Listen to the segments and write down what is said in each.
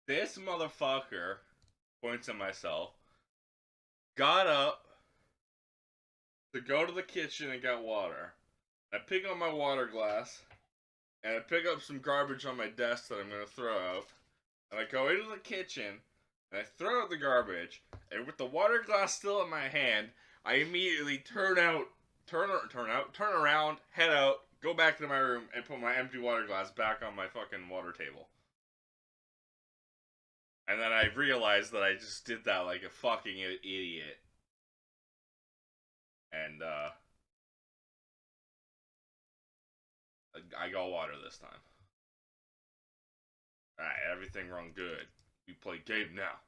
This motherfucker, points at myself, got up to go to the kitchen and get water. I pick up my water glass, and I pick up some garbage on my desk that I'm going to throw out. And I go into the kitchen, and I throw out the garbage, and with the water glass still in my hand, I immediately turn around, head out, go back to my room, and put my empty water glass back on my fucking water table. And then I realized that I just did that like a fucking idiot. And, I got water this time. Alright, everything run good. We play game now.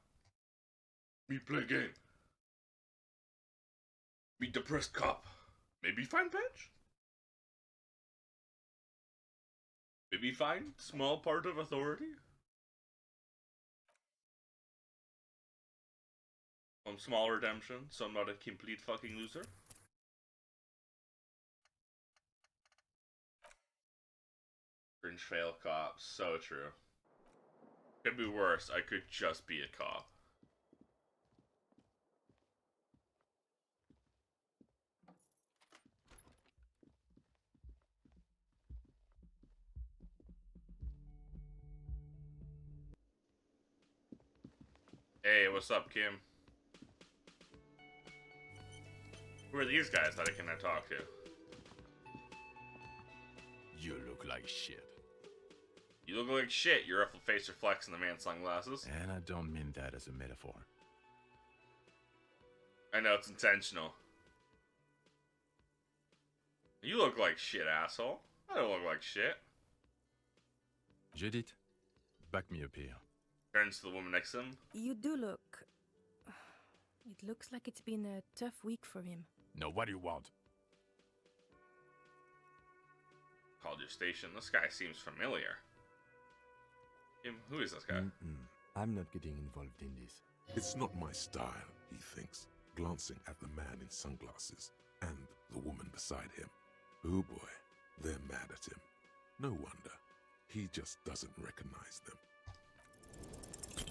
We play game. Meet depressed cop. Maybe find bench? Maybe find small part of authority? Some small redemption, so I'm not a complete fucking loser. Cringe fail cop, so true. Could be worse, I could just be a cop. Hey, what's up, Kim? Who are these guys that I cannot talk to? You look like shit. You look like shit. Your ruffled face reflects in the man's sunglasses. And I don't mean that as a metaphor. I know, it's intentional. You look like shit, asshole. I don't look like shit. Judith, back me up here. Turns to the woman next to him. You do look... It looks like it's been a tough week for him. No, what do you want? Called your station. This guy seems familiar. Kim, who is this guy? I'm not getting involved in this. It's not my style, he thinks, glancing at the man in sunglasses and the woman beside him. Oh boy, they're mad at him. No wonder. He just doesn't recognize them.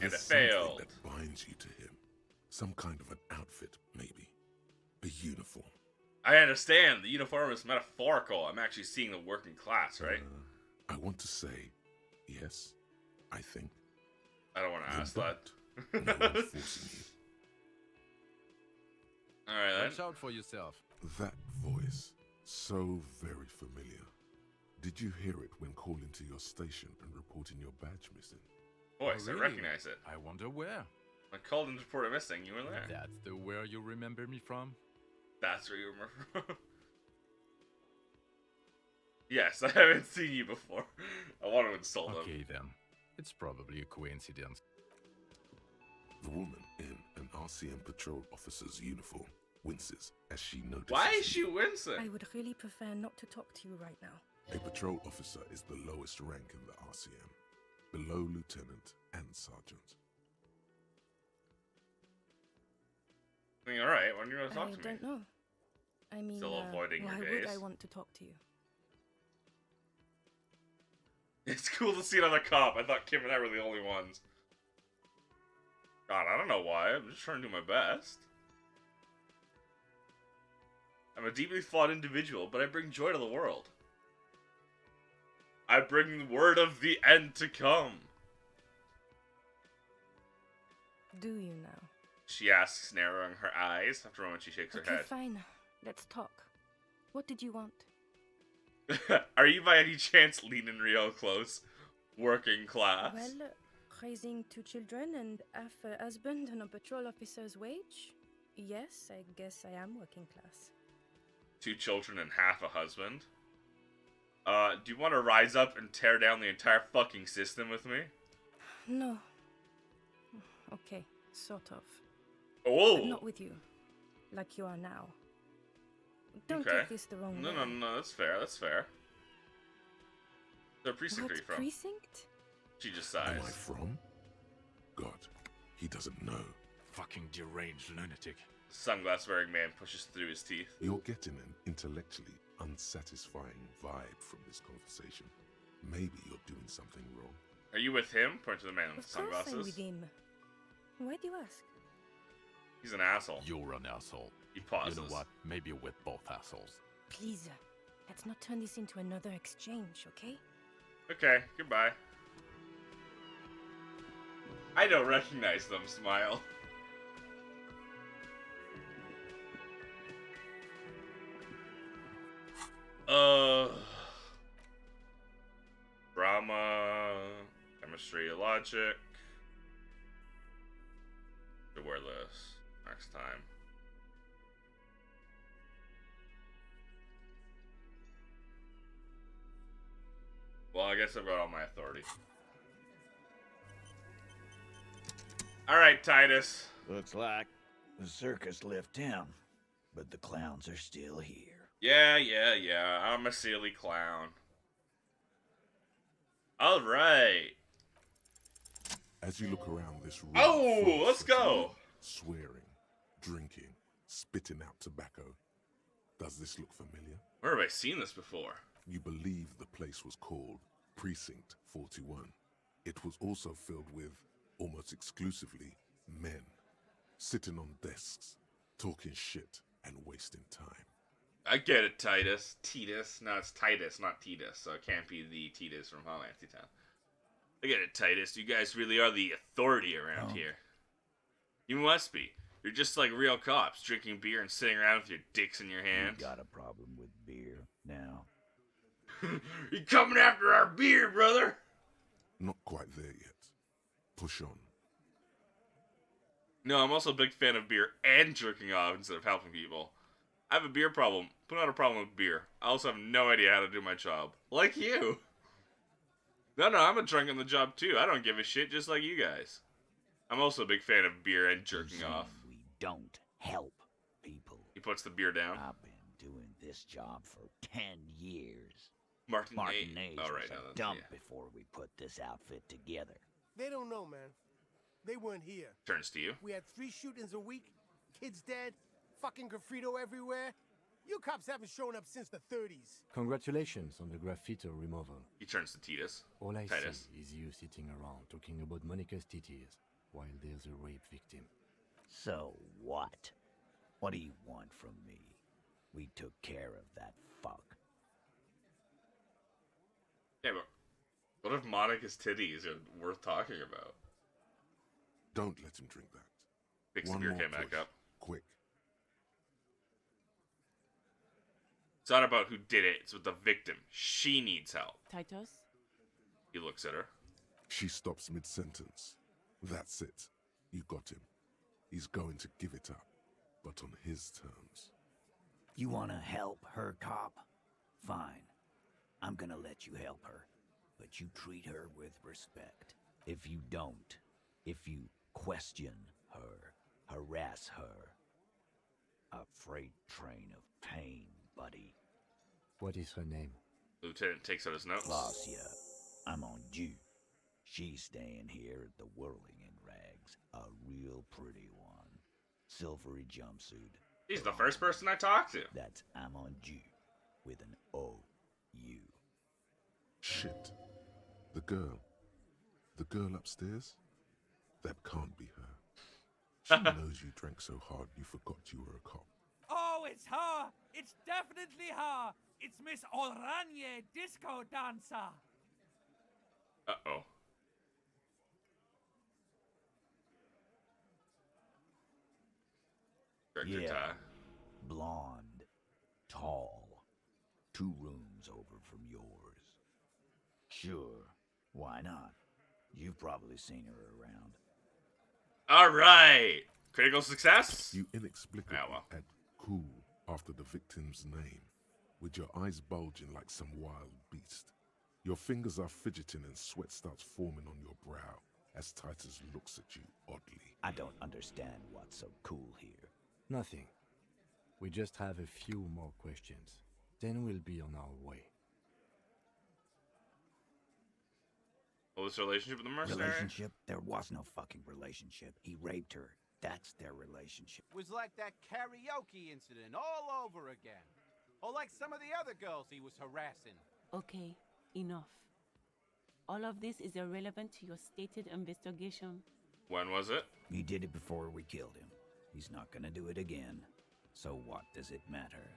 And There's it failed. something that binds you to him. Some kind of an outfit, maybe. A uniform. I understand. The uniform is metaphorical. I'm actually seeing the working class, right? I want to say, yes, I think. I don't want to ask that. No one's forcing you. Alright Watch then. out for yourself. That voice, so very familiar. Did you hear it when calling to your station and reporting your badge missing? Voice, Oh, I really? recognize it. I wonder where. I called and reported missing. You were there. That's the where you remember me from? That's where you remember from. Yes, I haven't seen you before. I want to insult him. Okay then. It's probably a coincidence. The woman in an RCM patrol officer's uniform winces as she notices. Why is you. she wincing? I would really prefer not to talk to you right now. A patrol officer is the lowest rank in the RCM, below lieutenant and sergeant. Alright, when you want to I talk to me? don't know. I mean, Still avoiding your why would I gaze? want to talk to you? It's cool to see another cop. I thought Kim and I were the only ones. God, I don't know why. I'm just trying to do my best. I'm a deeply flawed individual, but I bring joy to the world. I bring the word of the end to come. Do you now? She asks, narrowing her eyes. After a moment, she shakes her Okay, head. fine. Let's talk. What did you want? Are you by any chance leaning real close? Working class? Well, raising 2 children and half a husband on a patrol officer's wage? Yes, I guess I am working class. 2 children and half a husband? Do you want to rise up and tear down the entire fucking system with me? No. Okay, sort of. Oh! But not with you. Like you are now. Don't Okay. take this the wrong No, way. no, no, that's fair, that's fair. The precinct are you What from? precinct? She just Am sighs. I from? God, he doesn't know. Fucking deranged lunatic. Sunglass wearing man pushes through his teeth. You're getting an intellectually unsatisfying vibe from this conversation. Maybe you're doing something wrong. Are you with him? Point to the man with Of the course I'm sunglasses. with him. Why do you ask? He's an asshole. You're an asshole. He pauses. You know what? Maybe we're both assholes. Please, let's not turn this into another exchange, okay? Okay, goodbye. I don't recognize them, smile. Drama, chemistry, logic. To wear this next time. Well, I guess I've got all my authority. Alright, Titus. Looks like the circus left town, but the clowns are still here. Yeah. I'm a silly clown. Alright. As you look around this room, Oh, full of let's go. swearing, drinking, spitting out tobacco. Does this look familiar? Where have I seen this before? You believe the place was called Precinct 41. It was also filled with, almost exclusively, men. Sitting on desks, talking shit, and wasting time. I get it, Titus. Titus. No, it's Titus, not Titus, so it can't be the Titus from Hollow Town. I get it, Titus. You guys really are the authority around here. You must be. You're just like real cops, drinking beer and sitting around with your dicks in your hands. You got a problem with beer now? You coming after our beer, brother? Not quite there yet. Push on. No, I'm also a big fan of beer and jerking off instead of helping people. I have a beer problem, but not a problem with beer. I also have no idea how to do my job. Like you. No, I'm a drunk on the job too. I don't give a shit, just like you guys. I'm also a big fan of beer and jerking off. We don't help people. He puts the beer down. I've been doing this job for 10 years. Martin Age Age. was Oh, right, a no, that's- dump yeah. before we put this outfit together. They don't know, man. They weren't here. Turns to you. We had 3 shootings a week, kids dead, fucking graffito everywhere. You cops haven't shown up since the 30s. Congratulations on the graffiti removal. He turns to Titus. All I Titus. see is you sitting around talking about Monica's titties while there's a rape victim. So what? What do you want from me? We took care of that fuck. Yeah, but what if Monica's titties are worth talking about? Don't let him drink that. Picks the One beer more can back push. up. Quick. It's not about who did it, it's with the victim. She needs help. Titus? He looks at her. She stops mid-sentence. That's it. You got him. He's going to give it up, but on his terms. You wanna help her, cop? Fine. I'm gonna let you help her. But you treat her with respect. If you don't, if you question her, harass her, a freight train of pain, buddy. What is her name? Lieutenant takes out his notes. Glacia, I'm on due. She's staying here at the Whirling in Rags. A real pretty one. Silvery jumpsuit. He's the first person I talked to. That's I'm on due with an O-U. Shit. The girl. The girl upstairs? That can't be her. She knows you drank so hard you forgot you were a cop. Oh, it's her! It's definitely her! It's Miss Oranje, disco dancer! Uh-oh. Director Yeah. Ty. Blonde. Tall. 2 rooms over from yours. Sure. Why not? You've probably seen her around. Alright! Critical success? You inexplicably Ah, well. add cool after the victim's name, with your eyes bulging like some wild beast. Your fingers are fidgeting and sweat starts forming on your brow as Titus looks at you oddly. I don't understand what's so cool here. Nothing. We just have a few more questions. Then we'll be on our way. Well, this relationship with the mercenary? Relationship? There was no fucking relationship. He raped her. That's their relationship. Was like that karaoke incident all over again. Or like some of the other girls he was harassing. Okay, enough. all of this is irrelevant to your stated investigation. When was it? He did it before we killed him. He's not gonna do it again. So what does it matter?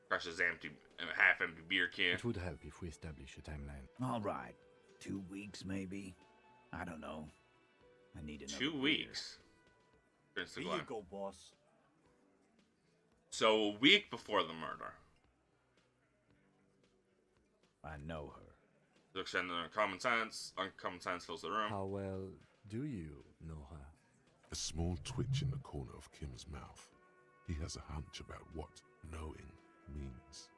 Crushes half-empty beer can. It would help if we establish a timeline. All right. 2 weeks, maybe? I don't know. I need another 2 beer. weeks. Prince Here you go, boss. So a week before the murder. I know her. Looks into common sense. Uncommon sense fills the room. How well do you know her? A small twitch in the corner of Kim's mouth. He has a hunch about what knowing means.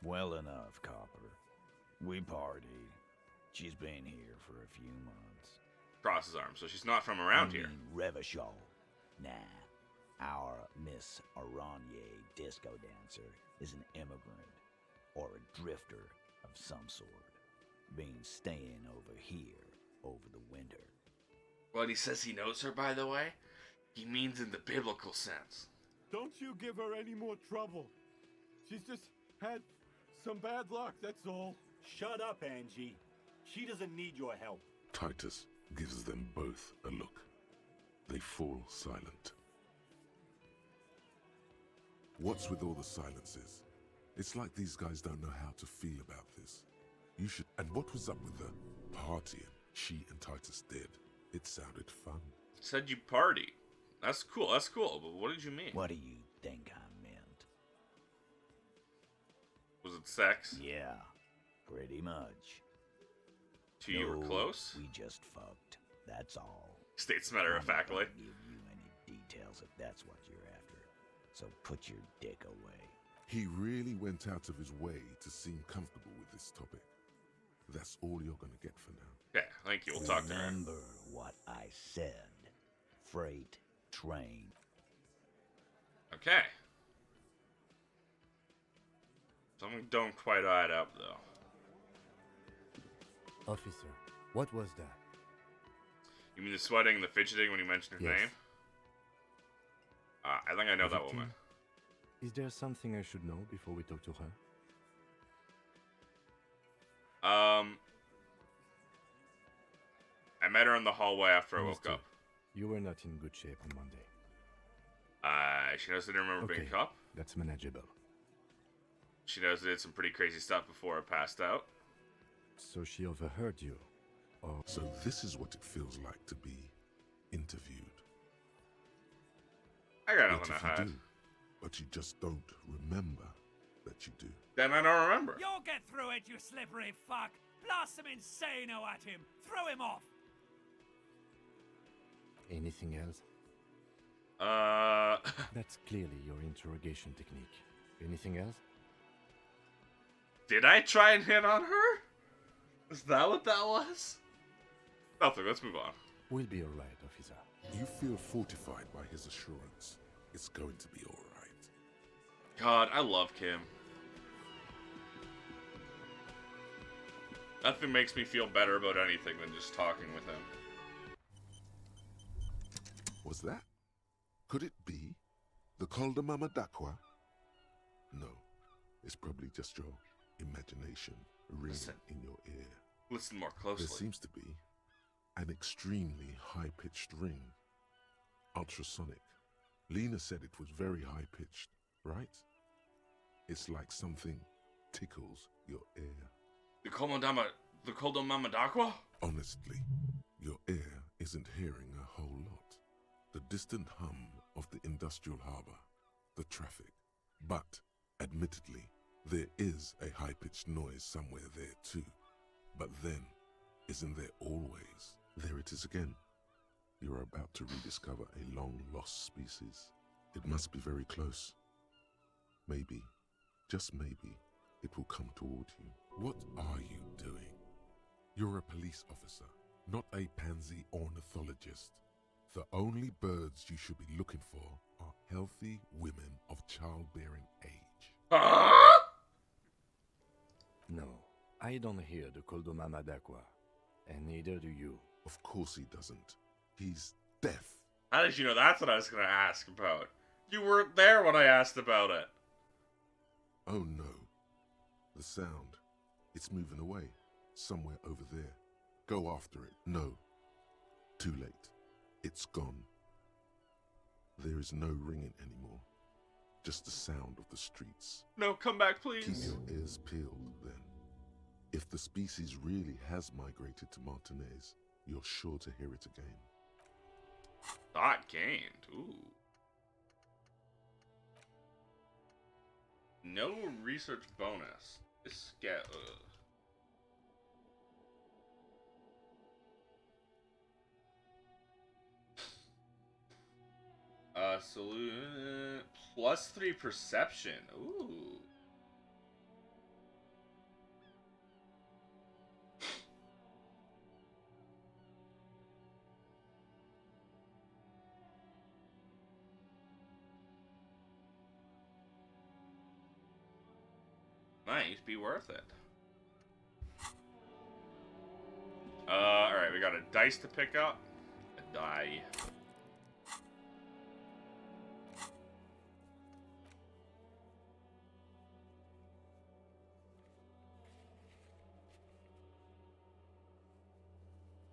Well enough, Copper. We partied. She's been here for a few months. Cross his arms, so she's not from around here. Revachol. Nah. Our Miss Aranye disco dancer is an immigrant or a drifter of some sort. Been staying over here over the winter. What he says he knows her, by the way, he means in the biblical sense. Don't you give her any more trouble. She's just had some bad luck, that's all. Shut up, Angie. She doesn't need your help. Titus gives them both a look. They fall silent. What's with all the silences? It's like these guys don't know how to feel about this. You should... And what was up with the partying she and Titus did? It sounded fun. Said you party. That's cool, but what did you mean? What do you think I meant? Was it sex? Yeah, pretty much. Two you were close? We just fucked. That's all. States matter-of-factly. I'm not gonna give you any details if that's what you're after. So put your dick away. He really went out of his way to seem comfortable with this topic. That's all you're gonna get for now. Yeah, thank you. We'll talk to her. Remember what I said. Freight train. Okay. Something don't quite add up, though. Officer, what was that? You mean the sweating and the fidgeting when you mentioned her Yes. name? I think I know that Victim? woman. Is there something I should know before we talk to her? I met her in the hallway after I woke Understood. up. You were not in good shape on Monday. She knows I didn't remember being a cop. That's manageable. She knows I did some pretty crazy stuff before I passed out. So she overheard you? Or... So this is what it feels like to be interviewed. I got What nothing to if you hide. do, but you just don't remember that you do? Then I don't remember. You'll get through it, you slippery fuck! Blast some insano at him! Throw him off! Anything else? That's clearly your interrogation technique. Anything else? Did I try and hit on her? Is that what that was? Nothing, let's move on. We'll be alright, officer. You feel fortified by his assurance. It's going to be alright. God, I love Kim. Nothing makes me feel better about anything than just talking with him. Was that? Could it be the Col de Mamadakwa? No, it's probably just your imagination ringing in your ear. Listen more closely. There seems to be an extremely high-pitched ring. Ultrasonic. Lena said it was very high-pitched, right? It's like something tickles your ear. The Col de Mamadakwa? Honestly, your ear isn't hearing a whole lot. The distant hum of the industrial harbor, the traffic. But, admittedly, there is a high-pitched noise somewhere there too. But then, isn't there always? There it is again. You're about to rediscover a long-lost species. It must be very close. Maybe, just maybe, it will come toward you. What are you doing? You're a police officer, not a pansy ornithologist. The only birds you should be looking for are healthy women of childbearing age. No, I don't hear the Col de Mamadakwa, and neither do you. Of course he doesn't. He's deaf. How did you know that's what I was going to ask about? You weren't there when I asked about it. Oh no. The sound. It's moving away. Somewhere over there. Go after it. No. Too late. It's gone. There is no ringing anymore. Just the sound of the streets. No, come back, please. Keep your ears peeled, then. If the species really has migrated to Martinez, you're sure to hear it again. Thought gained. Ooh. No research bonus. This get. Salute +3 perception. Ooh. Might be worth it. Alright, we got a dice to pick up. A die.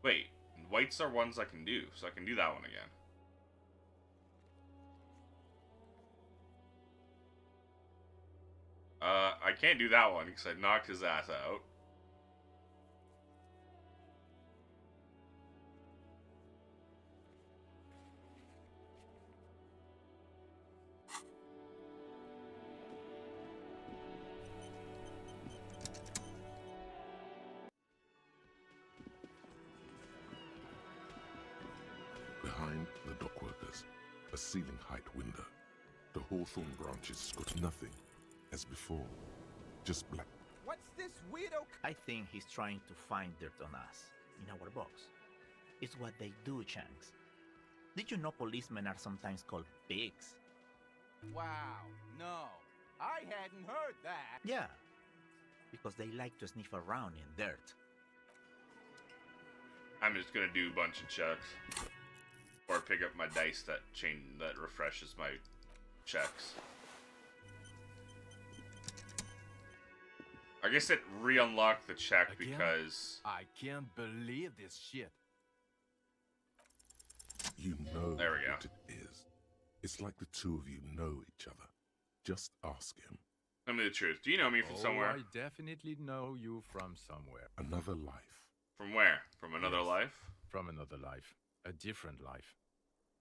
Wait, whites are ones I can do, so I can do that one again. I can't do that one because I knocked his ass out. Behind the dockworkers, a ceiling-height window. The hawthorn branches got nothing, as before, just black. What's this weirdo? I think he's trying to find dirt on us, in our box. It's what they do, Shanks. Did you know policemen are sometimes called pigs? Wow, no. I hadn't heard that. Yeah, because they like to sniff around in dirt. I'm just gonna do a bunch of checks. Or pick up my dice that refreshes my checks. I guess it re-unlocked the check Again? because I can't believe this shit. You know There we go. what it is. It's like the two of you know each other. Just ask him. tell me the truth. Do you know me from somewhere? I definitely know you from somewhere. Another life. From where? From another Yes. life? From another life. A different life.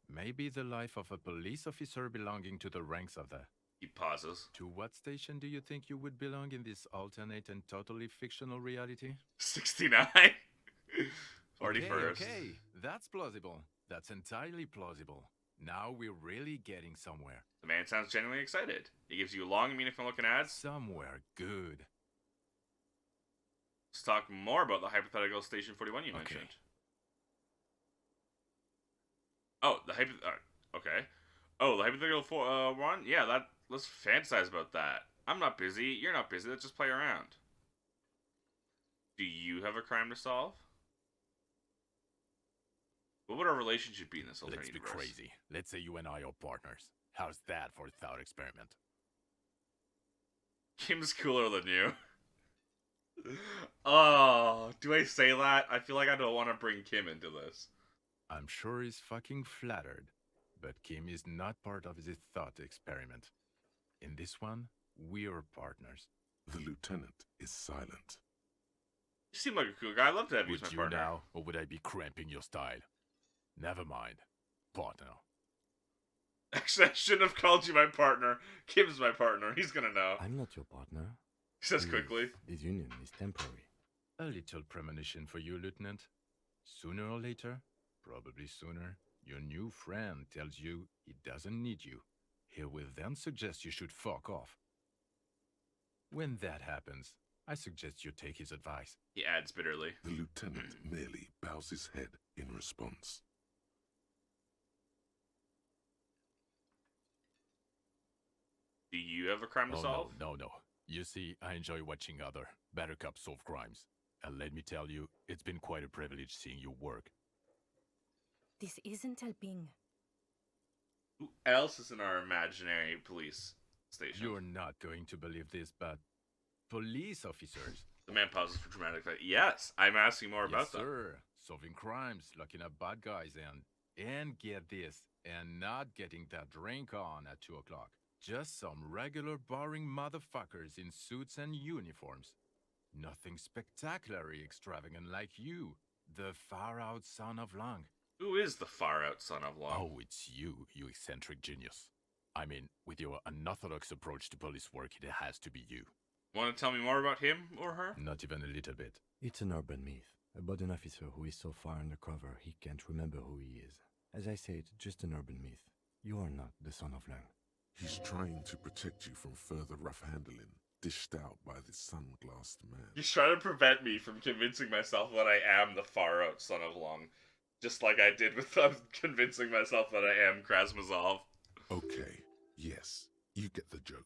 Maybe the life of a police officer belonging to the ranks of the... He pauses. To what station do you think you would belong in this alternate and totally fictional reality? 69? 41st. Okay, that's plausible. That's entirely plausible. Now we're really getting somewhere. The man sounds genuinely excited. He gives you long, meaningful looking ads. Somewhere good. Let's talk more about the hypothetical Station 41 you mentioned. Oh, the okay. Oh, the hypothetical one? Yeah, let's fantasize about that. I'm not busy. You're not busy. Let's just play around. Do you have a crime to solve? What would our relationship be in this alternate Let's be universe? crazy. Let's say you and I are partners. How's that for a thought experiment? Kim's cooler than you. Oh, do I say that? I feel like I don't want to bring Kim into this. I'm sure he's fucking flattered, but Kim is not part of this thought experiment. In this one, we're partners. The lieutenant is silent. You seem like a cool guy. I'd love to have you as Would my you partner. now, or would I be cramping your style? Never mind. Partner. Actually, I shouldn't have called you my partner. Kim's my partner. He's gonna know. I'm not your partner. He says Please, quickly. This union is temporary. A little premonition for you, Lieutenant. Sooner or later, probably sooner, your new friend tells you he doesn't need you. He will then suggest you should fuck off. When that happens, I suggest you take his advice. He adds bitterly. The lieutenant merely bows his head in response. Do you have a crime to Oh, solve? no. You see, I enjoy watching other better cops solve crimes. And let me tell you, it's been quite a privilege seeing you work. This isn't helping. Who else is in our imaginary police station? You're not going to believe this, but police officers The man pauses for dramatic effect. Yes, I'm asking more about Yes, that. sir. Solving crimes, locking up bad guys, and get this, and not getting that drink on at 2 o'clock. Just some regular boring motherfuckers in suits and uniforms. Nothing spectacularly extravagant like you, the far-out son of Lang. Who is the far-out son of Long? Oh, it's you, you eccentric genius. I mean, with your unorthodox approach to police work, it has to be you. Want to tell me more about him or her? Not even a little bit. It's an urban myth about an officer who is so far undercover he can't remember who he is. As I said, just an urban myth. You are not the son of Lang. He's trying to protect you from further rough handling, dished out by the sunglassed man. He's trying to prevent me from convincing myself that I am the far-out son of Long. Just like I did with convincing myself that I am Krasmazov. Okay, yes, you get the joke.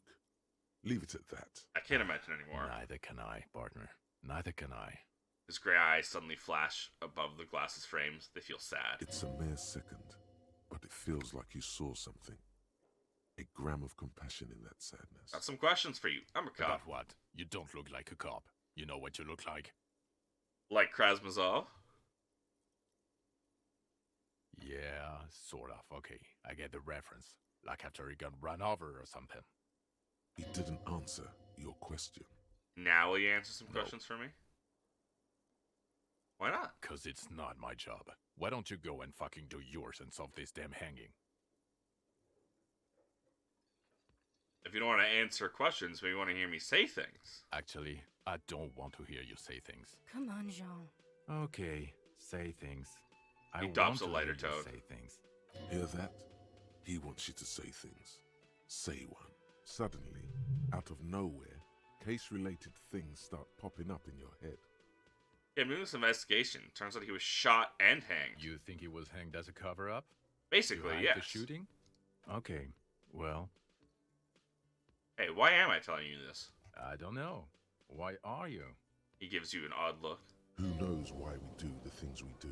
Leave it at that. I can't imagine anymore. Neither can I, partner. Neither can I. His grey eyes suddenly flash above the glasses frames. They feel sad. It's a mere second, but it feels like you saw something. A gram of compassion in that sadness. Got some questions for you. I'm a cop. About what? You don't look like a cop. You know what you look like? Like Krasmazov? Yeah, sort of. Okay, I get the reference. Like after he got run over or something. He didn't answer your question. Now will you answer some No. questions for me? Why not? Cause it's not my job. Why don't you go and fucking do yours and solve this damn hanging? If you don't want to answer questions, but you want to hear me say things. Actually, I don't want to hear you say things. Come on, Jean. Okay, say things. I He adopts want a to lighter hear you tone. say things. Hear that? He wants you to say things. Say one. Suddenly, out of nowhere, case-related things start popping up in your head. Yeah, I'm doing this investigation. Turns out he was shot and hanged. You think he was hanged as a cover-up? Basically, Behind yes. the shooting? Okay, well, Hey, why am I telling you this? I don't know. Why are you? He gives you an odd look. Who knows why we do the things we do?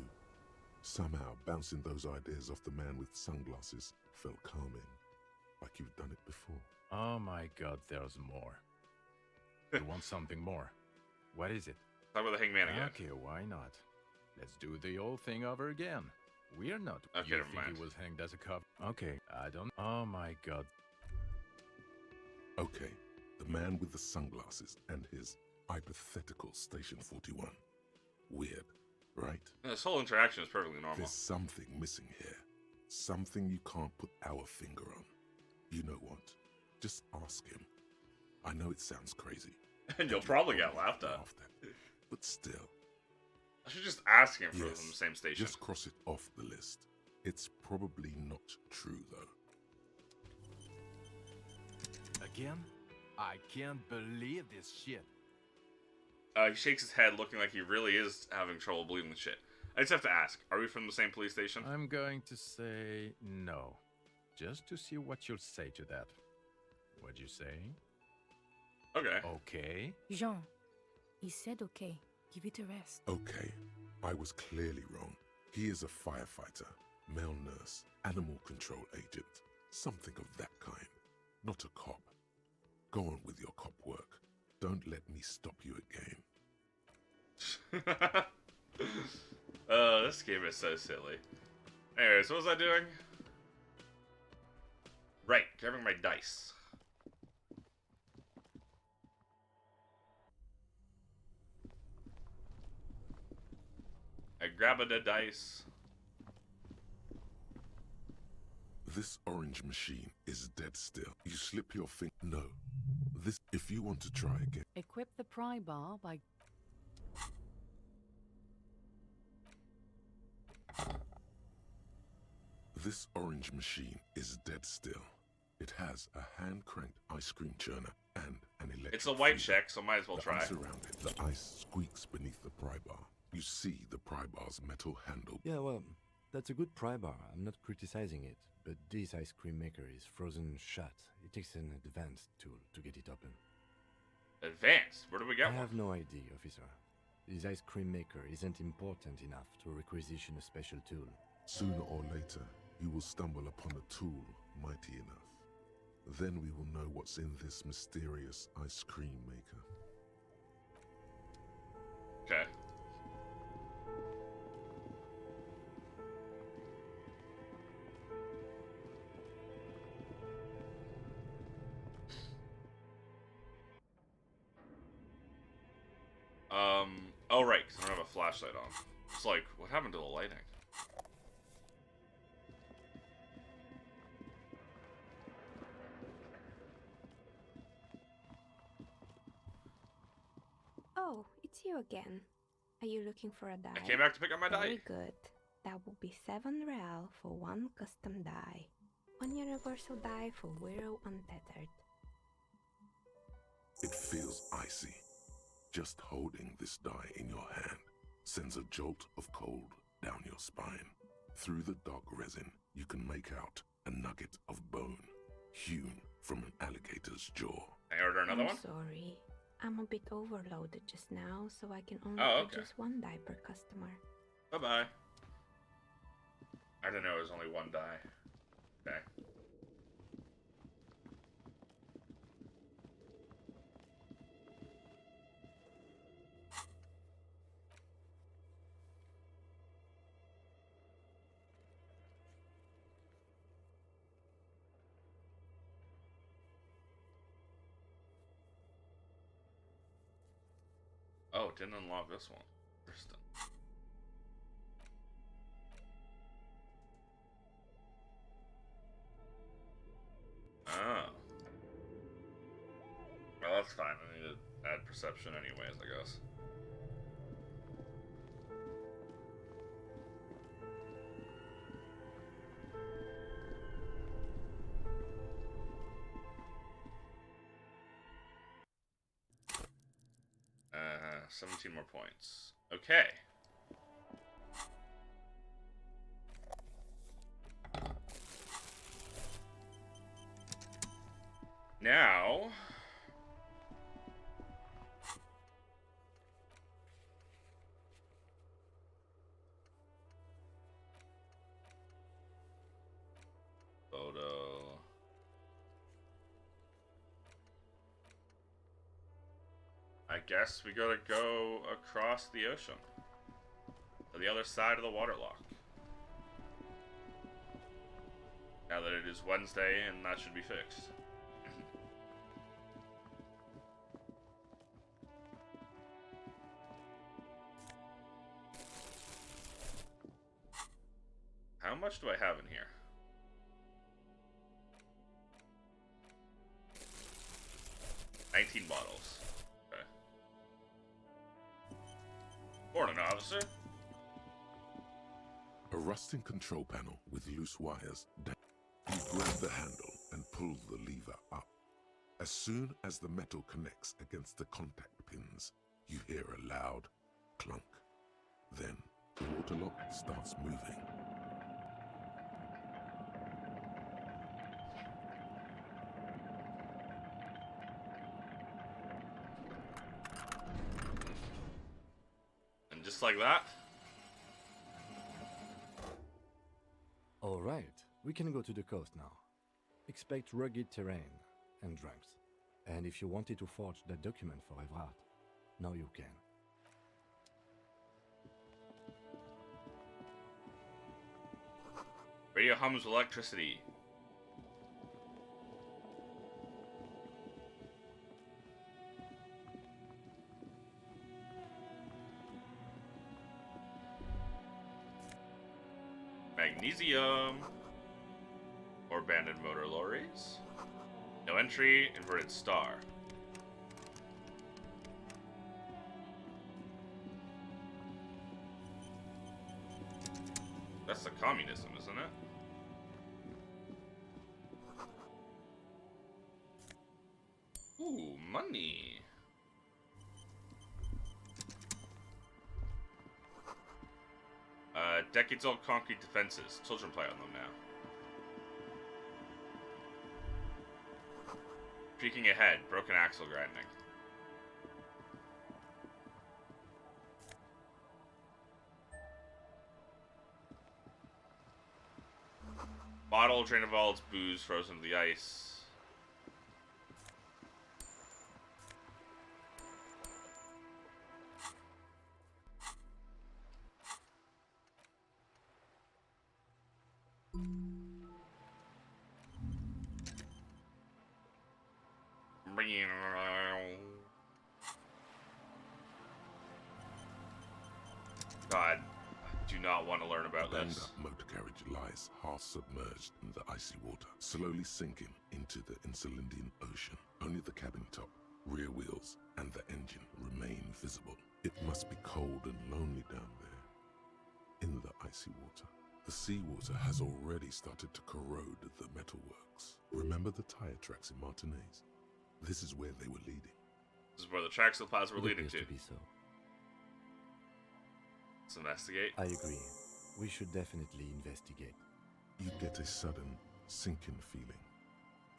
Somehow, bouncing those ideas off the man with sunglasses felt calming, like you've done it before. Oh my god, there's more. You want something more? What is it? Talk about the hangman again. Okay, why not? Let's do the old thing over again. We're not. Okay, You never think mind. he was hanged as a cover? Okay, I don't. Oh my god. Okay, the man with the sunglasses and his hypothetical Station 41. Weird, right? This whole interaction is perfectly normal. There's something missing here. Something you can't put our finger on. You know what? Just ask him. I know it sounds crazy. And you'll probably get laughed at. But still. I should just ask him for Yes, from the same station. just cross it off the list. It's probably not true, though. Again? I can't believe this shit. He shakes his head, looking like he really is having trouble believing the shit. I just have to ask, are we from the same police station? I'm going to say no. Just to see what you'll say to that. What'd you say? Okay. Okay. Jean, he said okay. Give it a rest. Okay, I was clearly wrong. He is a firefighter, male nurse, animal control agent, something of that kind. Not a cop. Go on with your cop work. Don't let me stop you again. This game is so silly. Anyways, what was I doing? Right, grabbing my dice. I grab the dice. This orange machine is dead still. You slip your finger. No. This. If you want to try again. Equip the pry bar by... This orange machine is dead still. It has a hand-cranked ice cream churner and an electric. It's a white freezer. check, so might as well The try. ice around it, the ice squeaks beneath the pry bar. You see the pry bar's metal handle. Yeah, well, that's a good pry bar. I'm not criticizing it. But this ice cream maker is frozen shut. It takes an advanced tool to get it open. Advanced? Where do we get I one? have no idea, officer. This ice cream maker isn't important enough to requisition a special tool. Sooner or later, you will stumble upon a tool mighty enough. Then we will know what's in this mysterious ice cream maker. Oh right, because I don't have a flashlight on. It's like, what happened to the lighting? Oh, it's you again. Are you looking for a die? I came back to pick up my die. Very good. That will be 7 real for one custom die. One universal die for Wirral Untethered. It feels icy. Just holding this die in your hand sends a jolt of cold down your spine. Through the dark resin, you can make out a nugget of bone hewn from an alligator's jaw. I order another one? Sorry. I'm a bit overloaded just now, so I can only purchase 1 die per customer. Bye-bye. I didn't know it was only 1 die. Okay. Oh, it didn't unlock this one. Interesting. Oh. Well, that's fine. I need to add perception anyways, I guess. Uh, 17 more points. Okay. Now... Photo... I guess we gotta go across the ocean. To the other side of the waterlock. Now that it is Wednesday and that should be fixed. How much do I have in here? $19 bottles. Okay. Morning, officer. A rusting control panel with loose wires. You grab the handle and pull the lever up. As soon as the metal connects against the contact pins, you hear a loud clunk. Then the waterlock starts moving. And just like that. All right, we can go to the coast now. Expect rugged terrain and drunks. And if you wanted to forge that document for Evrat, now you can. Radio hums with electricity. Magnesium. Or abandoned motor lorries. No entry, inverted star. That's the communism, isn't it? Ooh, money. Decades-old concrete defenses. Children play on them now. Peeking ahead. Broken axle grinding. Bottle drain of all its booze frozen to the ice. God, I do not want to learn about The this. motor carriage lies half submerged in the icy water, slowly sinking into the Insulindian Ocean. Only the cabin top, rear wheels, and the engine remain visible. It must be cold and lonely down there, in the icy water. The seawater has already started to corrode the metalworks. Remember the tire tracks in Martinez? This is where they were leading. This is where the tracks of the plaza were It leading appears to. to be so. Let's investigate. I agree. We should definitely investigate. You get a sudden sinking feeling.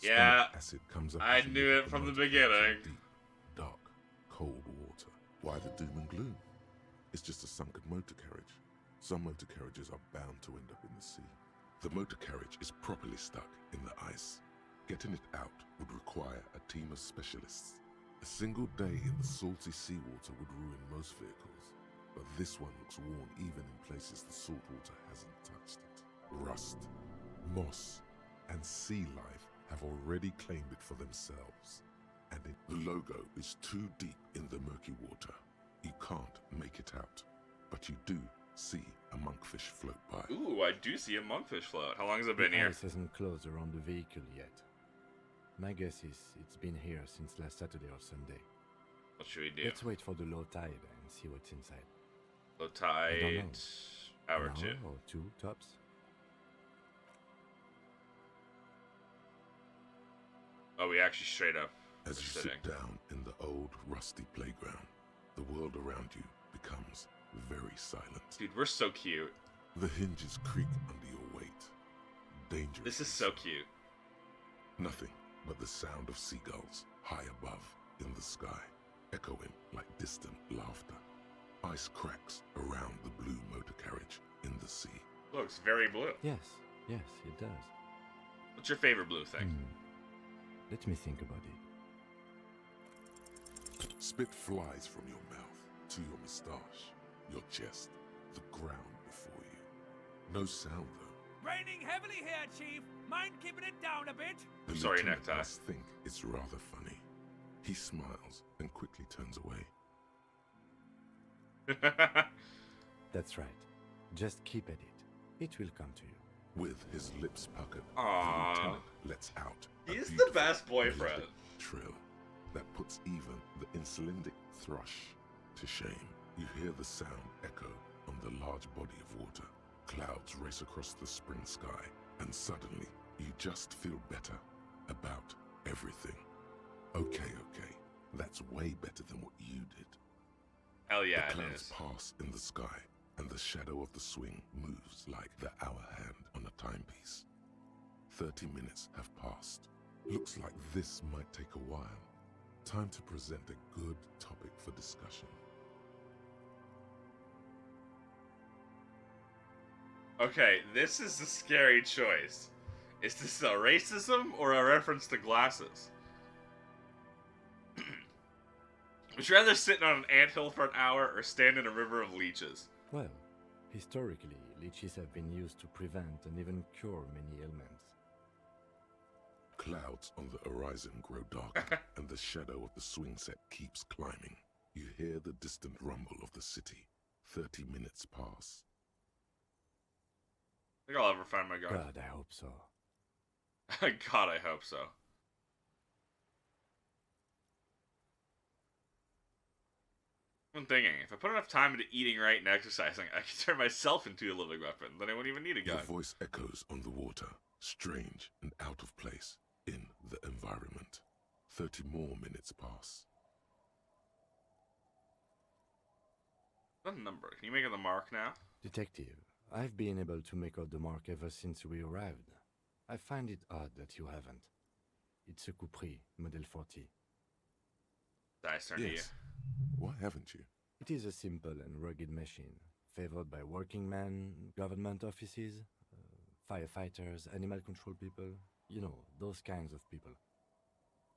Yeah, Stomach acid comes up I as you knew look it at from the motor carriage in beginning. Deep, dark, cold water. Why the doom and gloom? It's just a sunken motor carriage. Some motor carriages are bound to end up in the sea. The motor carriage is properly stuck in the ice. Getting it out would require a team of specialists. A single day in the salty seawater would ruin most vehicles, but this one looks worn even in places the salt water hasn't touched it. Rust, moss, and sea life have already claimed it for themselves, and the logo is too deep in the murky water. You can't make it out, but you do see a monkfish float by. Ooh, I do see a monkfish float. How long has it been The here? ice hasn't closed around the vehicle yet. My guess is it's been here since last Saturday or Sunday. What should we do? Let's wait for the low tide and see what's inside. Low I don't tide. know. Hour An two. or two tops. Oh, we actually straight up. As are you sitting. sit down in the old rusty playground, the world around you becomes very silent. Dude, we're so cute. The hinges creak under your weight. Dangerous. This is so cute. Nothing but the sound of seagulls high above in the sky, echoing like distant laughter. Ice cracks around the blue motor carriage in the sea. Looks very blue. Yes, it does. What's your favorite blue thing? Let me think about it. Spit flies from your mouth to your moustache, your chest, the ground before you. No sound though. Raining heavily here, Chief. Mind keeping it down a bit? The Sorry, lieutenant necktie. must think it's rather funny. He smiles and quickly turns away. That's right. Just keep at it. It will come to you. With his lips puckered, Aww. the lieutenant lets out a He's the beautiful best boyfriend. melodic trill that puts even the insulindic thrush to shame. You hear the sound echo on the large body of water. Clouds race across the spring sky, and suddenly you just feel better about everything. Okay, that's way better than what you did. Hell yeah, The it clouds is. pass in the sky, and the shadow of the swing moves like the hour hand on a timepiece. 30 minutes have passed. Looks like this might take a while. Time to present a good topic for discussion. Okay, this is a scary choice. Is this a racism or a reference to glasses? Would you rather sit on an anthill for an hour or stand in a river of leeches? Well, historically, leeches have been used to prevent and even cure many ailments. Clouds on the horizon grow darker, and the shadow of the swing set keeps climbing. You hear the distant rumble of the city. 30 minutes pass. I think I'll ever find my gun. God, I hope so. God, I hope so. I'm thinking, if I put enough time into eating right and exercising, I could turn myself into a living weapon. Then I wouldn't even need a gun. Your voice echoes on the water, strange and out of place in the environment. 30 more minutes pass. What number? Can you make it the mark now? Detective, I've been able to make out the mark ever since we arrived. I find it odd that you haven't. It's a Capri, Model 40. Dice turn to you. Yes. Why haven't you? It is a simple and rugged machine, favored by working men, government offices, firefighters, animal control people. You know, those kinds of people.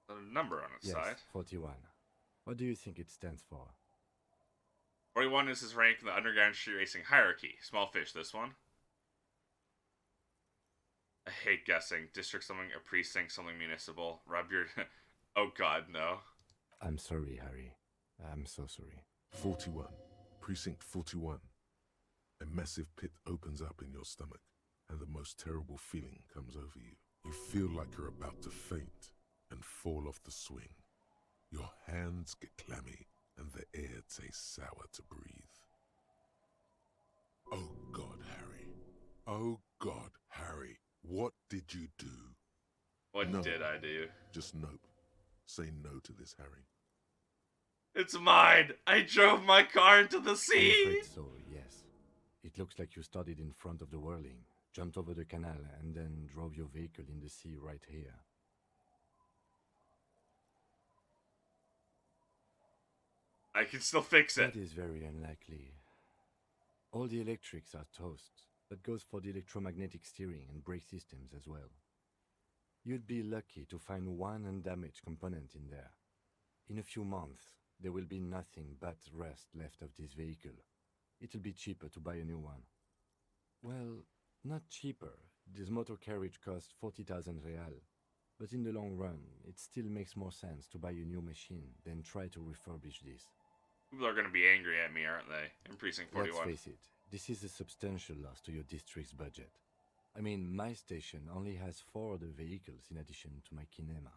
A number on its Yes, side. 41. What do you think it stands for? 41 is his rank in the underground street racing hierarchy. Small fish, this one. I hate guessing. District something, a precinct, something municipal. Rub your... Oh god, no. I'm sorry, Harry. I'm so sorry. 41. Precinct 41. A massive pit opens up in your stomach, and the most terrible feeling comes over you. You feel like you're about to faint and fall off the swing. Your hands get clammy, and the air tastes sour to breathe. Oh God, Harry. Oh God, Harry. What did you do? What No. did I do? Just nope. Say no to this, Harry. It's mine! I drove my car into the I'm sea! afraid so, yes. It looks like you started in front of the whirling, jumped over the canal, and then drove your vehicle in the sea right here. I can still fix it. That is very unlikely. All the electrics are toast. That goes for the electromagnetic steering and brake systems as well. You'd be lucky to find one undamaged component in there. In a few months, there will be nothing but rust left of this vehicle. It'll be cheaper to buy a new one. Well, not cheaper. This motor carriage costs 40,000 real. But in the long run, it still makes more sense to buy a new machine than try to refurbish this. People are going to be angry at me, aren't they? In Precinct 41. Let's face it, this is a substantial loss to your district's budget. I mean, my station only has 4 other vehicles in addition to my kinema.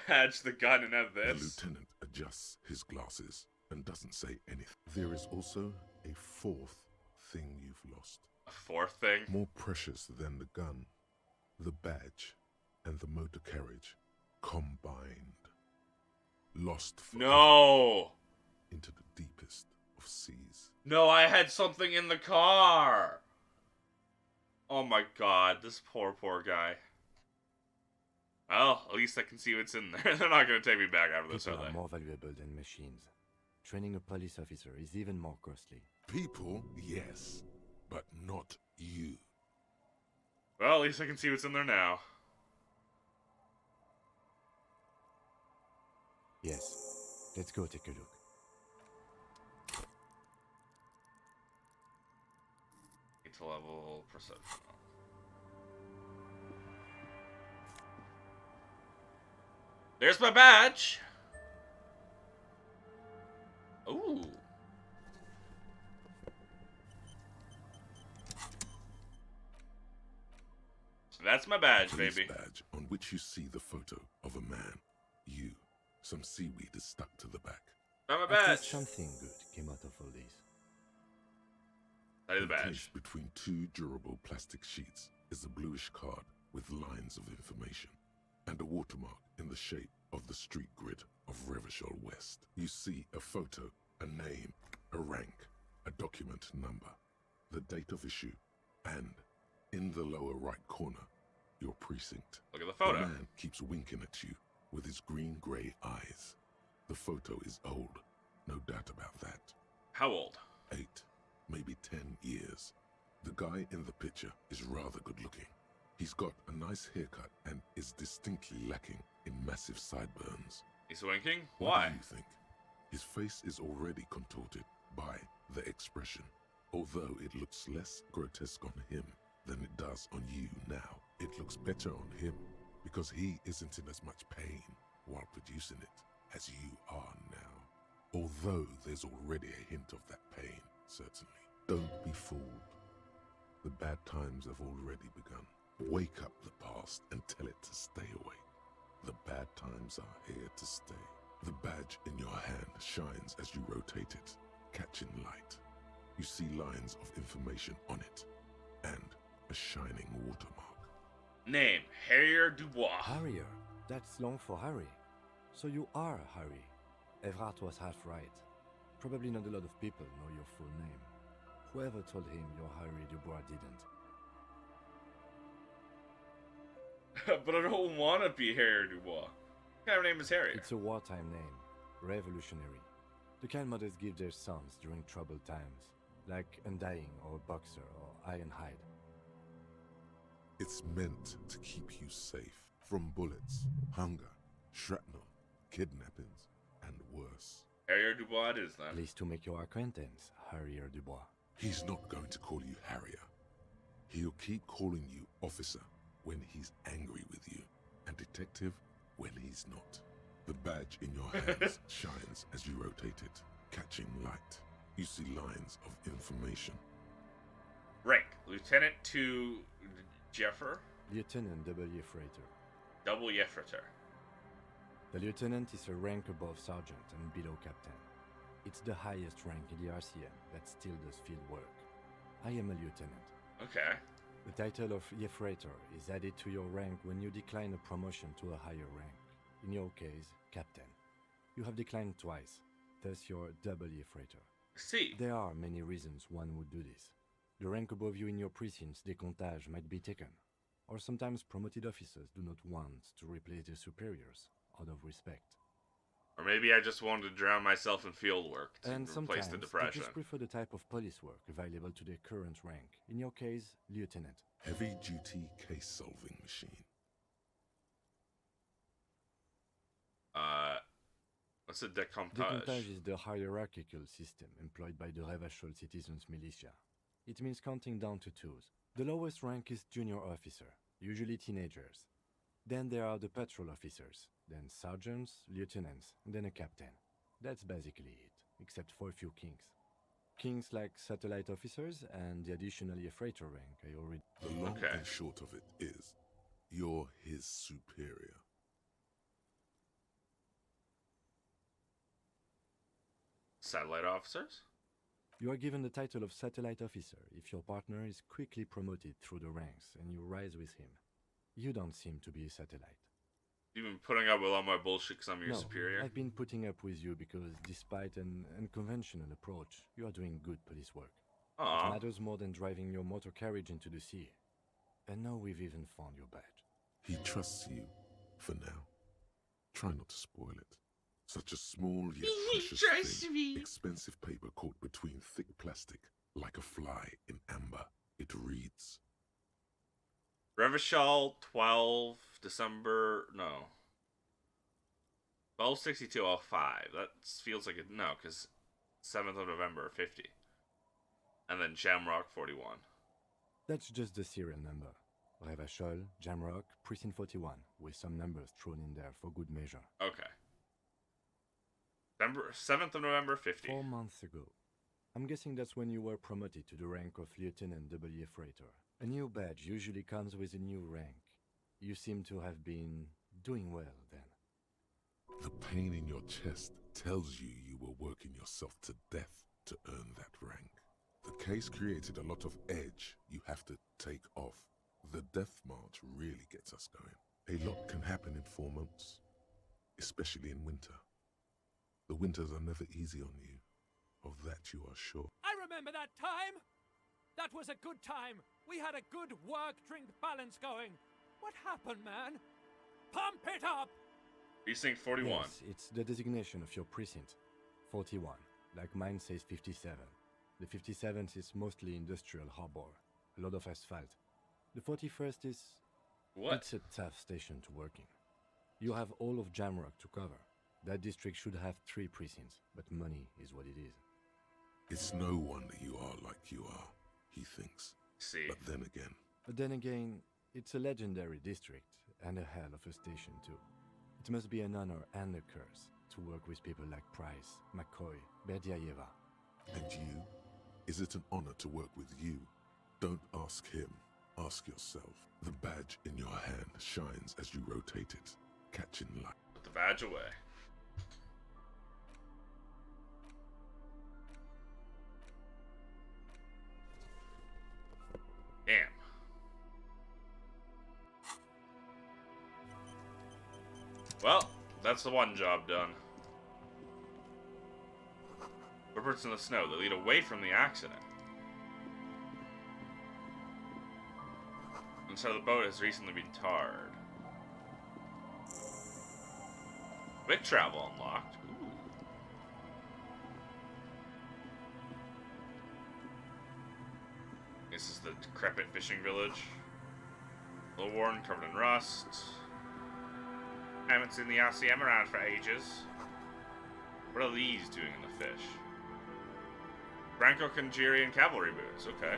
Hatch the gun and have The this. lieutenant adjusts his glasses and doesn't say anything. There is also a fourth thing you've lost. A fourth thing? More precious than the gun, the badge, and the motor carriage combined. Lost forever No! into the deepest of seas. No, I had something in the car! Oh my god, this poor guy. Well, at least I can see what's in there. They're not going to take me back after this, People are are they? more valuable than machines. Training a police officer is even more costly. People, yes, but not you. Well, at least I can see what's in there now. Yes, let's go take a look. Need to level perception. There's my badge! Ooh. That's my badge, Police baby. badge on which you see the photo of a man. You. Some seaweed is stuck to the back. Not my At badge. least something good came out of all this. That is the badge. Placed between 2 durable plastic sheets is a bluish card with lines of information and a watermark in the shape of the street grid of Revachol West. You see a photo, a name, a rank, a document number, the date of issue, and in the lower right corner, your precinct. Look at the photo. The man keeps winking at you with his green-grey eyes. The photo is old, no doubt about that. How old? 8, maybe 10 years. The guy in the picture is rather good-looking. He's got a nice haircut and is distinctly lacking in massive sideburns. He's winking? What Why? do you think? His face is already contorted by the expression, although it looks less grotesque on him than it does on you now. It looks better on him because he isn't in as much pain while producing it as you are now. Although there's already a hint of that pain, certainly. Don't be fooled. The bad times have already begun. Wake up the past and tell it to stay away. The bad times are here to stay. The badge in your hand shines as you rotate it, catching light. You see lines of information on it, and a shining watermark. Name, Harrier Dubois. Harrier? That's long for Harry. So you are Harry. Evrard was half right. Probably not a lot of people know your full name. Whoever told him you're Harry Dubois didn't. But I don't want to be Harrier Dubois. What kind of name is Harrier? It's a wartime name. Revolutionary. The kind mothers give their sons during troubled times. Like Undying or Boxer or Ironhide. It's meant to keep you safe from bullets, hunger, shrapnel, kidnappings, and worse. Harrier Dubois it is then. Pleased to make your acquaintance, Harrier Dubois. He's not going to call you Harrier. He'll keep calling you Officer when he's angry with you, and detective when he's not. The badge in your hands shines as you rotate it, catching light. You see lines of information. Rank, Lieutenant to Jeffer. Lieutenant W. Freighter. Double Jeffreter. The lieutenant is a rank above sergeant and below captain. It's the highest rank in the RCM that still does field work. I am a lieutenant. Okay. The title of Jeffreiter is added to your rank when you decline a promotion to a higher rank. In your case, captain. You have declined twice, thus you're double Jeffreiter. See. There are many reasons one would do this. The rank above you in your precinct's décomptage might be taken, or sometimes promoted officers do not want to replace their superiors out of respect. Or maybe I just wanted to drown myself in field work to And replace sometimes the they depression. just prefer the type of police work available to their current rank. In your case, lieutenant. Heavy-duty case-solving machine. What's a décomptage? Décomptage is the hierarchical system employed by the Revachol Citizens Militia. It means counting down to twos. The lowest rank is junior officer, usually teenagers. Then there are the patrol officers, then sergeants, lieutenants, and then a captain. That's basically it, except for a few kings. Kings like satellite officers and the additional freighter rank I already... The long and short of it is, you're his superior. Satellite officers? You are given the title of satellite officer if your partner is quickly promoted through the ranks and you rise with him. You don't seem to be a satellite. You've been putting up with all my bullshit because I'm your superior? I've been putting up with you because despite an unconventional approach, you are doing good police work. Aww. It matters more than driving your motor carriage into the sea. And now we've even found your badge. He trusts you, for now. Try not to spoil it. Such a small yet precious thing. Expensive paper caught between thick plastic, like a fly in amber. It reads... Revachol, 12 December... No. 12/62/05. That feels like a... No, because 7th of November, 50. And then Jamrock, 41. That's just the serial number. Revachol, Jamrock, Precinct 41, with some numbers thrown in there for good measure. Okay. 7th of November, 50. 4 months ago. I'm guessing that's when you were promoted to the rank of Lieutenant W. Freighter. A new badge usually comes with a new rank. You seem to have been doing well then. The pain in your chest tells you you were working yourself to death to earn that rank. The case created a lot of edge you have to take off. The death march really gets us going. A lot can happen in 4 months, especially in winter. The winters are never easy on you. Of that you are sure. I remember that time! That was a good time. We had a good work-drink balance going. What happened, man? Pump it up! Precinct 41. Yes, it's the designation of your precinct. 41. Like mine says 57. The 57th is mostly industrial harbor. A lot of asphalt. The 41st is... What? It's a tough station to work in. You have all of Jamrock to cover. That district should have 3 precincts, but money is what it is. It's no wonder you are like you are, he thinks. See. But then again, it's a legendary district, and a hell of a station too. It must be an honor and a curse to work with people like Price, McCoy, Berdiaeva. And you? Is it an honor to work with you? Don't ask him, ask yourself. The badge in your hand shines as you rotate it, catching light. Put the badge away. Damn. Well, that's the one job done. Footprints in the snow that lead away from the accident. Inside of the boat has recently been tarred. Quick travel unlocked. Ooh. This is the decrepit fishing village. A little worn, covered in rust. I haven't seen the RCM around for ages. What are these doing in the fish? Franco-Congerian cavalry boots, okay.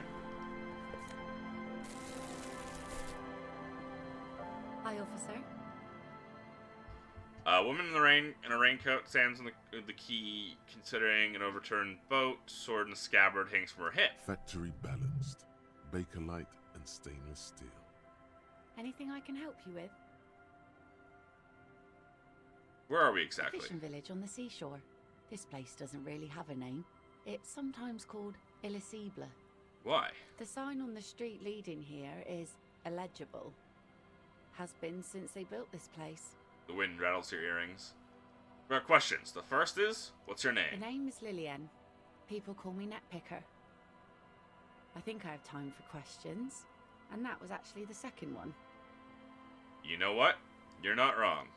officer. A woman in a raincoat stands on the quay, considering an overturned boat. Sword in a scabbard hangs from her hip. Factory balanced. Bakelite and stainless steel. Anything I can help you with? Where are we exactly? A fishing village on the seashore. This place doesn't really have a name. It's sometimes called Elysium. Why? The sign on the street leading here is illegible. Has been since they built this place. The wind rattles your earrings. We have questions. The first is, what's your The name? name is Lillian. People call me Netpicker. I think I have time for questions, and that was actually the second one. You know what? You're not wrong.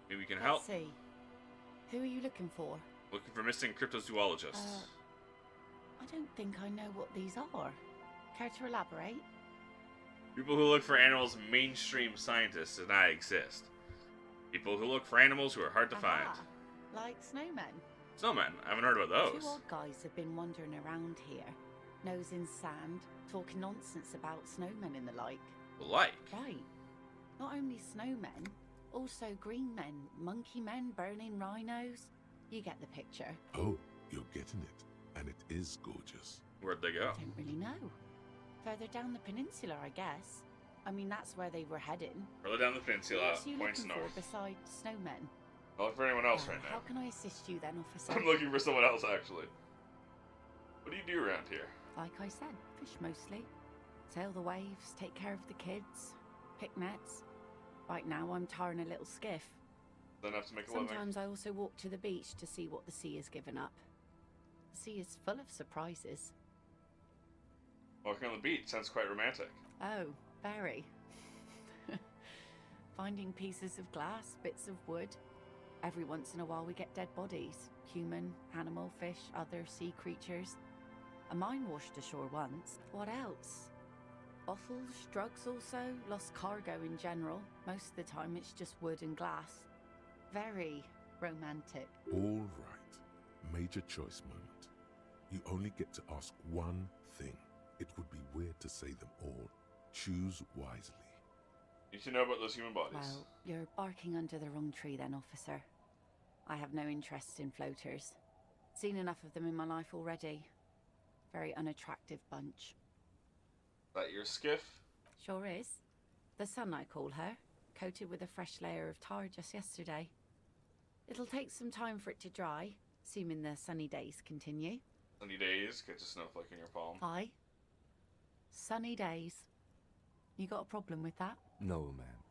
Maybe we can help. Let's see. Who are you looking for? Looking for missing cryptozoologists. I don't think I know what these are. Care to elaborate? People who look for animals mainstream scientists do not exist. People who look for animals who are hard to find. Like snowmen. Snowmen? I haven't heard about those. Two odd guys have been wandering around here, nose in sand, talking nonsense about snowmen and the like. Like? Right. Not only snowmen, also green men, monkey men burning rhinos. You get the picture. Oh, you're getting it. And it is gorgeous. Where'd they go? I don't really know. Further down the peninsula, I guess. I mean, that's where they were heading. Further down the peninsula, What are you points looking north. for besides snowmen? Not looking for anyone else right How now. can I assist you then, officer? I'm looking for someone else, actually. What do you do around here? Like I said, fish mostly. Sail the waves, take care of the kids, pick nets. Right now, I'm tarring a little skiff. Then have to make a living. Sometimes I also walk to the beach to see what the sea has given up. The sea is full of surprises. Walking on the beach sounds quite romantic. Oh, very. Finding pieces of glass, bits of wood. Every once in a while we get dead bodies. Human, animal, fish, other sea creatures. A mine washed ashore once. What else? Bottles, drugs also, lost cargo in general. Most of the time it's just wood and glass. Very romantic. All right. Major choice moment. You only get to ask one thing. It would be weird to say them all. Choose wisely. You need to know about those human bodies. Well, you're barking under the wrong tree then, officer. I have no interest in floaters. Seen enough of them in my life already. Very unattractive bunch. That your skiff? Sure is. The sun, I call her. Coated with a fresh layer of tar just yesterday. It'll take some time for it to dry, assuming the sunny days continue. Sunny days, catch a snowflake in your palm. Aye. Sunny days. You got a problem with that? No, ma'am.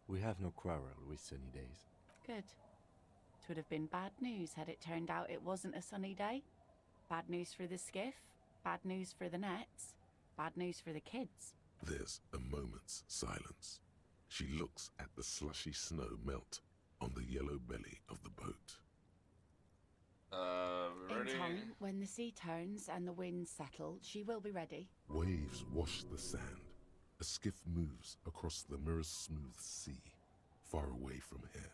We have no quarrel with sunny days. Good. It would have been bad news had it turned out it wasn't a sunny day. Bad news for the skiff, bad news for the nets, bad news for the kids. There's a moment's silence. She looks at the slushy snow melt on the yellow belly of the boat. Ready? In time, when the sea turns and the winds settle, she will be ready. Waves wash the sand. A skiff moves across the mirror-smooth sea, far away from here.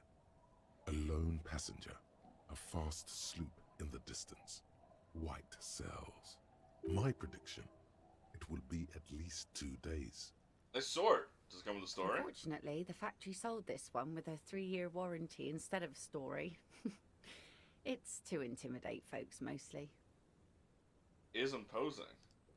A lone passenger, a fast sloop in the distance. White sails. My prediction, it will be at least 2 days. This sword. Does it come with a story? Unfortunately, the factory sold this one with a 3-year warranty instead of a story. It's to intimidate folks mostly. Is imposing.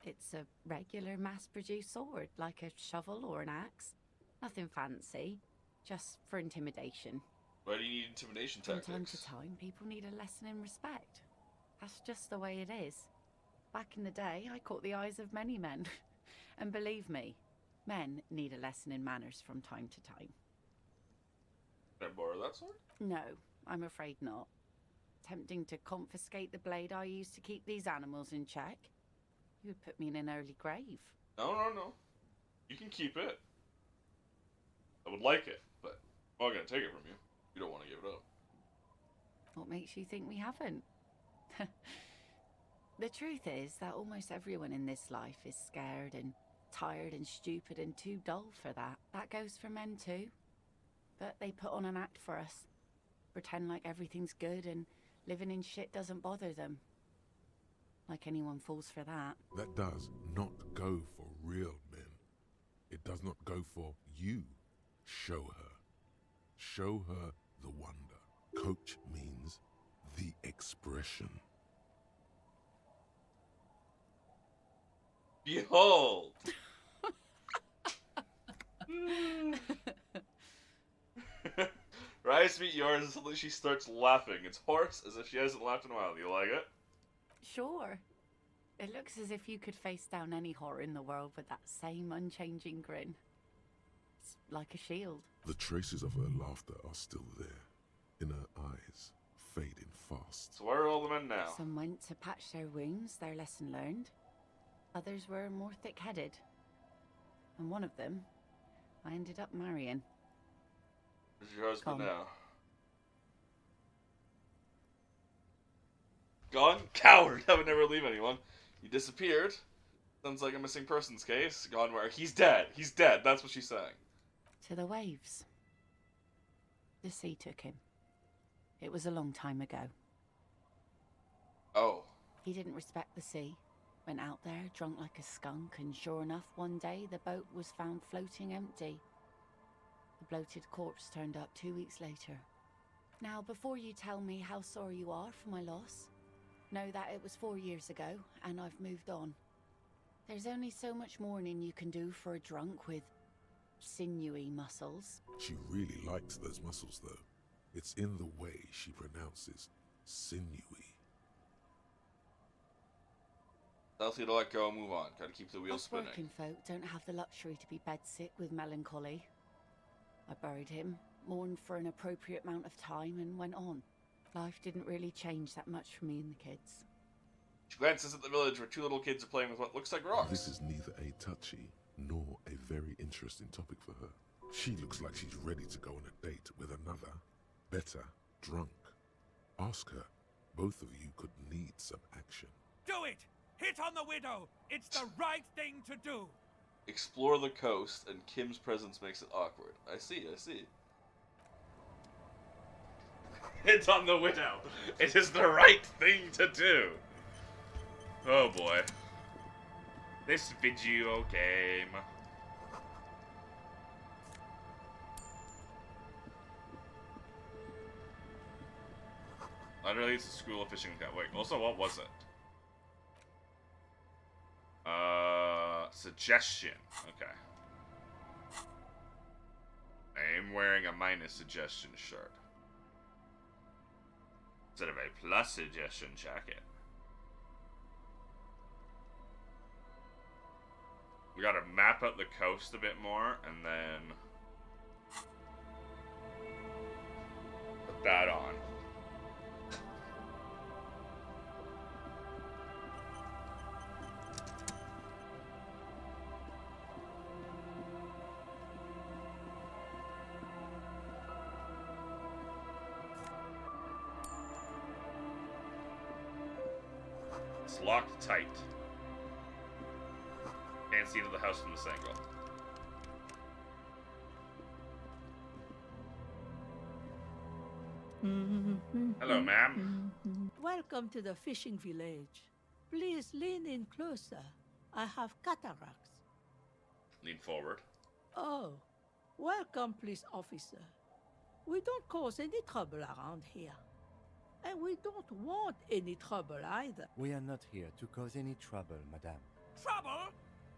It's a regular mass-produced sword, like a shovel or an axe. Nothing fancy, just for intimidation. Why do you need intimidation tactics? From time to time, people need a lesson in respect. That's just the way it is. Back in the day, I caught the eyes of many men. And believe me, men need a lesson in manners from time to time. Can I borrow that sword? No, I'm afraid not. Tempting to confiscate the blade I used to keep these animals in check. You would put me in an early grave. No. You can keep it. I would like it, but I'm not going to take it from you. You don't want to give it up. What makes you think we haven't? The truth is that almost everyone in this life is scared and tired and stupid and too dull for that. That goes for men too. But they put on an act for us. Pretend like everything's good and living in shit doesn't bother them. Like anyone falls for that. That does not go for real men. It does not go for you. Show her. Show her the wonder. Coach means the expression. Behold! Rise meet yours, and suddenly she starts laughing. It's hoarse, as if she hasn't laughed in a while. Do you like it? Sure. It looks as if you could face down any horror in the world with that same unchanging grin. It's like a shield. The traces of her laughter are still there, in her eyes, fading fast. So where are all the men now? Some went to patch their wounds, their lesson learned. Others were more thick-headed. And one of them, I ended up marrying. Where's your husband now? Gone? Coward! I would never leave anyone. He disappeared. Sounds like a missing persons case. Gone where? He's dead. He's dead. That's what she's saying. To the waves. The sea took him. It was a long time ago. Oh. He didn't respect the sea. Went out there, drunk like a skunk, and sure enough, one day the boat was found floating empty. The bloated corpse turned up 2 weeks later. Now, before you tell me how sorry you are for my loss, know that it was 4 years ago, and I've moved on. There's only so much mourning you can do for a drunk with sinewy muscles. She really likes those muscles, though. It's in the way she pronounces sinewy. Tells you to let go and move on. Gotta keep the wheel Us spinning. working folk don't have the luxury to be bedsick with melancholy. I buried him, mourned for an appropriate amount of time, and went on. Life didn't really change that much for me and the kids. She glances at the village where two little kids are playing with what looks like rocks. This is neither a touchy nor a very interesting topic for her. She looks like she's ready to go on a date with another, better, drunk. Ask her. Both of you could need some action. Do it! Hit on the widow! It's the right thing to do! Explore the coast, and Kim's presence makes it awkward. I see. It's on the widow. It is the right thing to do. Oh boy. This video game. Unreleased to school of fishing camp. Wait, also what was it? Suggestion. Okay. I am wearing a minus suggestion shirt instead of a plus suggestion jacket. We gotta map out the coast a bit more and then put that on. It's locked tight. Can't see into the house from this angle. Hello, ma'am. Welcome to the fishing village. Please lean in closer. I have cataracts. Lean forward. Oh, welcome, police officer. We don't cause any trouble around here. And we don't want any trouble either. We are not here to cause any trouble, madame. Trouble?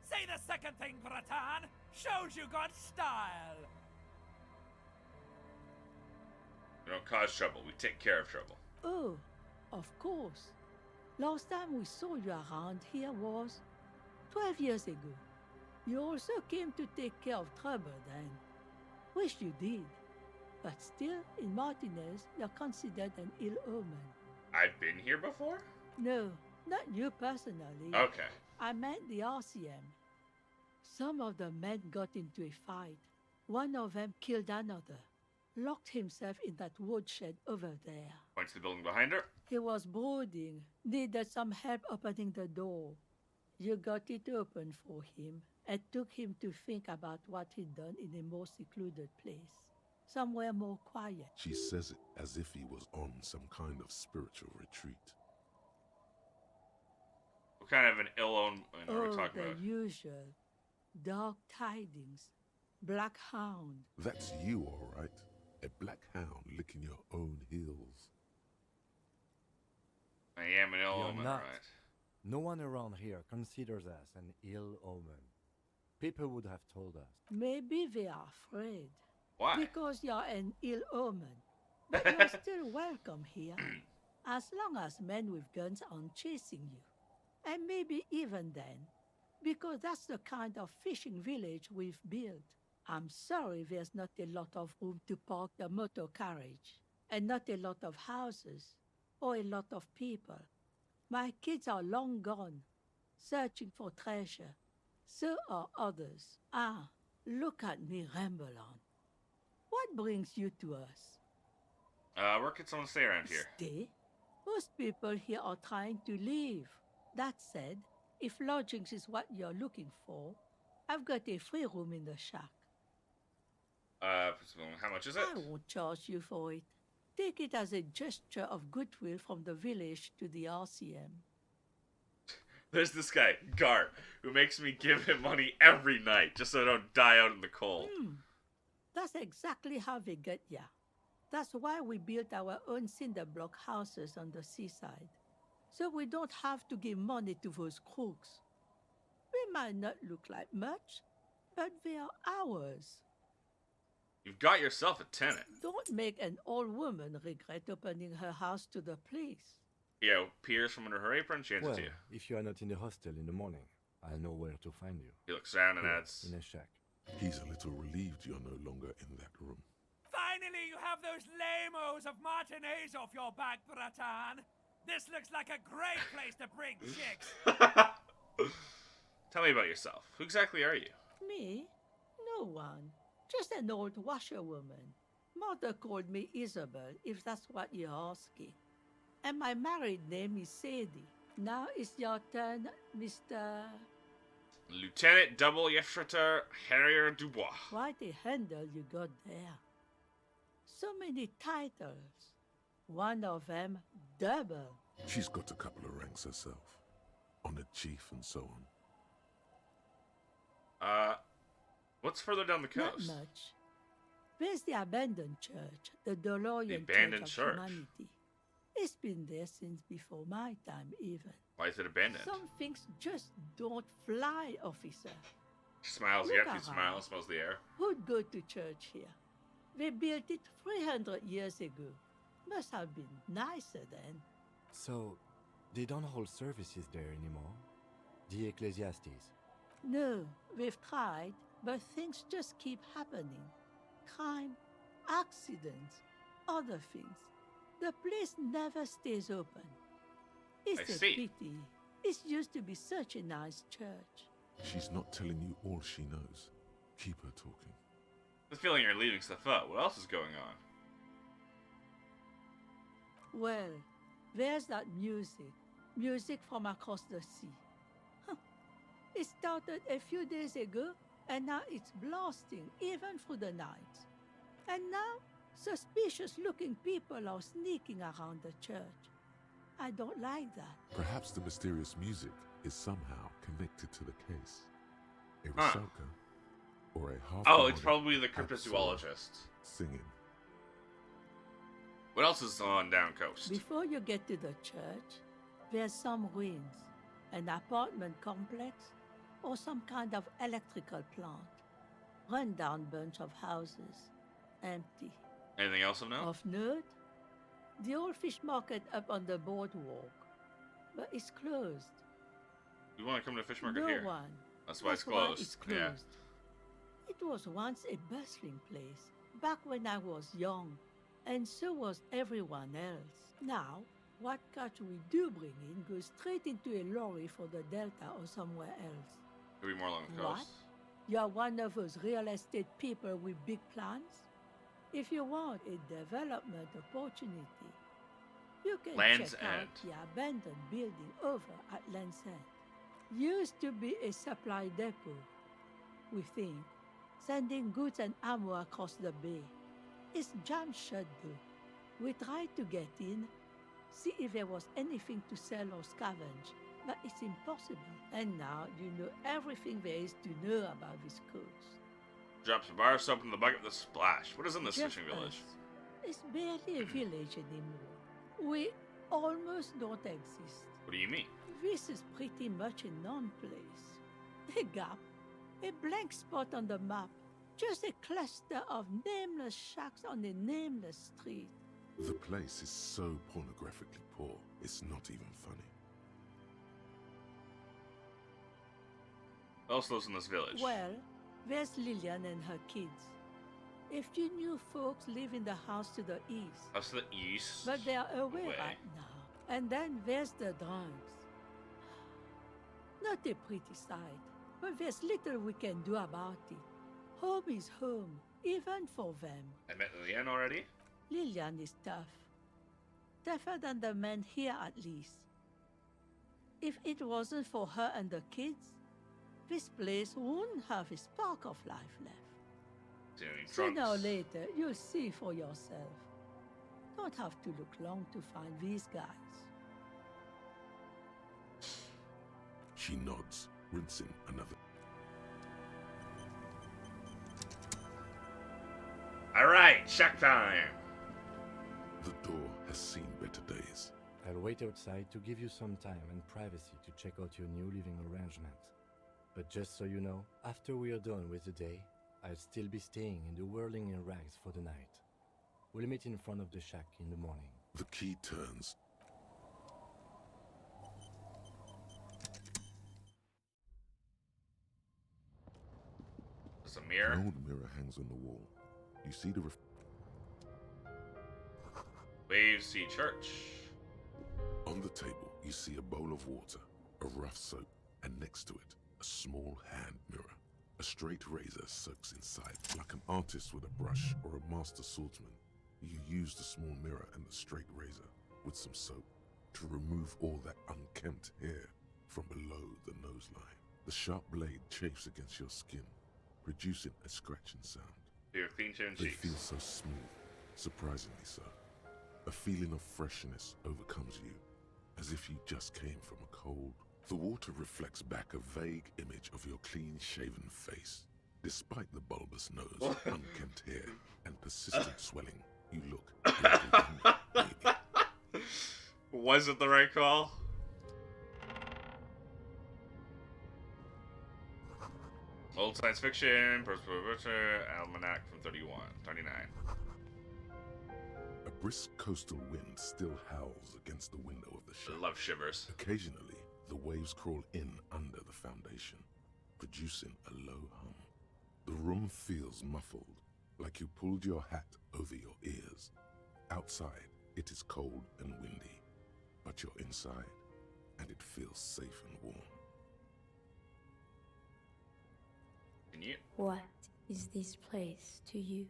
Say the second thing, Bratan. Shows you got style. We don't cause trouble. We take care of trouble. Oh, of course. Last time we saw you around here was 12 years ago. You also came to take care of trouble then. Wish you did. But still, in Martinez, you're considered an ill omen. I've been here before? No, not you personally. Okay. I meant the RCM. Some of the men got into a fight. One of them killed another. Locked himself in that woodshed over there. Points to the building behind her. He was brooding, needed some help opening the door. You got it open for him and took him to think about what he'd done in a more secluded place. Somewhere more quiet. She says it as if he was on some kind of spiritual retreat. kind of an ill omen are we Oh, talking the about? usual. Dark tidings. Black hound. That's you, all right. A black hound licking your own heels. I am an ill You're omen, not. right? No one around here considers us an ill omen. People would have told us. Maybe they are afraid. Why? Because you're an ill omen. But you're still welcome here. As long as men with guns aren't chasing you. And maybe even then. Because that's the kind of fishing village we've built. I'm sorry there's not a lot of room to park the motor carriage. And not a lot of houses. Or a lot of people. My kids are long gone. Searching for treasure. So are others. Ah, look at me ramble on. What brings you to us? Where can someone stay around here? Stay? Most people here are trying to leave. That said, if lodgings is what you're looking for, I've got a free room in the shack. How much is it? I won't charge you for it. Take it as a gesture of goodwill from the village to the RCM. There's this guy, Gar, who makes me give him money every night just so I don't die out in the cold. That's exactly how they get ya. That's why we built our own cinder block houses on the seaside. So we don't have to give money to those crooks. We might not look like much, but they are ours. You've got yourself a tenant. Don't make an old woman regret opening her house to the police. Yeah, peers from under her apron, she hands Well, it to you. if you are not in the hostel in the morning, I'll know where to find you. He looks around and Here, adds, in a shack. He's a little relieved you're no longer in that room. Finally, you have those lamos of Martinez off your back, Bratan. This looks like a great place to bring chicks. Tell me about yourself. Who exactly are you? Me? No one. Just an old washerwoman. Mother called me Isabel, if that's what you're asking. And my married name is Sadie. Now it's your turn, Mr. Lieutenant Double Yefreter Harrier Dubois. Quite a handle you got there. So many titles. One of them double. She's got a couple of ranks herself. Honored chief and so on. What's further down the coast? Not much. There's the abandoned church, the DeLorean abandoned Church church? of Humanity. It's been there since before my time, even. Why is it abandoned? Some things just don't fly, officer. She smiles, Look yep, she around. smiles, smells the air. Who'd go to church here? They built it 300 years ago. Must have been nicer then. So, they don't hold services there anymore? The Ecclesiastes? No, we've tried, but things just keep happening. Crime, accidents, other things. The place never stays open. It's I a see. pity. It used to be such a nice church. She's not telling you all she knows. Keep her talking. The feeling you're leaving stuff out. What else is going on? Well, there's that music. Music from across the sea. Huh. It started a few days ago, and now it's blasting even through the night. And now, suspicious-looking people are sneaking around the church. I don't like that. Perhaps the mysterious music is somehow connected to the case. A Huh. Rusalka or a half. Oh, it's probably the cryptozoologist. Singing. What else is on down coast? Before you get to the church, there's some ruins, an apartment complex, or some kind of electrical plant. Run-down bunch of houses, empty. Anything else of note? Of note, the old fish market up on the boardwalk, but it's closed. We want to come to a fish market No here. one. That's why it's That's why closed. it's closed. It was once a bustling place, back when I was young, and so was everyone else. Now, what catch we do bring in goes straight into a lorry for the Delta or somewhere else. Could be more along the What? coast. You're one of those real estate people with big plans? If you want a development opportunity, you can Land's check out End. the abandoned building over at Land's End. Used to be a supply depot, we think, sending goods and ammo across the bay. It's jammed shut though. We tried to get in, see if there was anything to sell or scavenge, but it's impossible. And now you know everything there is to know about this coast. Drop some bar soap in the bucket with a splash. What is in this Just fishing village? us. It's barely a village anymore. We almost don't exist. What do you mean? This is pretty much a non-place. A gap. A blank spot on the map. Just a cluster of nameless shacks on a nameless street. The place is so pornographically poor, it's not even funny. Who else lives in this village? Well, there's Lillian and her kids. A few new folks live in the house to the east. House to the east. But they are away right now. And then there's the drunks. Not a pretty sight, but there's little we can do about it. Home is home, even for them. I met Lillian already? Lillian is tough. Tougher than the men here, at least. If it wasn't for her and the kids, this place wouldn't have a spark of life left. Sooner or later, you'll see for yourself. Don't have to look long to find these guys. She nods, rinsing another. Alright, shack time! The door has seen better days. I'll wait outside to give you some time and privacy to check out your new living arrangement. But just so you know, after we are done with the day, I'll still be staying in the Whirling in Rags for the night. We'll meet in front of the shack in the morning. The key turns. There's a mirror. An old mirror hangs on the wall. You see the Waves see church. On the table, you see a bowl of water, a rough soap, and next to it, a small hand mirror. A straight razor soaks inside. Like an artist with a brush or a master swordsman, you use the small mirror and the straight razor with some soap to remove all that unkempt hair from below the nose line. The sharp blade chafes against your skin, producing a scratching sound. Your clean-shaven They cheeks. feel so smooth, surprisingly so. A feeling of freshness overcomes you, as if you just came from a cold. The water reflects back a vague image of your clean-shaven face. Despite the bulbous nose, unkempt hair, and persistent swelling, you look like a young baby. Was it the right call? Old science fiction, almanac from 39. A brisk coastal wind still howls against the window of the ship. I love shivers. Occasionally, the waves crawl in under the foundation, producing a low hum. The room feels muffled, like you pulled your hat over your ears. Outside, it is cold and windy, but you're inside, and it feels safe and warm. Can you? What is this place to you?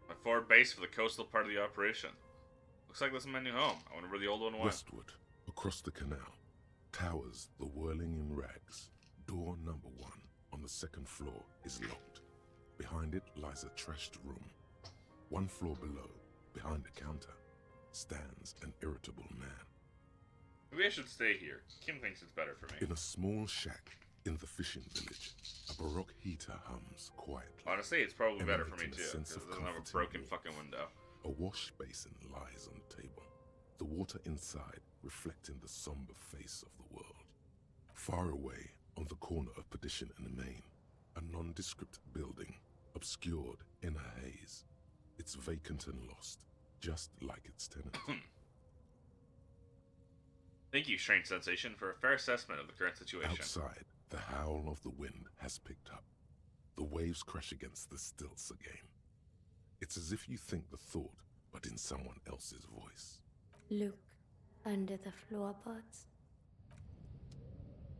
My forward base for the coastal part of the operation. Looks like this is my new home. I wonder where the old one went. Westward, across the canal, towers the Whirling in Rags. Door number 1 on the second floor is locked. Behind it lies a trashed room. 1 floor below, behind the counter, stands an irritable man. Maybe I should stay here. Kim thinks it's better for me. In a small shack in the fishing village, a baroque heater hums quietly. Honestly, it's probably better for me emanating too, a sense because of it doesn't have a comfort and broken warmth. fucking window. A wash basin lies on the table, the water inside reflecting the somber face of the world. Far away, on the corner of Perdition and the Main, a nondescript building, obscured in a haze. It's vacant and lost, just like its tenant. Thank you, Strange Sensation, for a fair assessment of the current situation. Outside, the howl of the wind has picked up. The waves crash against the stilts again. It's as if you think the thought, but in someone else's voice. Look under the floorboards.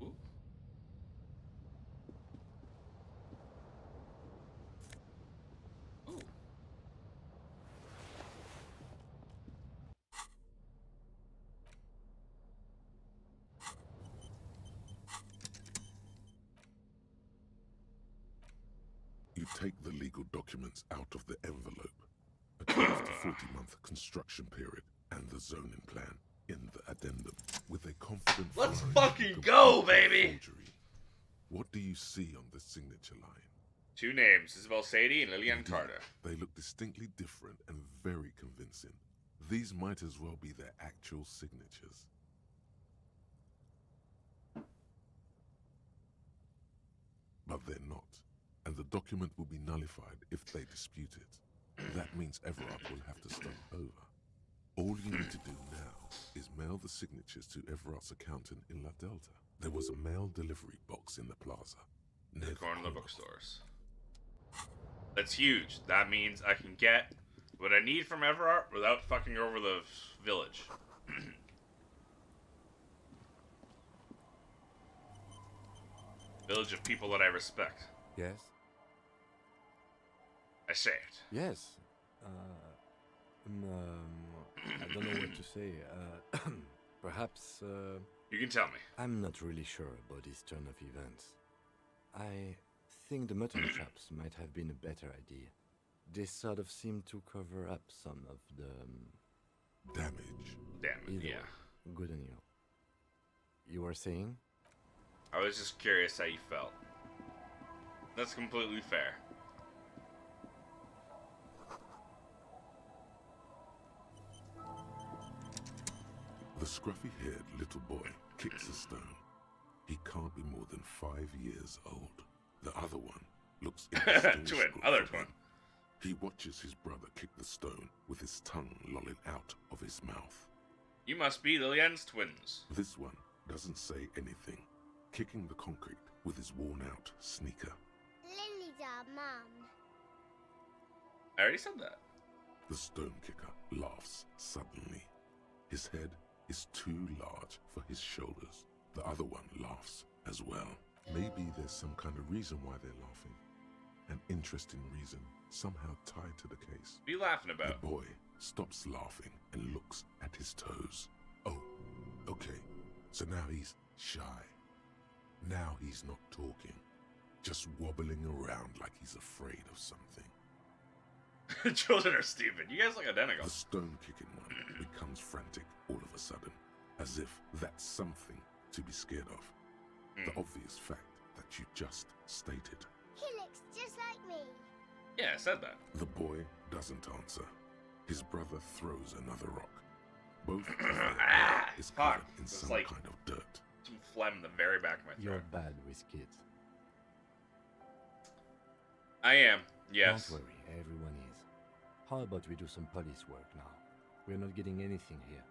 Ooh. Ooh. You take the legal documents out of the envelope. A 12 to 40-month construction period and the zoning plan in the addendum with a confident Let's flourish fucking and go, complete baby! forgery. What do you see on the signature line? 2 names, Isabel Sadie and Lillian Indeed, Carter. they look distinctly different and very convincing. These might as well be their actual signatures. But they're not, and the document will be nullified if they dispute it. That means Everard will have to start over. All you need to do now is mail the signatures to Everard's accountant in La Delta. There was a mail delivery box in the plaza. Near the corner of the bookstores. That's huge. That means I can get what I need from Everard without fucking over the village. Village of people that I respect. Yes? I say it. Yes. I don't know what to say. Perhaps, You can tell me. I'm not really sure about this turn of events. I think the mutton chops might have been a better idea. They sort of seem to cover up some of the... damage. Damn it, yeah. Good on you. You were saying? I was just curious how you felt. That's completely fair. The scruffy-haired little boy kicks a stone. He can't be more than 5 years old. The other one looks indistinguishable Other from twin. him. He watches his brother kick the stone with his tongue lolling out of his mouth. You must be Lillian's twins. This one doesn't say anything, kicking the concrete with his worn-out sneaker. Lily's our mum. I already said that. The stone kicker laughs suddenly. His head is too large for his shoulders. The other one laughs as well. Maybe there's some kind of reason why they're laughing. An interesting reason, somehow tied to the case. What are you laughing about? The boy stops laughing and looks at his toes. Oh, okay. So now he's shy. Now he's not talking. Just wobbling around like he's afraid of something. Children are stupid. You guys look identical. The stone-kicking one becomes frantic all of a sudden, as if that's something to be scared of. The obvious fact that you just stated. He looks just like me. Yeah, I said that. The boy doesn't answer. His brother throws another rock. Both of their hair is covered in It's some like kind of dirt. some phlegm in the very back of my throat. You're bad with kids. I am, yes. Don't worry, everyone is. How about we do some police work now? We're not getting anything here.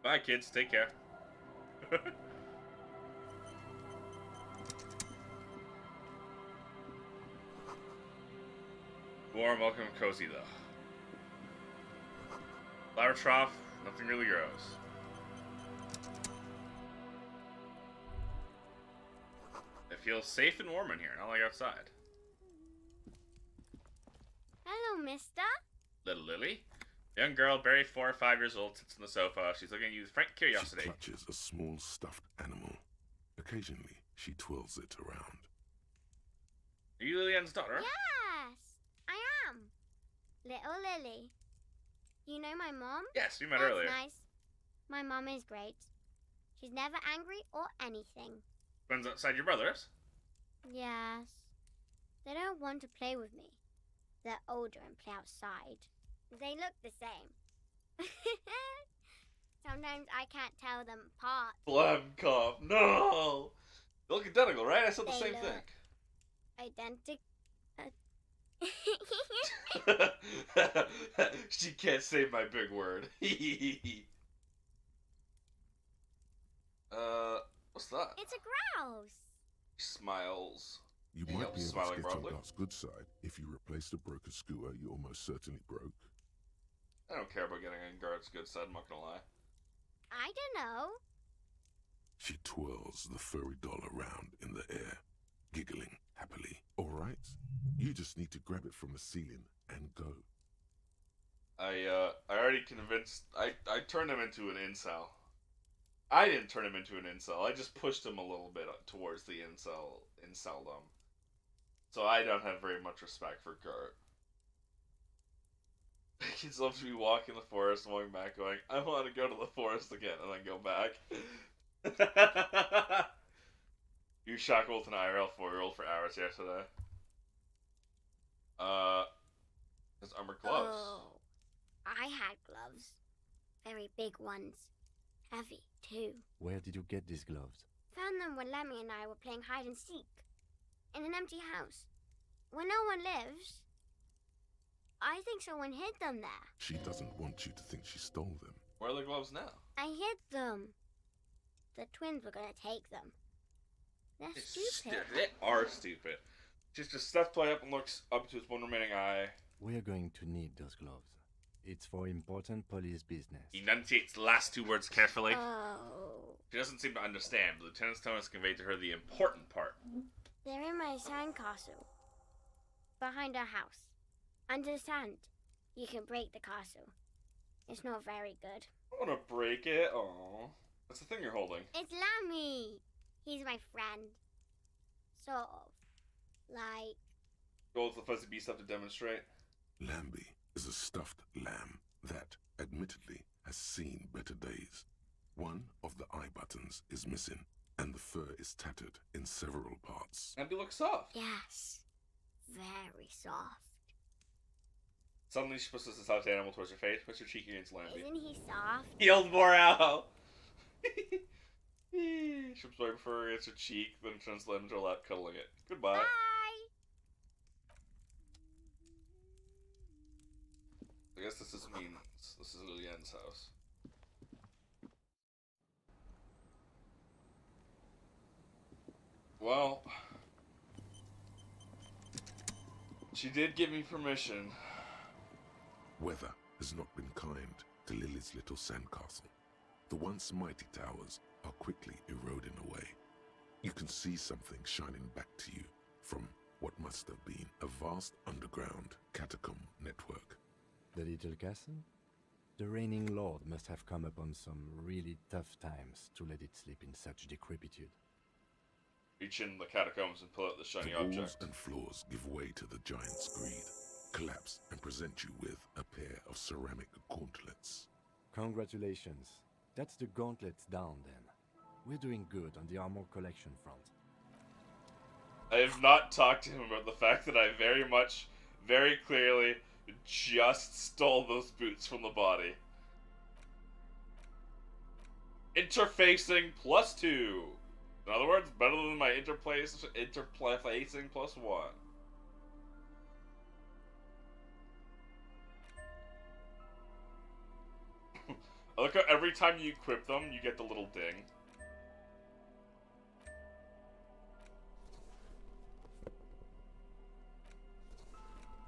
Bye, kids. Take care. Warm, welcome, cozy, though. Flower trough, nothing really grows. It feels safe and warm in here, not like outside. Hello, mister. Little Lily. Young girl, barely 4 or 5 years old, sits on the sofa. She's looking at you with frank curiosity. She clutches a small stuffed animal. Occasionally, she twirls it around. Are you Lillian's daughter? Yes, I am. Little Lily. You know my mom? Yes, we met That's earlier. Nice. My mom is great. She's never angry or anything. Friends outside your brothers? Yes. They don't want to play with me. They're older and play outside. They look the same. Sometimes I can't tell them apart. Phlegm cough. No! They look identical, right? I said the They same look thing. She can't say my big word. What's that? It's a grouse. Smiles. You Yeah, might be able to smiling get broadly. on God's good side if you replace the broken scooter you almost certainly broke. I don't care about getting on guard's good side, I'm not gonna lie. I don't know. She twirls the furry doll around in the air, giggling happily. All right, you just need to grab it from the ceiling and go. I already convinced. I turned him into an incel. I didn't turn him into an incel. I just pushed him a little bit towards the inceldom. So I don't have very much respect for Gert. She'd love to be walking in the forest and walking back going, I want to go to the forest again, and then go back. You shackled with an IRL 4-year-old for hours yesterday. His armored gloves. Oh, I had gloves. Very big ones. Heavy, too. Where did you get these gloves? Found them when Lemmy and I were playing hide and seek. In an empty house. Where no one lives. I think someone hid them there. She doesn't want you to think she stole them. Where are the gloves now? I hid them. The twins were gonna take them. They're stupid. They are stupid. She's just stuffed play up and looks up to his one remaining eye. We're going to need those gloves. It's for important police business. He enunciates the last two words carefully. Oh. She doesn't seem to understand, but Lieutenant's tone has conveyed to her the important part. They're in my sandcastle. Behind our house. Under the sand. You can break the castle. It's not very good. I want to break it. Aww. What's the thing you're holding? It's Lammy. He's my friend. Sort of. Like... Go with the fuzzy bee stuff to demonstrate. Lambie is a stuffed lamb that, admittedly, has seen better days. One of the eye buttons is missing, and the fur is tattered in several parts. Lambie looks soft. Yes. Very soft. Suddenly she pushes the soft animal towards her face, puts her cheek against Lambie. Isn't he soft? Healed morale! She puts her fur against her cheek, then turns Lambie into her lap, cuddling it. Goodbye. Bye! I guess this means this is Lilienne's house. Well, she did give me permission. Weather has not been kind to Lily's little sandcastle. The once mighty towers are quickly eroding away. You can see something shining back to you from what must have been a vast underground catacomb network. The little castle? The reigning lord must have come upon some really tough times to let it sleep in such decrepitude. Reach in the catacombs and pull out the shiny The walls object. and floors give way to the giant's greed, collapse and present you with a pair of ceramic gauntlets. Congratulations. That's the gauntlets down then. We're doing good on the armor collection front. I have not talked to him about the fact that I very clearly just stole those boots from the body. Interfacing +2. In other words, better than my interplacing +1. I look how every time you equip them, you get the little ding.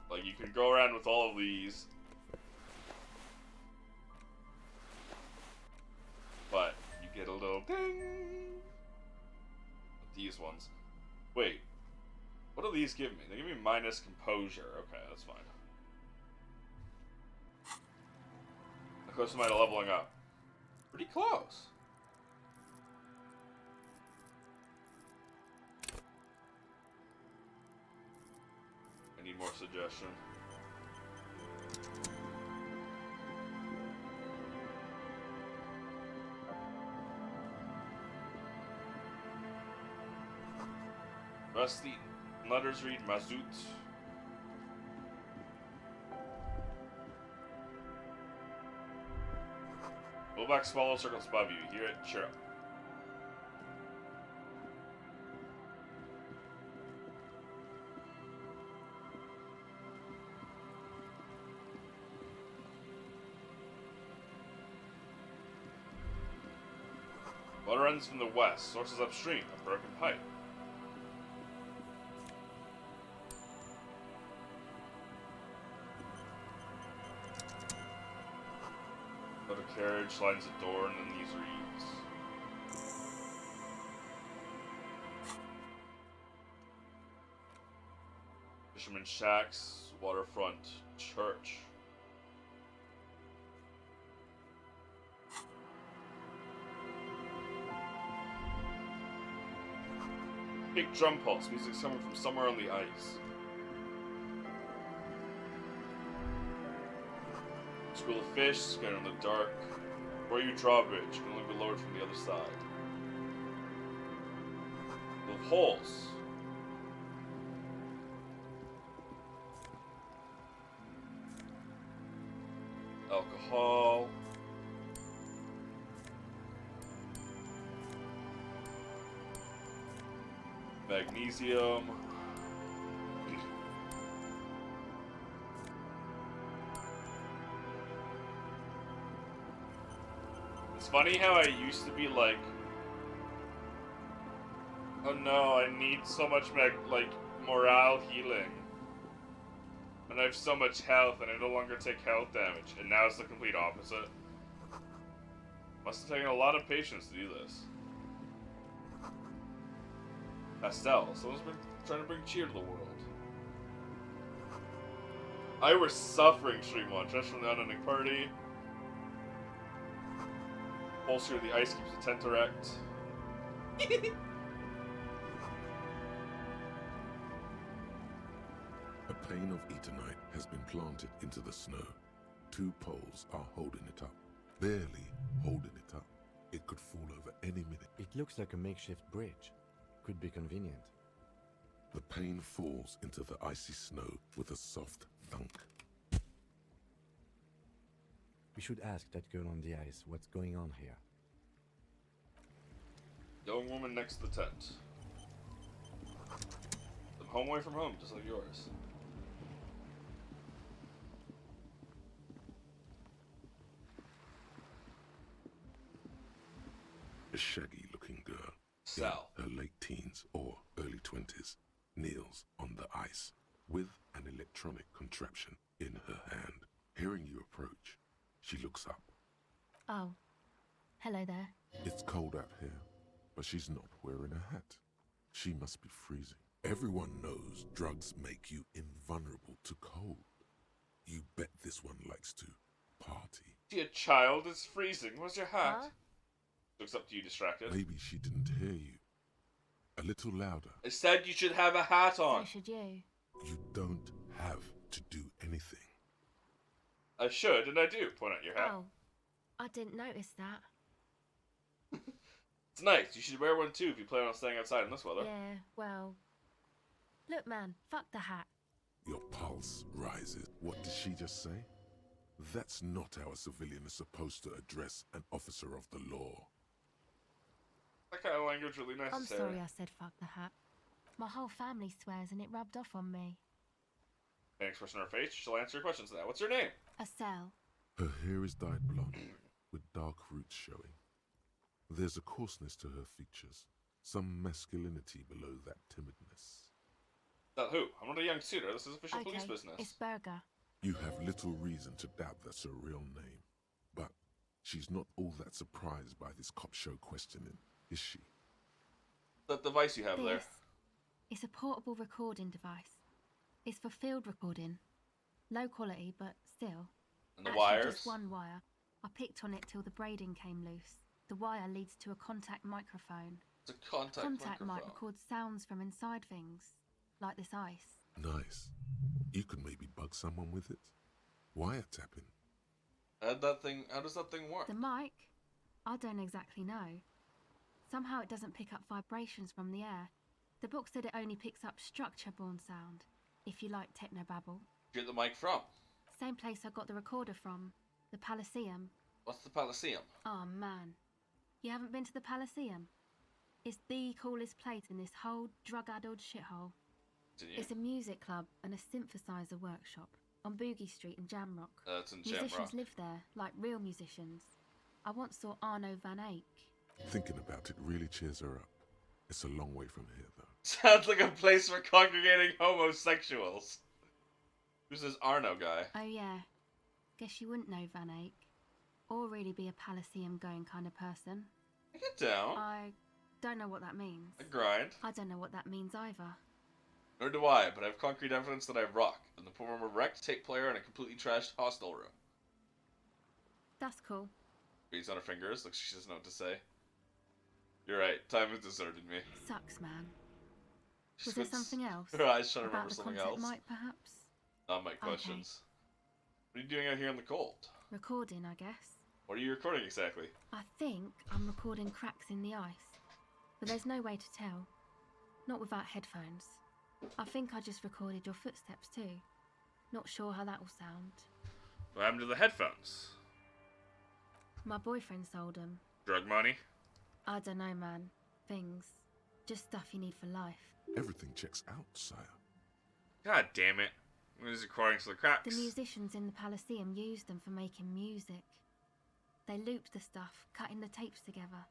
Like, you can go around with all of these. But, you get a little ding. These ones. Wait. What do these give me? They give me minus composure. Okay, that's fine. How close am I to leveling up? Pretty close. I need more suggestion. Rusty letters read Mazout. Go back, swallow circles above you. Hear it, cheer up. Water runs from the west, sources upstream, a broken pipe. But a carriage lines a door and then these reads. Fisherman shacks, waterfront, church. Big drum pulse, music's coming from somewhere on the ice. school of fish, scattered in the dark. Where you drawbridge can only be lowered from the other side. Full of holes. Alcohol. Magnesium. It's funny how I used to be like, oh no, I need so much morale healing. And I have so much health and I no longer take health damage. And now it's the complete opposite. Must have taken a lot of patience to do this. Pastel, someone's been trying to bring cheer to the world. I was suffering stream one, just from the unending party. Bolster the ice keeps the tent erect. A pane of eternite has been planted into the snow. 2 poles are holding it up. Barely holding it up. It could fall over any minute. It looks like a makeshift bridge. Could be convenient. The pane falls into the icy snow with a soft thunk. We should ask that girl on the ice what's going on here. Young woman next to the tent. I'm home away from home, just like yours. A shaggy-looking girl, Sal, in her late teens or early 20s, kneels on the ice with an electronic contraption in her hand. Hearing you approach, she looks up. Oh, hello there. It's cold out here, but she's not wearing a hat. She must be freezing. Everyone knows drugs make you invulnerable to cold. You bet this one likes to party. Dear child, it's freezing. Where's your hat? Huh? Looks up to you, distracted. Maybe she didn't hear you. A little louder. I said you should have a hat on. So should you. You don't have to do anything. I should, and I do. Point out your hat. Oh, I didn't notice that. It's nice. You should wear one too if you plan on staying outside in this weather. Yeah, well... Look, man, fuck the hat. Your pulse rises. What did she just say? That's not how a civilian is supposed to address an officer of the law. That kind of language really necessary. I'm sorry I said fuck the hat. My whole family swears and it rubbed off on me. Any expression on her face, she'll answer your questions now. What's your name? Estelle. Her hair is dyed blonde, with dark roots showing. There's a coarseness to her features, some masculinity below that timidness. That who? I'm not a young suitor. This is official Okay, police business. it's Berger. You have little reason to doubt that's her real name, but she's not all that surprised by this cop show questioning, is she? That device you have there. It's a portable recording device. It's for field recording. Low quality, but still. And the Actually, wires? just one wire. I picked on it till the braiding came loose. The wire leads to a contact microphone. It's a contact mic microphone. records sounds from inside things, like this ice. Nice. You could maybe bug someone with it. Wiretapping. How does that thing work? The mic? I don't exactly know. Somehow it doesn't pick up vibrations from the air. The book said it only picks up structure-borne sound, if you like technobabble. Get the mic from? Same place I got the recorder from, the Palaceum. What's the Palaceum? Oh man, you haven't been to the Palaceum? It's the coolest place in this whole drug-addled shithole. It's a music club and a synthesizer workshop on Boogie Street in Jamrock. It's in Jamrock. Musicians live there, like real musicians. I once saw Arno van Eyck. Thinking about it really cheers her up. It's a long way from here, though. Sounds like a place for congregating homosexuals. Who's this Arno guy? Oh yeah, guess you wouldn't know Van Eyck. Or really be a Palaceum going kind of person. Get down. I don't know what that means. I grind. I don't know what that means either. Nor do I, but I have concrete evidence that I rock. In the form of a wrecked tape player and a completely trashed hostel room. That's cool. Beads on her fingers, looks like she doesn't know what to say. You're right, time has deserted me. Sucks, man. She Was there squints something else? her eyes trying to About remember the something contact else. mic, perhaps? Not my questions. What are you doing out here in the cold? Recording, I guess. What are you recording exactly? I think I'm recording cracks in the ice, but there's no way to tell. Not without headphones. I think I just recorded your footsteps too. Not sure how that will sound. What happened to the headphones? My boyfriend sold them. Drug money? I don't know, man. Things. Just stuff you need for life. Everything checks out, sire. God damn it. These recordings for the cracks. The musicians in the Palaceum used them for making music. They looped the stuff, cutting the tapes together.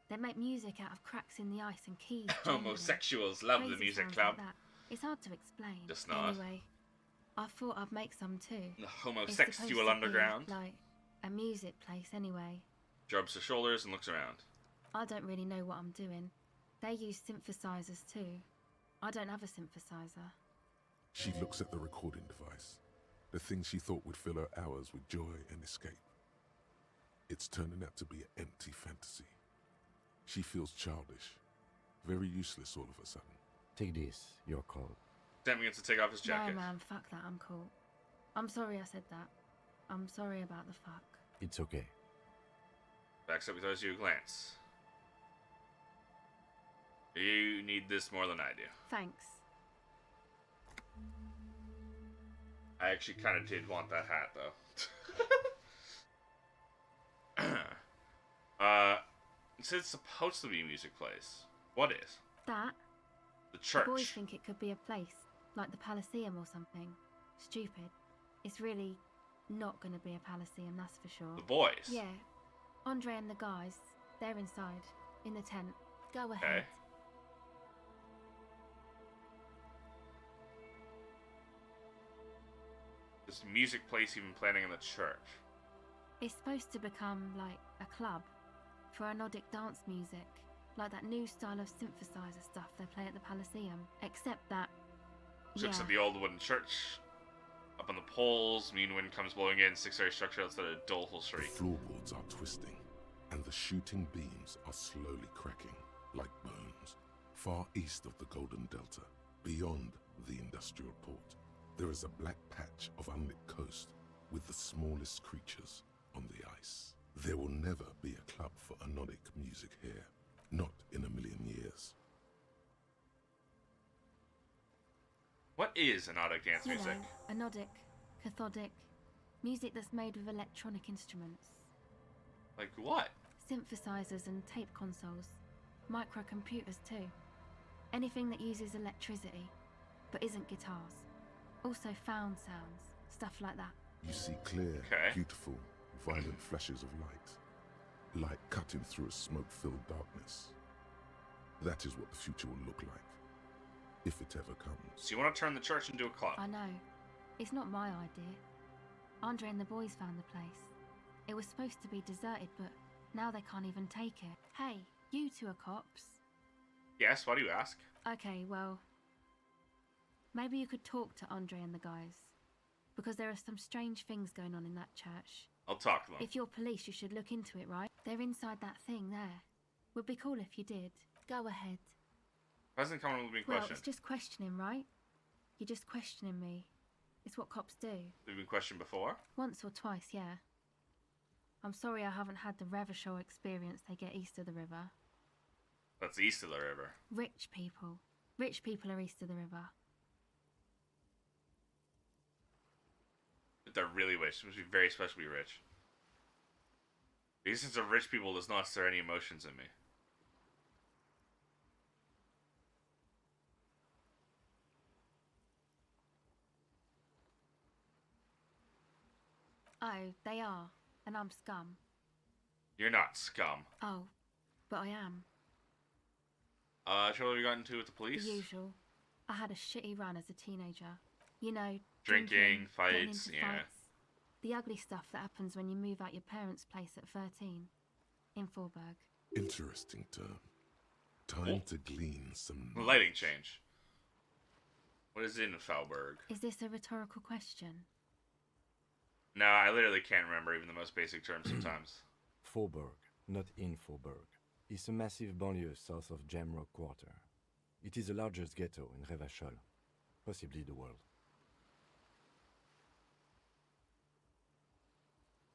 They make music out of cracks in the ice and keys. Homosexuals love the music club. Like that. It's hard to explain. Just not. Anyway, I thought I'd make some too. The homosexual underground. Like a music place anyway. Drops her shoulders and looks around. I don't really know what I'm doing. They use synthesizers too. I don't have a synthesizer. She looks at the recording device, the thing she thought would fill her hours with joy and escape. It's turning out to be an empty fantasy. She feels childish, very useless all of a sudden. Take this, your call. Sam gets to take off his jacket. No, man, fuck that, I'm cool. I'm sorry I said that. I'm sorry about the fuck. It's okay. Backs up and throws you a glance. You need this more than I do. Thanks. I actually kind of did want that hat, though. It says it's supposed to be a music place. What is? That? The church. The boys think it could be a place, like the Palaceum or something. Stupid. It's really not going to be a Palaceum, that's for sure. The boys? Yeah. Andre and the guys, they're inside, in the tent. Go ahead. Okay. This music place even planning in the church. It's supposed to become like a club for anodic dance music, like that new style of synthesizer stuff they play at the Palaceum. Except that, Looks at the old wooden church. Up on the poles, mean wind comes blowing in, six-story structure outside a doleful street. The floorboards are twisting, and the shooting beams are slowly cracking, like bones. Far east of the Golden Delta, beyond the industrial port, there is a black patch of unlit coast with the smallest creatures on the ice. There will never be a club for anodic music here, not in a million years. What is anodic dance music? Anodic, cathodic, music that's made with electronic instruments. Like what? Synthesizers and tape consoles, microcomputers too. Anything that uses electricity, but isn't guitars. Also found sounds, stuff like that. You see clear, beautiful, violent flashes of light. Light cutting through a smoke-filled darkness. That is what the future will look like, if it ever comes. So you want to turn the church into a club? I know. It's not my idea. Andre and the boys found the place. It was supposed to be deserted, but now they can't even take it. Hey, you two are cops. Yes, why do you ask? Okay, well, maybe you could talk to Andre and the guys. Because there are some strange things going on in that church. I'll talk to them. If you're police, you should look into it, right? They're inside that thing there. Would be cool if you did. Go ahead. Hasn't come with me Well, question. it's just questioning, right? You're just questioning me. It's what cops do. Have you been questioned before? Once or twice, yeah. I'm sorry I haven't had the Revachol experience they get east of the river. That's east of the river. Rich people. Rich people are east of the river. But they're really rich. It must be very especially rich. The existence of rich people does not stir any emotions in me. Oh, they are. And I'm scum. You're not scum. Oh, but I am. Trouble you got into with the police? The usual. I had a shitty run as a teenager. You know, Drinking, getting fights, into yeah. fights. The ugly stuff that happens when you move out your parents' place at 13. In Forberg. Interesting term. Time to glean some knowledge. Lighting change. What is in Falberg? Is this a rhetorical question? No, I literally can't remember even the most basic terms sometimes. Forberg, not in Forberg, is a massive banlieue south of Jamrock Quarter. It is the largest ghetto in Revachol, possibly the world.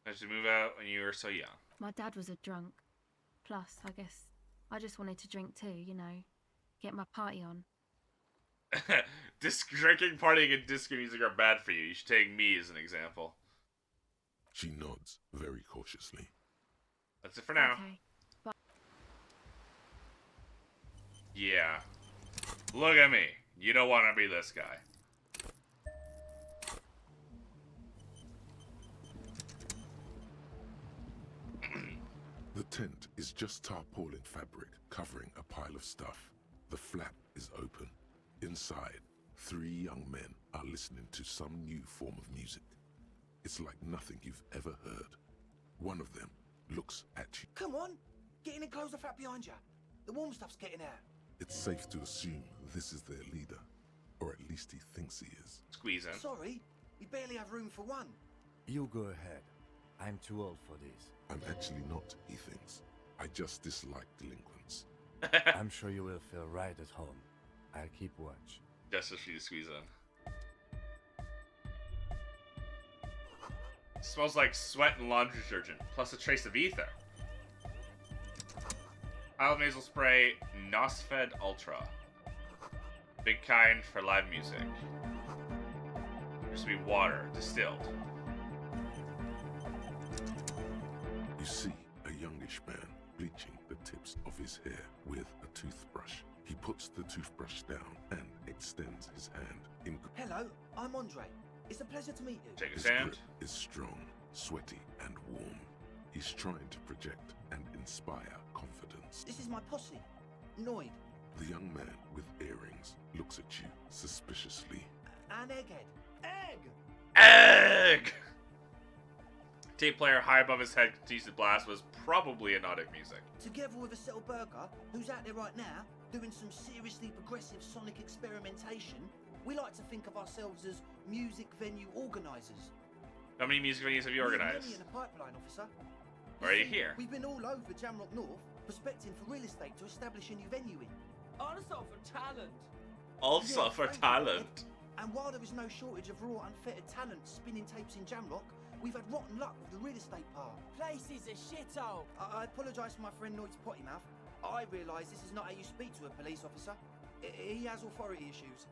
As you move out when you were so young. My dad was a drunk. Plus, I guess I just wanted to drink too, you know, get my party on. Drinking, partying, and disco music are bad for you. You should take me as an example. She nods very cautiously. That's it for now. Okay. Bye. Yeah. Look at me. You don't want to be this guy. The tent is just tarpaulin fabric covering a pile of stuff. The flap is open. Inside, 3 young men are listening to some new form of music. It's like nothing you've ever heard. One of them looks at you. Come on, get in and close the flap behind you. The warm stuff's getting out. It's safe to assume this is their leader, or at least he thinks he is. Squeeze in. Sorry, we barely have room for one. You go ahead. I'm too old for this. I'm actually not, he thinks. I just dislike delinquents. I'm sure you will feel right at home. I'll keep watch. Just as you squeeze in. Smells like sweat and laundry detergent, plus a trace of ether. Mild nasal spray, Nosfed Ultra. Big kind for live music. There should be water, distilled. You see a youngish man bleaching the tips of his hair with a toothbrush. He puts the toothbrush down and extends his hand. Hello, I'm Andre. It's a pleasure to meet you. Shake his His hand. grip is strong, sweaty, and warm. He's trying to project and inspire confidence. This is my posse, Noid. The young man with earrings looks at you suspiciously. And Egghead. Egg! Egg! Tape player high above his head continues to blast was probably hypnotic music. Together with a Settle Burger, who's out there right now, doing some seriously progressive sonic experimentation, we like to think of ourselves as music venue organisers. How many music venues have you organized? Many in the pipeline, officer. Why are you here? We've been all over Jamrock North, prospecting for real estate to establish a new venue in. Also for talent. Also for thank you, talent. Ed. And while there is no shortage of raw, unfettered talent spinning tapes in Jamrock, we've had rotten luck with the real estate part. Place is a shithole. I apologise for my friend Noid's potty mouth. I realise this is not how you speak to a police officer. He has authority issues.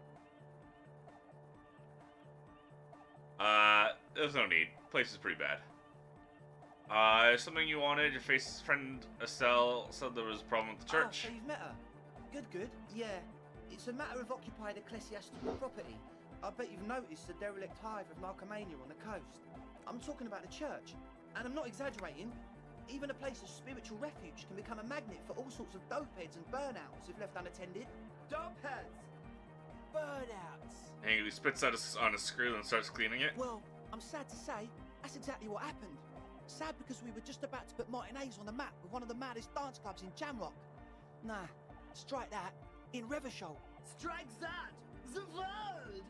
There's no need. Place is pretty bad. Something you wanted? Your friend Estelle said there was a problem with the church. So you've met her? Good. Yeah. It's a matter of occupied ecclesiastical property. I bet you've noticed the derelict hive of Narcomania on the coast. I'm talking about the church. And I'm not exaggerating. Even a place of spiritual refuge can become a magnet for all sorts of dopeheads and burnouts if left unattended. Dopeheads! Burnouts! And he spits out on a screw and starts cleaning it. Well, I'm sad to say, that's exactly what happened. Sad because we were just about to put Martinez on the map with one of the maddest dance clubs in Jamrock. Nah, strike that. In Revachol. Strike that! The world!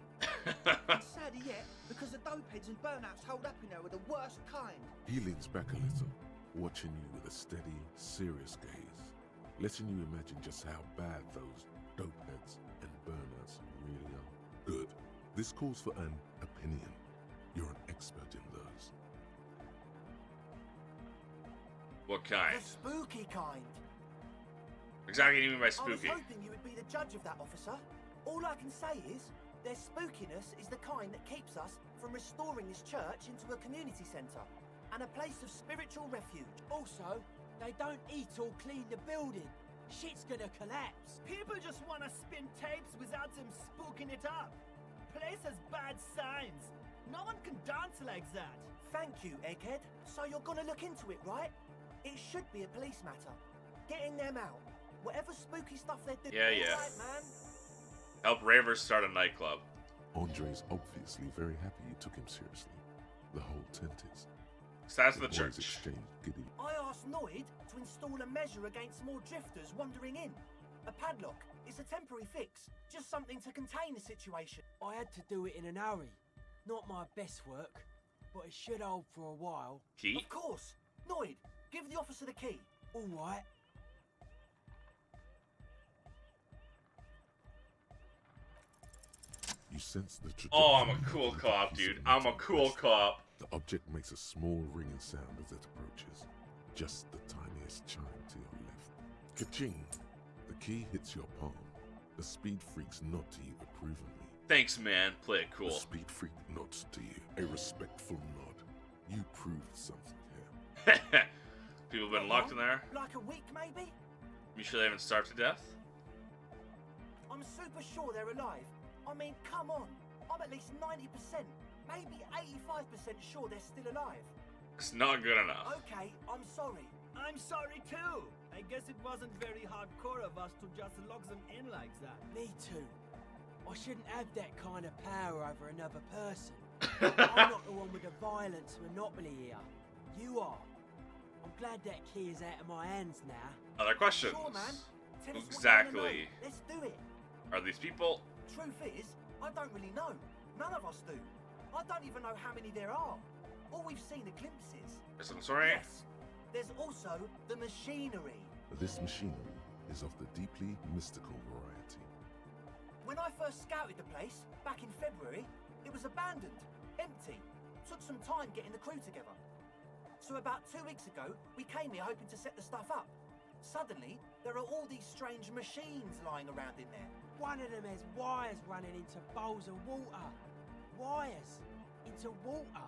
And sadder yet, because the dopeheads and burnouts hold up in there are the worst kind. He leans back a little, watching you with a steady, serious gaze, letting you imagine just how bad those dopeheads and burnouts really are. Good. This calls for an opinion. You're an expert in those. What kind? The spooky kind. Exactly what do you mean by I was spooky? hoping you would be the judge of that, officer. All I can say is, their spookiness is the kind that keeps us from restoring this church into a community centre and a place of spiritual refuge. Also, they don't eat or clean the building. Shit's gonna collapse. People just wanna spin tapes without them spooking it up. Place has bad signs. No one can dance like that. Thank you, Egghead. So you're gonna look into it, right? It should be a police matter. Getting them out. Whatever spooky stuff they're doing. Yeah. Right, man. Help ravers start a nightclub. Andre's obviously very happy you took him seriously. The whole tent is. Stats of the boys church. Exchange giddy. I asked Noid to install a measure against more drifters wandering in. A padlock. It's a temporary fix. Just something to contain the situation. I had to do it in an hurry. Not my best work, but it should hold for a while. Key? Of course. Noid, give the officer the key. All right. You sense the trajectory. Oh, I'm a cool cop, dude. I'm a cool cop. The object makes a small ringing sound as it approaches. Just the tiniest chime to your left. Ka-ching! The key hits your palm. The speed freaks nod to you approvingly. Thanks, man. Play it cool. The speed freak nods to you. A respectful nod. You proved something here. People have been locked in there. Like a week, maybe? You sure they haven't starved to death? I'm super sure they're alive. I mean, come on. I'm at least 90%, maybe 85% sure they're still alive. It's not good enough. Okay, I'm sorry. I'm sorry too. I guess it wasn't very hardcore of us to just lock them in like that. Me too. I shouldn't have that kind of power over another person. I'm not the one with the violence monopoly here. You are. I'm glad that key is out of my hands now. Other questions? Sure, man. Tell us Exactly. what you wanna know. Let's do it. Are these people? Truth is, I don't really know. None of us do. I don't even know how many there are. All we've seen are glimpses. Is I'm sorry? Yes. There's also the machinery. This machinery is of the deeply mystical variety. When I first scouted the place, back in February, it was abandoned, empty. Took some time getting the crew together. So about 2 weeks ago, we came here hoping to set the stuff up. Suddenly, there are all these strange machines lying around in there. One of them has wires running into bowls of water. Wires into water.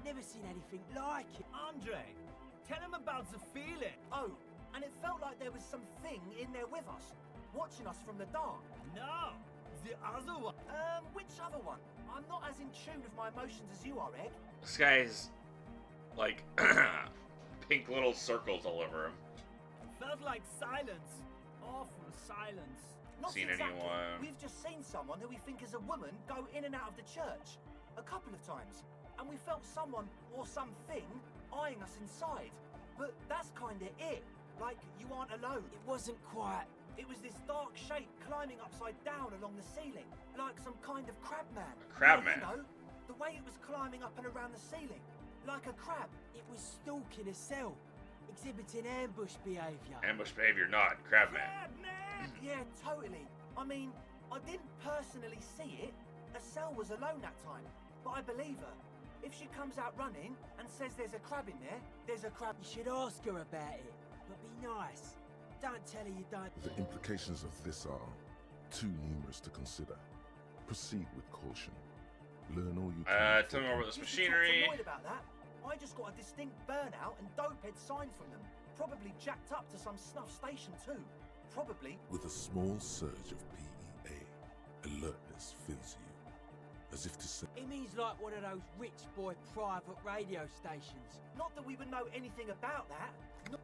Never seen anything like it. Andre, tell him about the feeling. Oh, and it felt like there was something in there with us, watching us from the dark. No, the other one. Which other one? I'm not as in tune with my emotions as you are, Egg. This guy's like pink little circles all over him. Felt like silence. Awful silence. Not Seen exactly. anyone? We've just seen someone who we think is a woman go in and out of the church a couple of times, and we felt someone or something eyeing us inside. But that's kind of it. Like you aren't alone. It wasn't quite. It was this dark shape climbing upside down along the ceiling, like some kind of crab man. A crab Yeah, man? You know, the way it was climbing up and around the ceiling, like a crab. It was stalking a cell, exhibiting ambush behavior. Ambush behavior, not crab man. Yeah, totally. I mean, I didn't personally see it. Estelle was alone that time, but I believe her. If she comes out running and says there's a crab in there, there's a crab. You should ask her about it, but be nice. Don't tell her you don't. The implications of this are too numerous to consider. Proceed with caution. Learn all you can. Tell me more about this You should machinery. talk to Lloyd about that. I just got a distinct burnout and dopehead sign from them. Probably jacked up to some snuff station too. Probably. With a small surge of PEA, alertness fills you. As if to say, It means like one of those rich boy private radio stations. Not that we would know anything about that.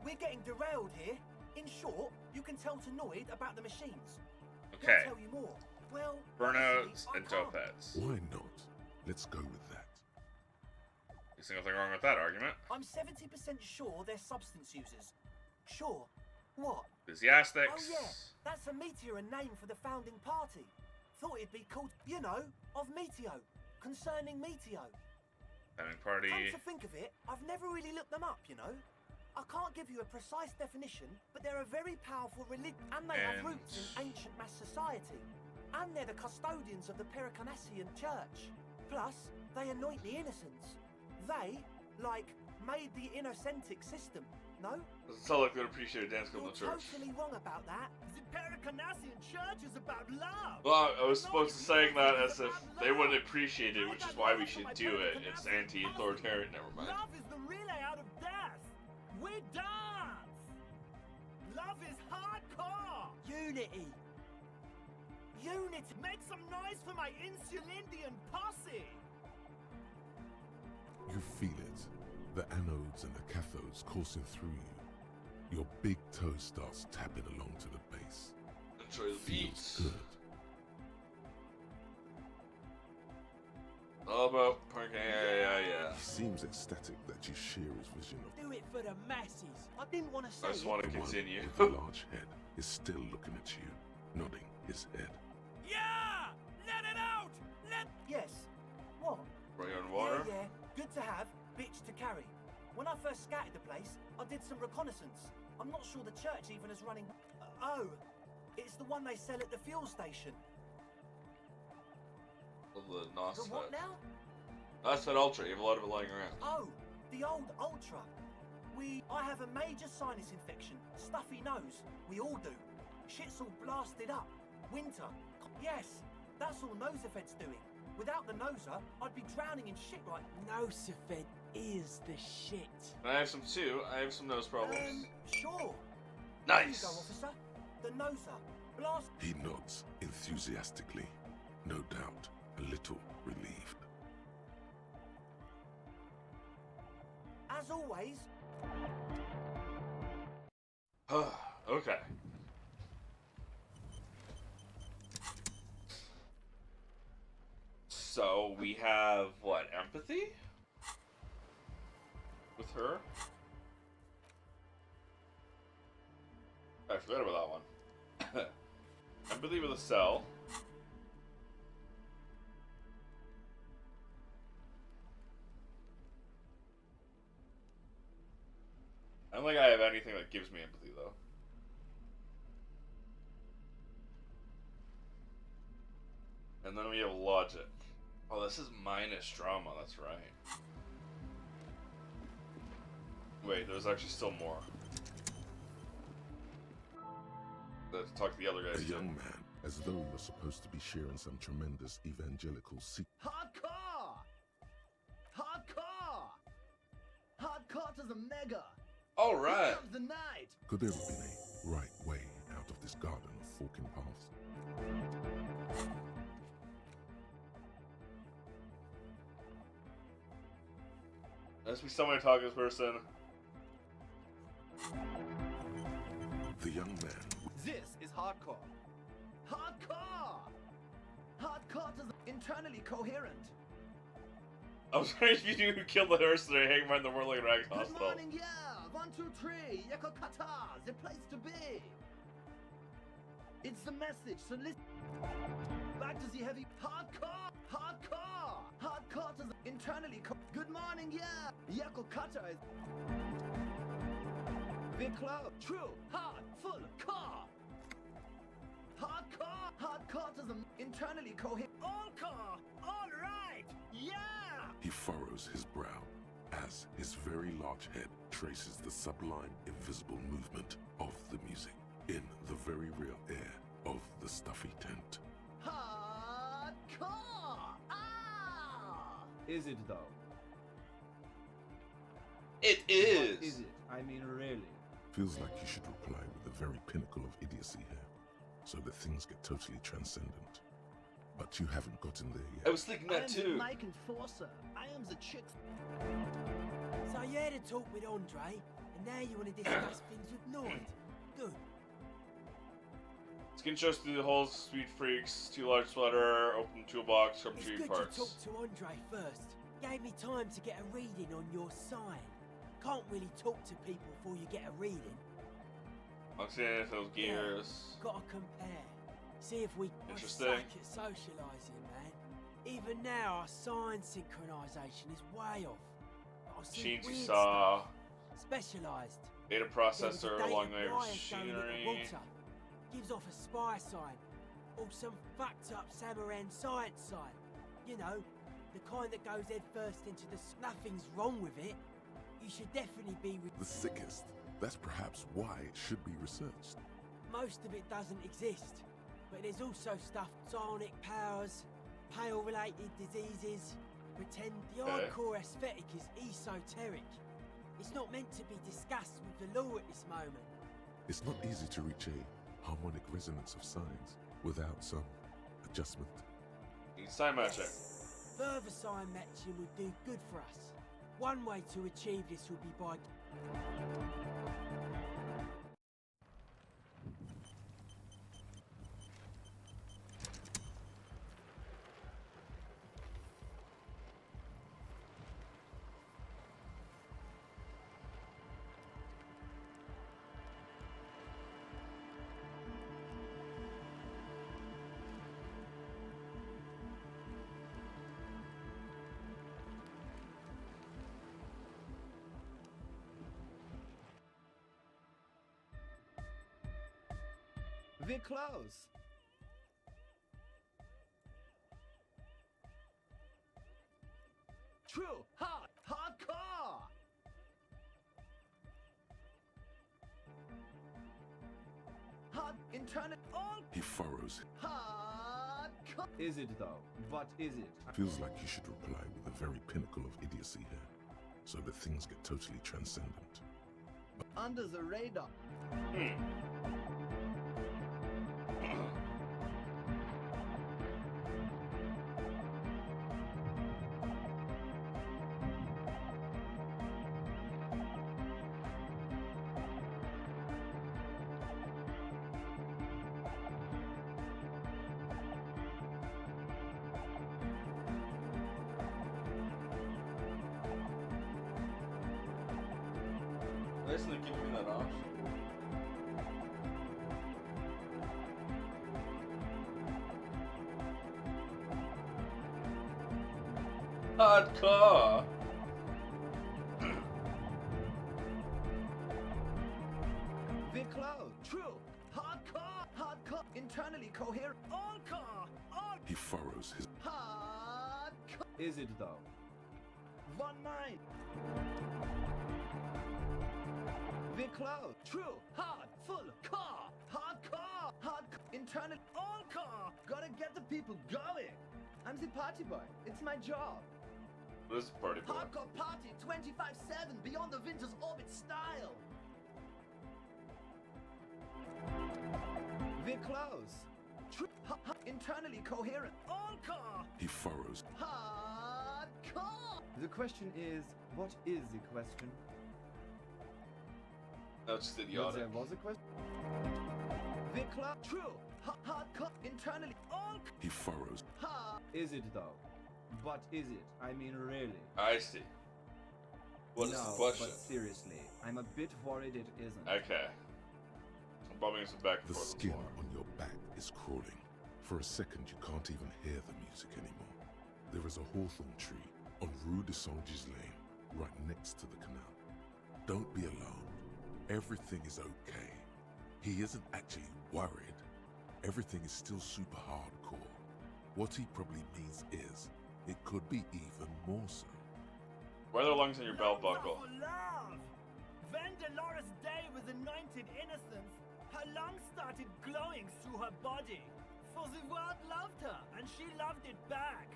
We're getting derailed here. In short, you can tell to Noid about the machines. Okay. He'll tell you more. Well, Burnouts honestly, I and can't. topheads. why not? Let's go with that. You see nothing wrong with that argument? I'm 70% sure they're substance users. Sure. What? Enthusiastics. Oh yeah, that's a Meteor name for the founding party. Thought it'd be called, you know, of Meteo, concerning Meteo. Founding party. Come to think of it, I've never really looked them up, you know. I can't give you a precise definition, but they're a very powerful religion, and they have roots in ancient mass society. And they're the custodians of the Pericanassian Church. Plus, they anoint the innocents. They, like, made the Innocentic system, no? Doesn't sound like they'd appreciate a dance club in the You're church. totally wrong about that. The Pericanassian Church is about love. Well, I was supposed to saying that as if they wouldn't appreciate it, which is why we should do it. It's anti-authoritarian. Never mind. Love is the relay out of death. We dance. Love is hardcore. Unity. Unity. Make some noise for my Insulindian posse. You feel it. The anodes and the cathodes coursing through you. Your big toe starts tapping along to the base. Enjoy the beats. Good. All about parking. Yeah. He seems ecstatic that you share his vision of. Do it for the masses. I didn't want to say I just want to The one continue. with the large head is still looking at you, nodding his head. Yeah! Let it out! Yes. What? Bring on water. Yeah. Good to have, bitch to carry. When I first scouted the place, I did some reconnaissance. I'm not sure the church even is running. Oh, it's the one they sell at the fuel station. The NOS The what now? That's that Ultra. You have a lot of it lying around. Oh, the old Ultra. I have a major sinus infection, stuffy nose. We all do. Shit's all blasted up. Winter. Yes, that's all Nosafed's doing. Without the Noser, I'd be drowning in shit right now. Nosafed is the shit. I have some too. I have some nose problems. Sure. Nice. Here you go, officer. The Noser. Blast. He nods enthusiastically, no doubt a little relieved. As always. Okay. So we have what? Empathy with her. I forgot about that one. Empathy with a cell. I don't think I have anything that gives me empathy, though. And then we have logic. Oh, this is minus drama, that's right. Wait, there's actually still more. Let's talk to the other guys. A young man, as though you're supposed to be sharing some tremendous evangelical secret. Hardcore! Hardcore! Hardcore to the mega! All right. Here comes the night! Could there have been a right way out of this garden of forking paths? Let's be someone to talk to this person. The young man. This is hardcore. Hardcore! Hardcore to the internally coherent. I was wondering if you knew who killed the nurse that hang around the world like a rags Good hospital. morning, yeah! 1, 2, 3, Yako Kata, the place to be! It's the message, so listen. Back to the heavy hardcore! Hardcore! Hardcore to the internally Good morning, yeah! Yako Kata is. Big club. True, hard, full, core! Hardcore! Hardcore to the internally coherent. All core! Alright! Yeah! He furrows his brow as his very large head traces the sublime invisible movement of the music in the very real air of the stuffy tent. Hardcore! Ah! Is it though? It is! What is it? I mean, really? Feels like you should reply with the very pinnacle of idiocy here, so that things get totally transcendent. But you haven't gotten there yet. I was thinking that too. I am the Mike Enforcer. I am the chick. So you had a talk with Andre, and now you want to discuss things with Nord. Good. Skin shows through the holes, sweet freaks, too large sweater, open toolbox, It's tree good parts. you talked to Andre first. Gave me time to get a reading on your sign. Can't really talk to people before you get a reading. I'm seeing if those gears. Yeah, gotta compare. See if we Interesting. suck at socialising, man. Even now, our sign synchronisation is way off. But I see Machines weird you saw. stuff. Specialised. Data processor, long wave machinery. Water. Gives off a spy sign. Or some fucked up Samaran science sign. You know, the kind that goes head first into the... Nothing's wrong with it. You should definitely be... The sickest. That's perhaps why it should be researched. Most of it doesn't exist. But there's also stuff, psionic powers, pale-related diseases. Pretend the hardcore aesthetic is esoteric. It's not meant to be discussed with the law at this moment. It's not easy to reach a harmonic resonance of signs without some adjustment. Need sign matching. Further sign matching would do good for us. One way to achieve this would be by... We're close. Internal. All. He furrows. Hardcore. Is it though? What is it? Feels like you should reply with the very pinnacle of idiocy here, so that things get totally transcendent. Under the radar. Listen to giving me that option. Hardcore. Viclo. True. Hardcore. Hardcore. Internally coherent. All car. All. He furrows his. Hardcore. Is it though? One mind. Viclo. True. Hard. Full. Car. Hardcore. Hard. Internal. All car. Gotta get the people going. I'm the party boy. It's my job. This is party boy. Hardcore party 25/7 beyond the winter's orbit style. Viclos. True. Internally coherent. All car. He furrows. Hardcore. The question is, what is the question? That's just There idiotic. was a question. Viclo. True. Hardcore. Internally. All. He furrows. Is it though? What is it? I mean, really? I see. What is no, the question? But seriously, I'm a bit worried it isn't. Okay. I'm bumping some back and The forth. skin on your back is crawling. For a second, you can't even hear the music anymore. There is a hawthorn tree on Rue de Saint-Gilles Lane, right next to the canal. Don't be alarmed. Everything is okay. He isn't actually worried. Everything is still super hardcore. What he probably means is, it could be even more so. Why are there lungs in your belt buckle? For love! When Dolores Day was anointed innocence, her lungs started glowing through her body. For the world loved her, and she loved it back.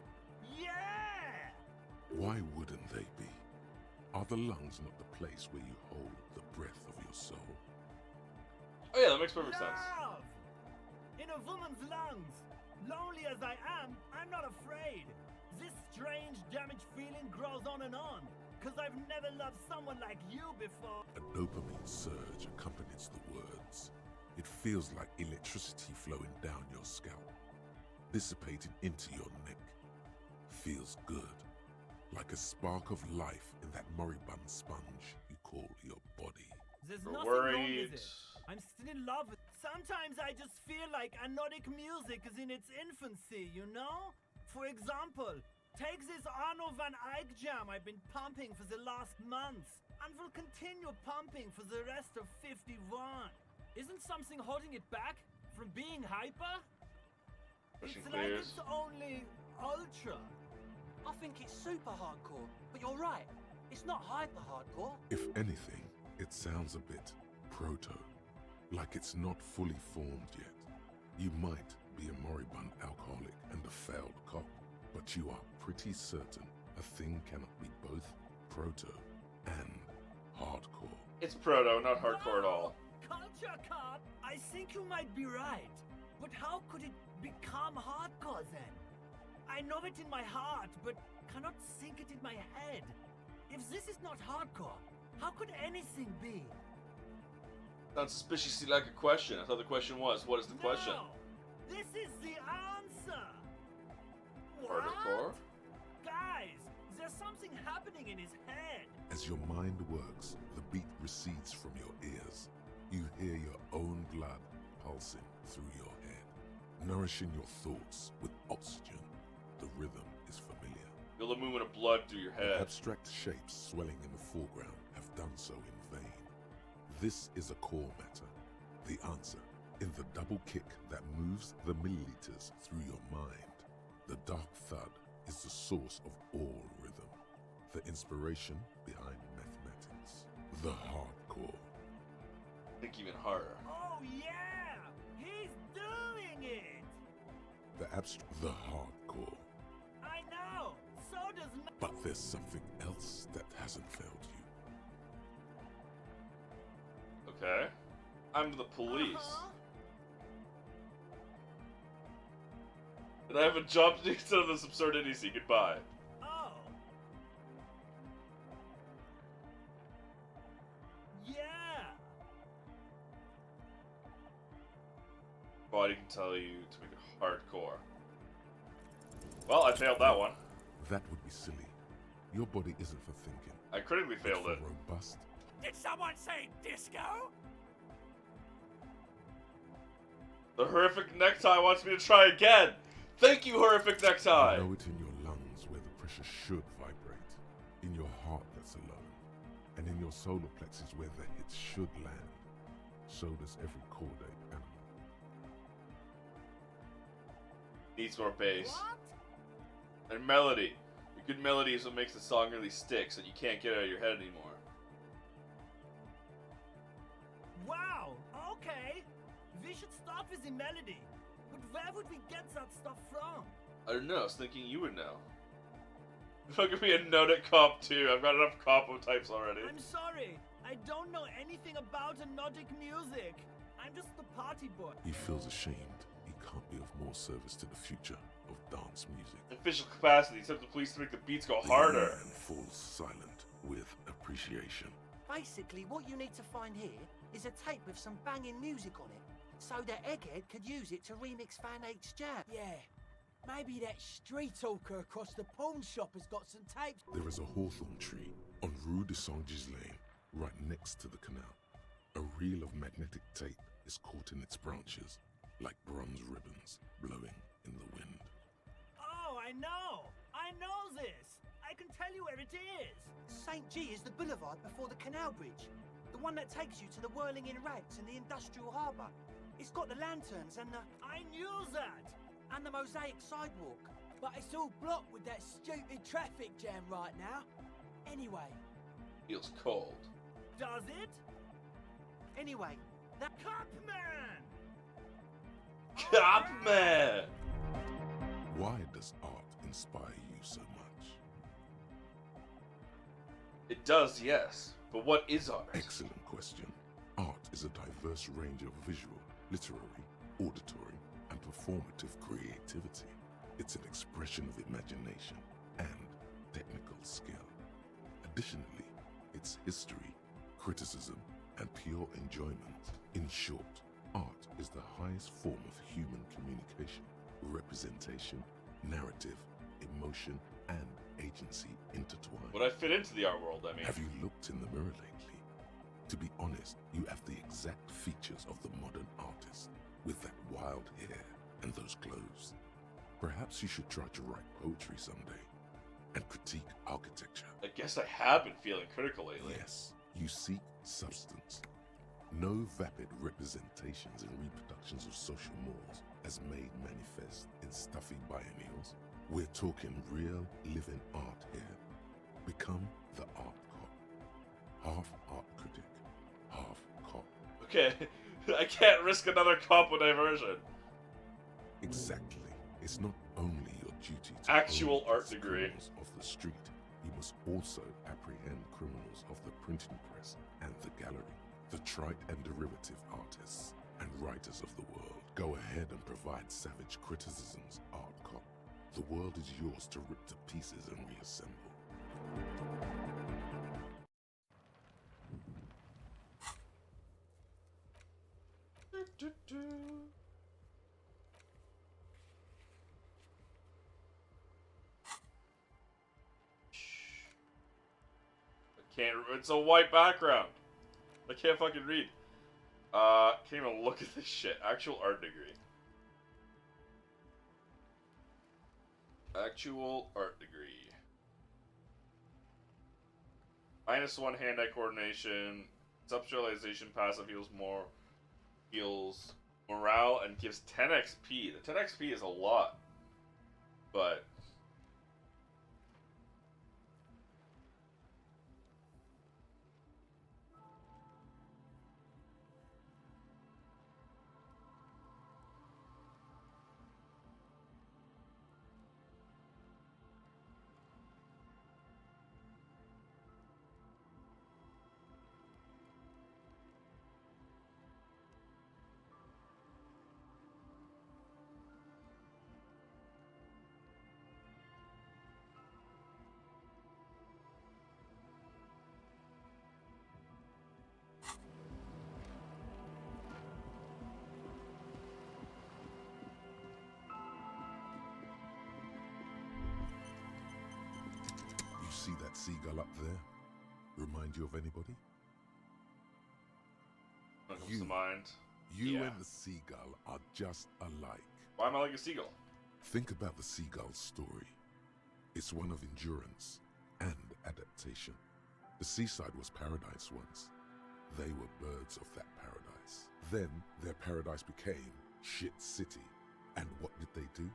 Yeah! Why wouldn't they be? Are the lungs not the place where you hold the breath of your soul? Oh yeah, that makes perfect sense. Love! In a woman's lungs. Lonely as I am, I'm not afraid. This strange, damaged feeling grows on and on. Cause I've never loved someone like you before. A dopamine surge accompanies the words. It feels like electricity flowing down your scalp, dissipating into your neck. Feels good. Like a spark of life in that moribund sponge you call your body. There's You're nothing wrong worried. with it. I'm still in love with. Sometimes I just feel like anodic music is in its infancy, you know? For example, take this Arno van Eyck jam I've been pumping for the last months, and will continue pumping for the rest of 51. Isn't something holding it back from being hyper? Pushing It's like clears. it's only ultra. I think it's super hardcore, but you're right. It's not hyper hardcore. If anything, it sounds a bit proto. Like it's not fully formed yet. You might be a moribund alcoholic and a failed cop, but you are pretty certain a thing cannot be both proto and hardcore. It's proto, not hardcore at all. Culture cop, I think you might be right. But how could it become hardcore then? I know it in my heart, but cannot think it in my head. If this is not hardcore, how could anything be? Sounds suspiciously like a question. I thought the question was, what is the question? No, this is the answer. Hardcore? Guys, there's something happening in his head. As your mind works, the beat recedes from your ears. You hear your own blood pulsing through your head, nourishing your thoughts with oxygen. The rhythm is familiar. Feel the movement of blood through your The head. abstract shapes swelling in the foreground have done so in vain. This is a core matter. The answer in the double kick that moves the milliliters through your mind. The dark thud is the source of all rhythm. The inspiration behind mathematics. The hardcore. Think even harder. Oh yeah! He's it. The hardcore. I know. So does. But there's something else that hasn't failed you. Okay. I'm the police. And I have a job to do instead of this absurdity so you can buy. Oh. Yeah. Body can tell you to make it hardcore. Well, I failed that one. That would be silly. Your body isn't for thinking. I critically failed it. Robust. Did someone say disco? The horrific necktie wants me to try again. Thank you, horrific necktie. You know it in your lungs where the pressure should vibrate. In your heart that's alone. And in your solar plexus where the hits should land. So does every chordate animal. Needs more bass. What? And melody. A good melody is what makes the song really stick so you can't get it out of your head anymore. Wow. Okay. We should start with the melody. But where would we get that stuff from? I don't know, I was thinking you would know. Fucking be a note at comp too. I've got enough compo types already. I'm sorry. I don't know anything about Nordic music. I'm just the party boy. He feels ashamed. He can't be of more service to the future of dance music. Official capacity, except the police to make the beats go harder. And falls silent with appreciation. Basically, what you need to find here is a tape with some banging music on it, so that Egghead could use it to remix Fan 8's jam. Yeah. Maybe that street talker across the pawn shop has got some tapes. There is a hawthorn tree on Rue de Saint-Gislain, right next to the canal. A reel of magnetic tape is caught in its branches, like bronze ribbons blowing in the wind. Oh, I know! I know this! I can tell you where it is! St. G is the boulevard before the canal bridge. The one that takes you to the whirling in rags and the industrial harbour. It's got the lanterns and the... I knew that! And the mosaic sidewalk. But it's all blocked with that stupid traffic jam right now. Anyway. Feels cold. Does it? Anyway, that... Copman! Copman! Why does art inspire you so much? It does, yes. But what is art? Excellent question. Art is a diverse range of visual, literary, auditory, and performative creativity. It's an expression of imagination and technical skill. Additionally, it's history, criticism, and pure enjoyment. In short, art is the highest form of human communication, representation, narrative, emotion, and agency intertwined. Would I fit into the art world, I mean? Have you looked in the mirror lately? To be honest, you have the exact features of the modern artist, with that wild hair and those clothes. Perhaps you should try to write poetry someday, and critique architecture. I guess I have been feeling critical lately. Yes, you seek substance. No vapid representations and reproductions of social mores as made manifest in stuffy biennials. We're talking real, living art here. Become the art cop. Half art critic, half cop. Okay, I can't risk another compo diversion. Exactly. It's not only your duty to actual own art the degree criminals of the street, you must also apprehend criminals of the printing press and the gallery, the trite and derivative artists and writers of the world. Go ahead and provide savage criticisms, art cop. The world is yours to rip to pieces and reassemble. I can't. It's a white background. I can't fucking read. Can't even look at this shit. Actual art degree. Actual art degree. -1 hand-eye coordination. Subtualization passive heals morale and gives 10 XP. The 10 XP is a lot. But seagull up there remind you of anybody? What comes to mind? You Yeah. and the seagull are just alike. Why am I like a seagull? Think about the seagull's story. It's one of endurance and adaptation. The seaside was paradise once. They were birds of that paradise. Then their paradise became Shit City. And what did they do?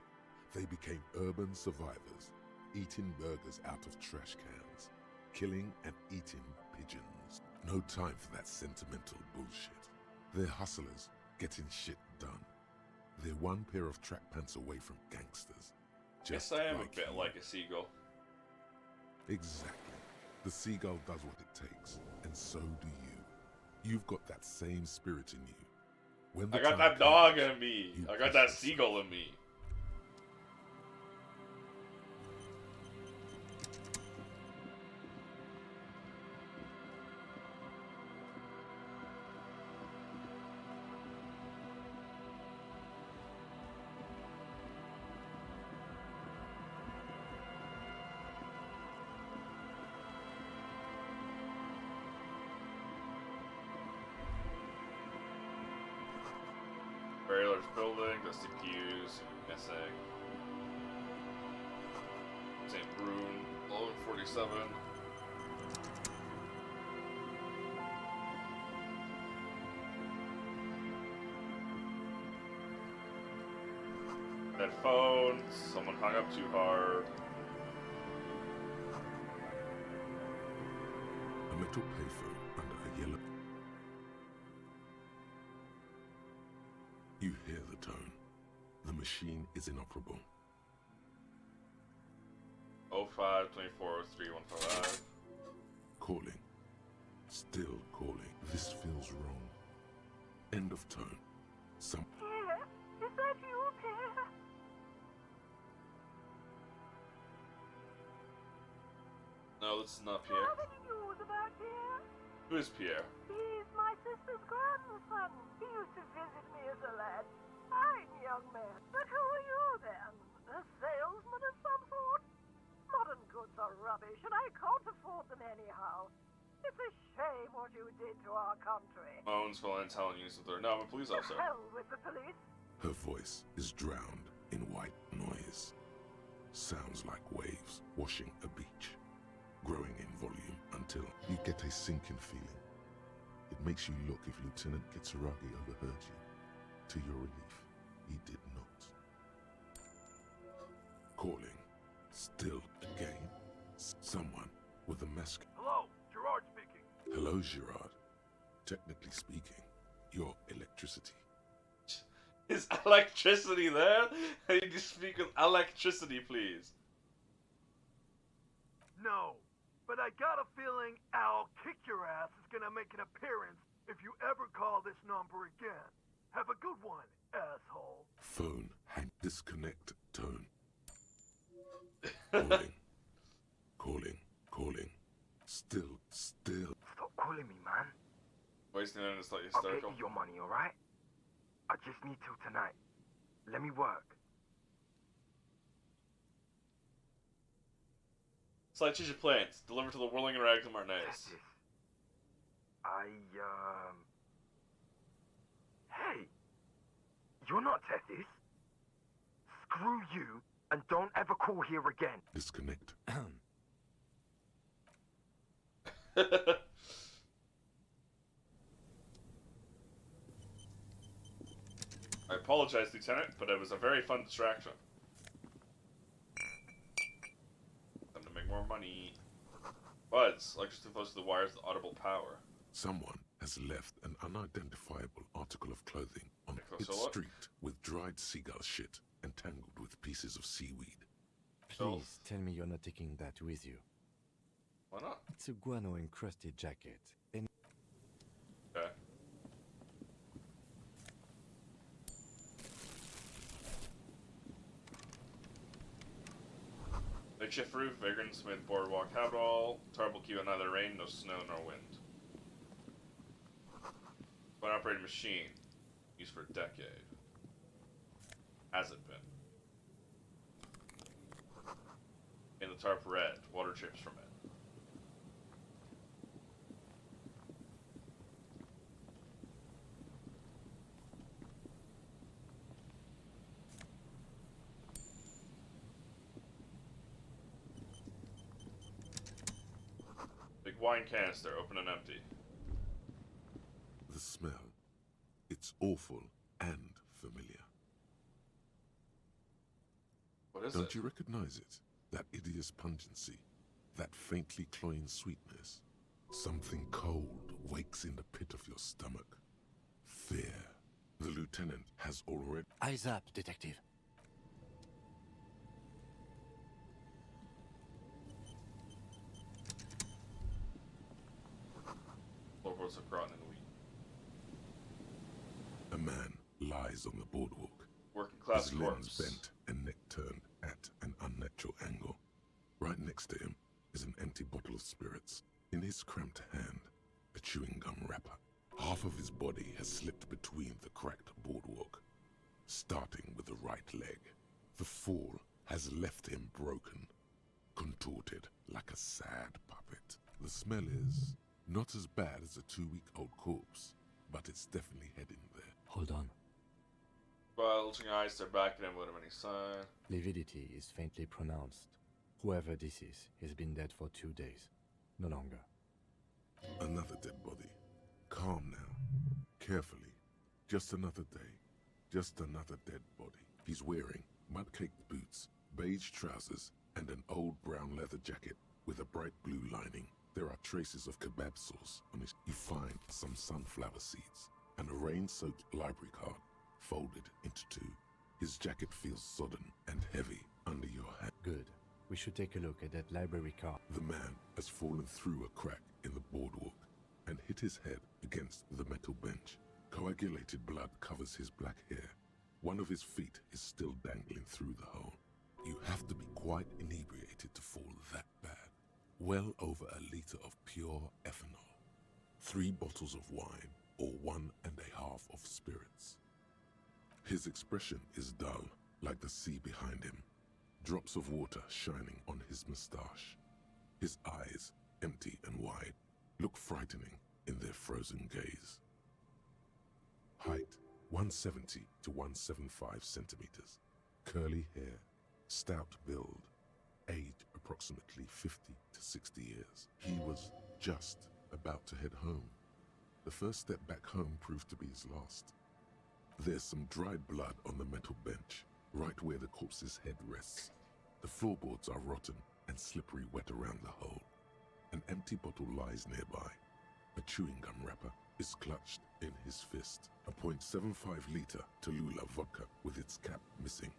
They became urban survivors, eating burgers out of trash cans, killing and eating pigeons. No time for that sentimental bullshit. They're hustlers, getting shit done. They're one pair of track pants away from gangsters. Yes, I am a bit like a seagull. Exactly. The seagull does what it takes, and so do you. You've got that same spirit in you. When I got that dog in me. I got that seagull in me. Very large building, the CPUs, missing. St. Brune, low 47. Dead phone, someone hung up too hard. A metal payphone under a yellow. You hear the tone. The machine is inoperable. 05 24 3155. Calling. Still calling. This feels wrong. End of tone. Some. Pierre, is that you, Pierre? No, this is not Pierre. Have any news about Pierre? Who is Pierre? He's my sister's grandson. He used to visit me as a lad. Fine young man. But who are you then? A salesman of some sort? Modern goods are rubbish, and I can't afford them anyhow. It's a shame what you did to our country. Moans for telling you something. No, I'm a police officer. To hell with the police. Her voice is drowned in white noise. Sounds like waves washing a beach, growing in volume until you get a sinking feeling. It makes you look if Lieutenant Kitsuragi overheard you. To your relief, he did not. Calling. Still again. Someone with a mask. Hello, Gerard speaking. Hello, Gerard. Technically speaking, your electricity. Is electricity there? I need to speak with electricity, please. No, but I got a feeling I'll kick your ass is gonna make an appearance if you ever call this number again. Have a good one, asshole. Phone hang. Disconnect tone. Calling. Calling. Calling. Still. Stop calling me, man. Wasting it is like I'll get hysterical. you your money, alright? I just need till tonight. Let me work. Slight change of plans. Delivered to the Whirling and Rags of Martinez. Hey! You're not Tethys. Screw you, and don't ever call here again. Disconnect. I apologize, Lieutenant, but it was a very fun distraction. Time to make more money. Buds, electricity flows to the wires with audible power. Someone has left an unidentifiable article of clothing on Take a its closer look. street with dried seagull shit entangled with pieces of seaweed. Please tell me you're not taking that with you. Why not? It's a guano-encrusted jacket. And Okay. Makeshift roof, vagrant smooth boardwalk habitable. Tarp will keep out neither rain, no snow, nor wind. One operated machine. Used for a decade. Has it been? In the tarp red, water drips from it. wine canister, open and empty. The smell. It's awful and familiar. What is Don't it? you recognize it? That hideous pungency. That faintly cloying sweetness. Something cold wakes in the pit of your stomach. Fear. The lieutenant has already... Eyes up, detective. Floorboards of rotten and wheat. A man lies on the boardwalk. Working class his corpse. limbs bent and neck turned at an unnatural angle. Right next to him is an empty bottle of spirits. In his cramped hand, a chewing gum wrapper. Half of his body has slipped between the cracked boardwalk, starting with the right leg. The fall has left him broken, contorted like a sad puppet. The smell is not as bad as a 2-week-old corpse, but it's definitely heading there. Hold on. Bulging eyes, they're backing him without any sign. Lividity is faintly pronounced. Whoever this is has been dead for 2 days. No longer. Another dead body. Calm now. Carefully. Just another day. Just another dead body. He's wearing mud-caked boots, beige trousers, and an old brown leather jacket with a bright blue lining. There are traces of kebab sauce on his... You find some sunflower seeds and a rain-soaked library card folded into 2. His jacket feels sodden and heavy under your hand. Good. We should take a look at that library card. The man has fallen through a crack in the boardwalk and hit his head against the metal bench. Coagulated blood covers his black hair. One of his feet is still dangling through the hole. You have to be quite inebriated to fall that bad. Well over a liter of pure ethanol. 3 bottles of wine, or 1.5 of spirits. His expression is dull, like the sea behind him. Drops of water shining on his moustache. His eyes, empty and wide, look frightening in their frozen gaze. Height, 170 to 175 centimeters. Curly hair, stout build. Age, approximately 50 to 60 years. He was just about to head home. The first step back home proved to be his last. There's some dried blood on the metal bench, right where the corpse's head rests. The floorboards are rotten and slippery wet around the hole. An empty bottle lies nearby. A chewing gum wrapper is clutched in his fist. A .75 liter Tallulah vodka with its cap missing.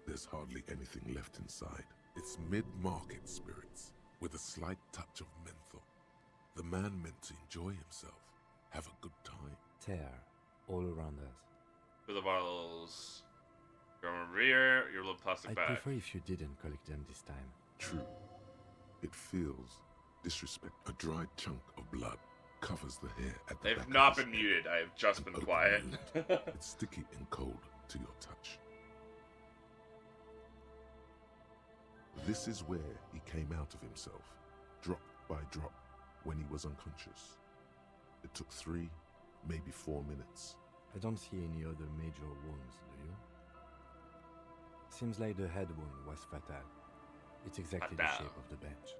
There's hardly anything left inside. It's mid-market spirits with a slight touch of menthol. The man meant to enjoy himself, have a good time. Tear all around us. For the bottles. From a rear, your little plastic I'd bag. prefer if you didn't collect them this time. True. It feels disrespect. A dried chunk of blood covers the hair at the back. They've not been muted. I have just been quiet. It's sticky and cold to your touch. This is where he came out of himself, drop by drop, when he was unconscious. It took 3, maybe 4 minutes. I don't see any other major wounds, do you? Seems like the head wound was fatal. It's exactly the shape of the bench.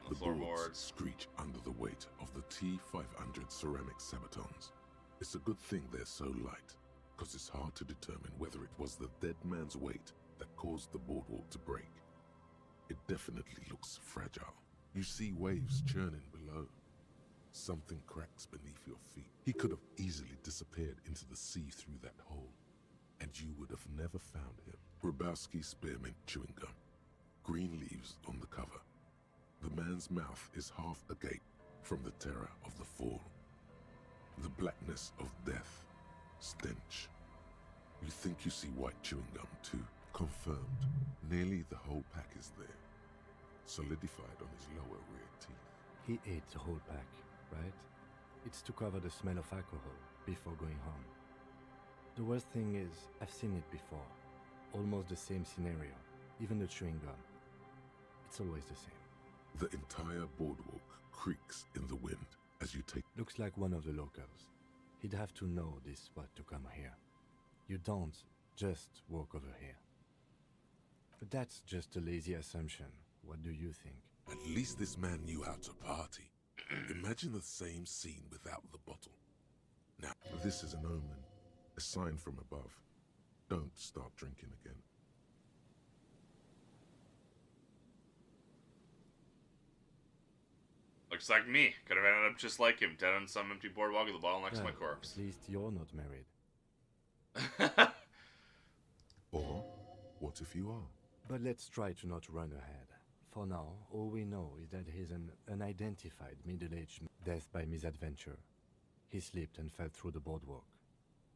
The boards screech under the weight of the T500 ceramic sabatons. It's a good thing they're so light, because it's hard to determine whether it was the dead man's weight that caused the boardwalk to break. It definitely looks fragile. You see waves churning below. Something cracks beneath your feet. He could have easily disappeared into the sea through that hole, and you would have never found him. Grabowski spearmint chewing gum. Green leaves on the cover. The man's mouth is half agape from the terror of the fall. The blackness of death. Stench. You think you see white chewing gum too. Confirmed. Nearly the whole pack is there. Solidified on his lower rear teeth. He ate the whole pack, right? It's to cover the smell of alcohol before going home. The worst thing is, I've seen it before. Almost the same scenario. Even the chewing gum. It's always the same. The entire boardwalk creaks in the wind as you take... Looks like one of the locals. He'd have to know this spot to come here. You don't just walk over here. But that's just a lazy assumption. What do you think? At least this man knew how to party. Imagine the same scene without the bottle. Now, this is an omen, a sign from above. Don't start drinking again. Looks like me. Could have ended up just like him, dead on some empty boardwalk with a bottle next to my corpse. At least you're not married. Or, what if you are? But let's try to not run ahead. For now, all we know is that he's an unidentified middle-aged death by misadventure. He slipped and fell through the boardwalk.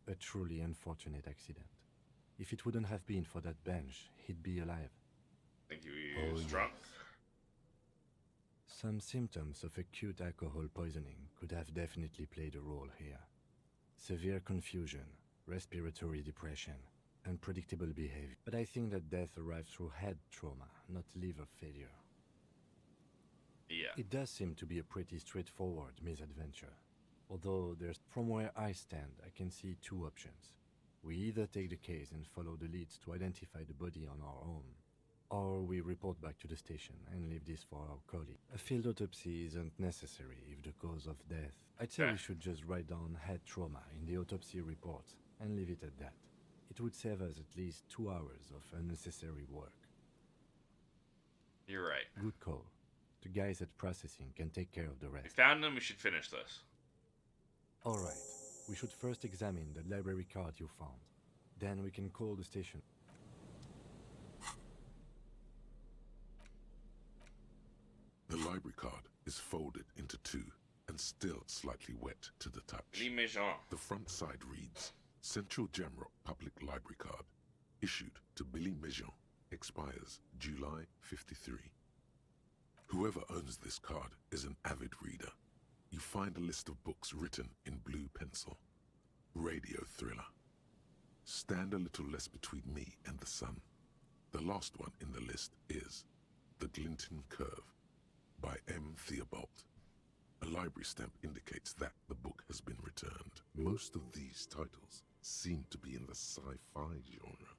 A truly unfortunate accident. If it wouldn't have been for that bench, he'd be alive. Think he was drunk? Some symptoms of acute alcohol poisoning could have definitely played a role here. Severe confusion, respiratory depression, unpredictable behavior. But I think that death arrived through head trauma, not liver failure. Yeah. It does seem to be a pretty straightforward misadventure. Although from where I stand, I can see two options. We either take the case and follow the leads to identify the body on our own, or we report back to the station and leave this for our colleague. A field autopsy isn't necessary if the cause of death. I'd say we should just write down head trauma in the autopsy report and leave it at that. It would save us at least 2 hours of unnecessary work. You're right. Good call. The guys at processing can take care of the rest. We found him, we should finish this. Alright. We should first examine the library card you found. Then we can call the station. The library card is folded into two and still slightly wet to the touch. The front side reads, Central Jamrock Public Library Card, issued to Billy Mejean, expires July 53. Whoever owns this card is an avid reader. You find a list of books written in blue pencil. Radio thriller. Stand a little less between me and the sun. The last one in the list is The Glinton Curve by M. Theobald. A library stamp indicates that the book has been returned. Most of these titles seem to be in the sci-fi genre.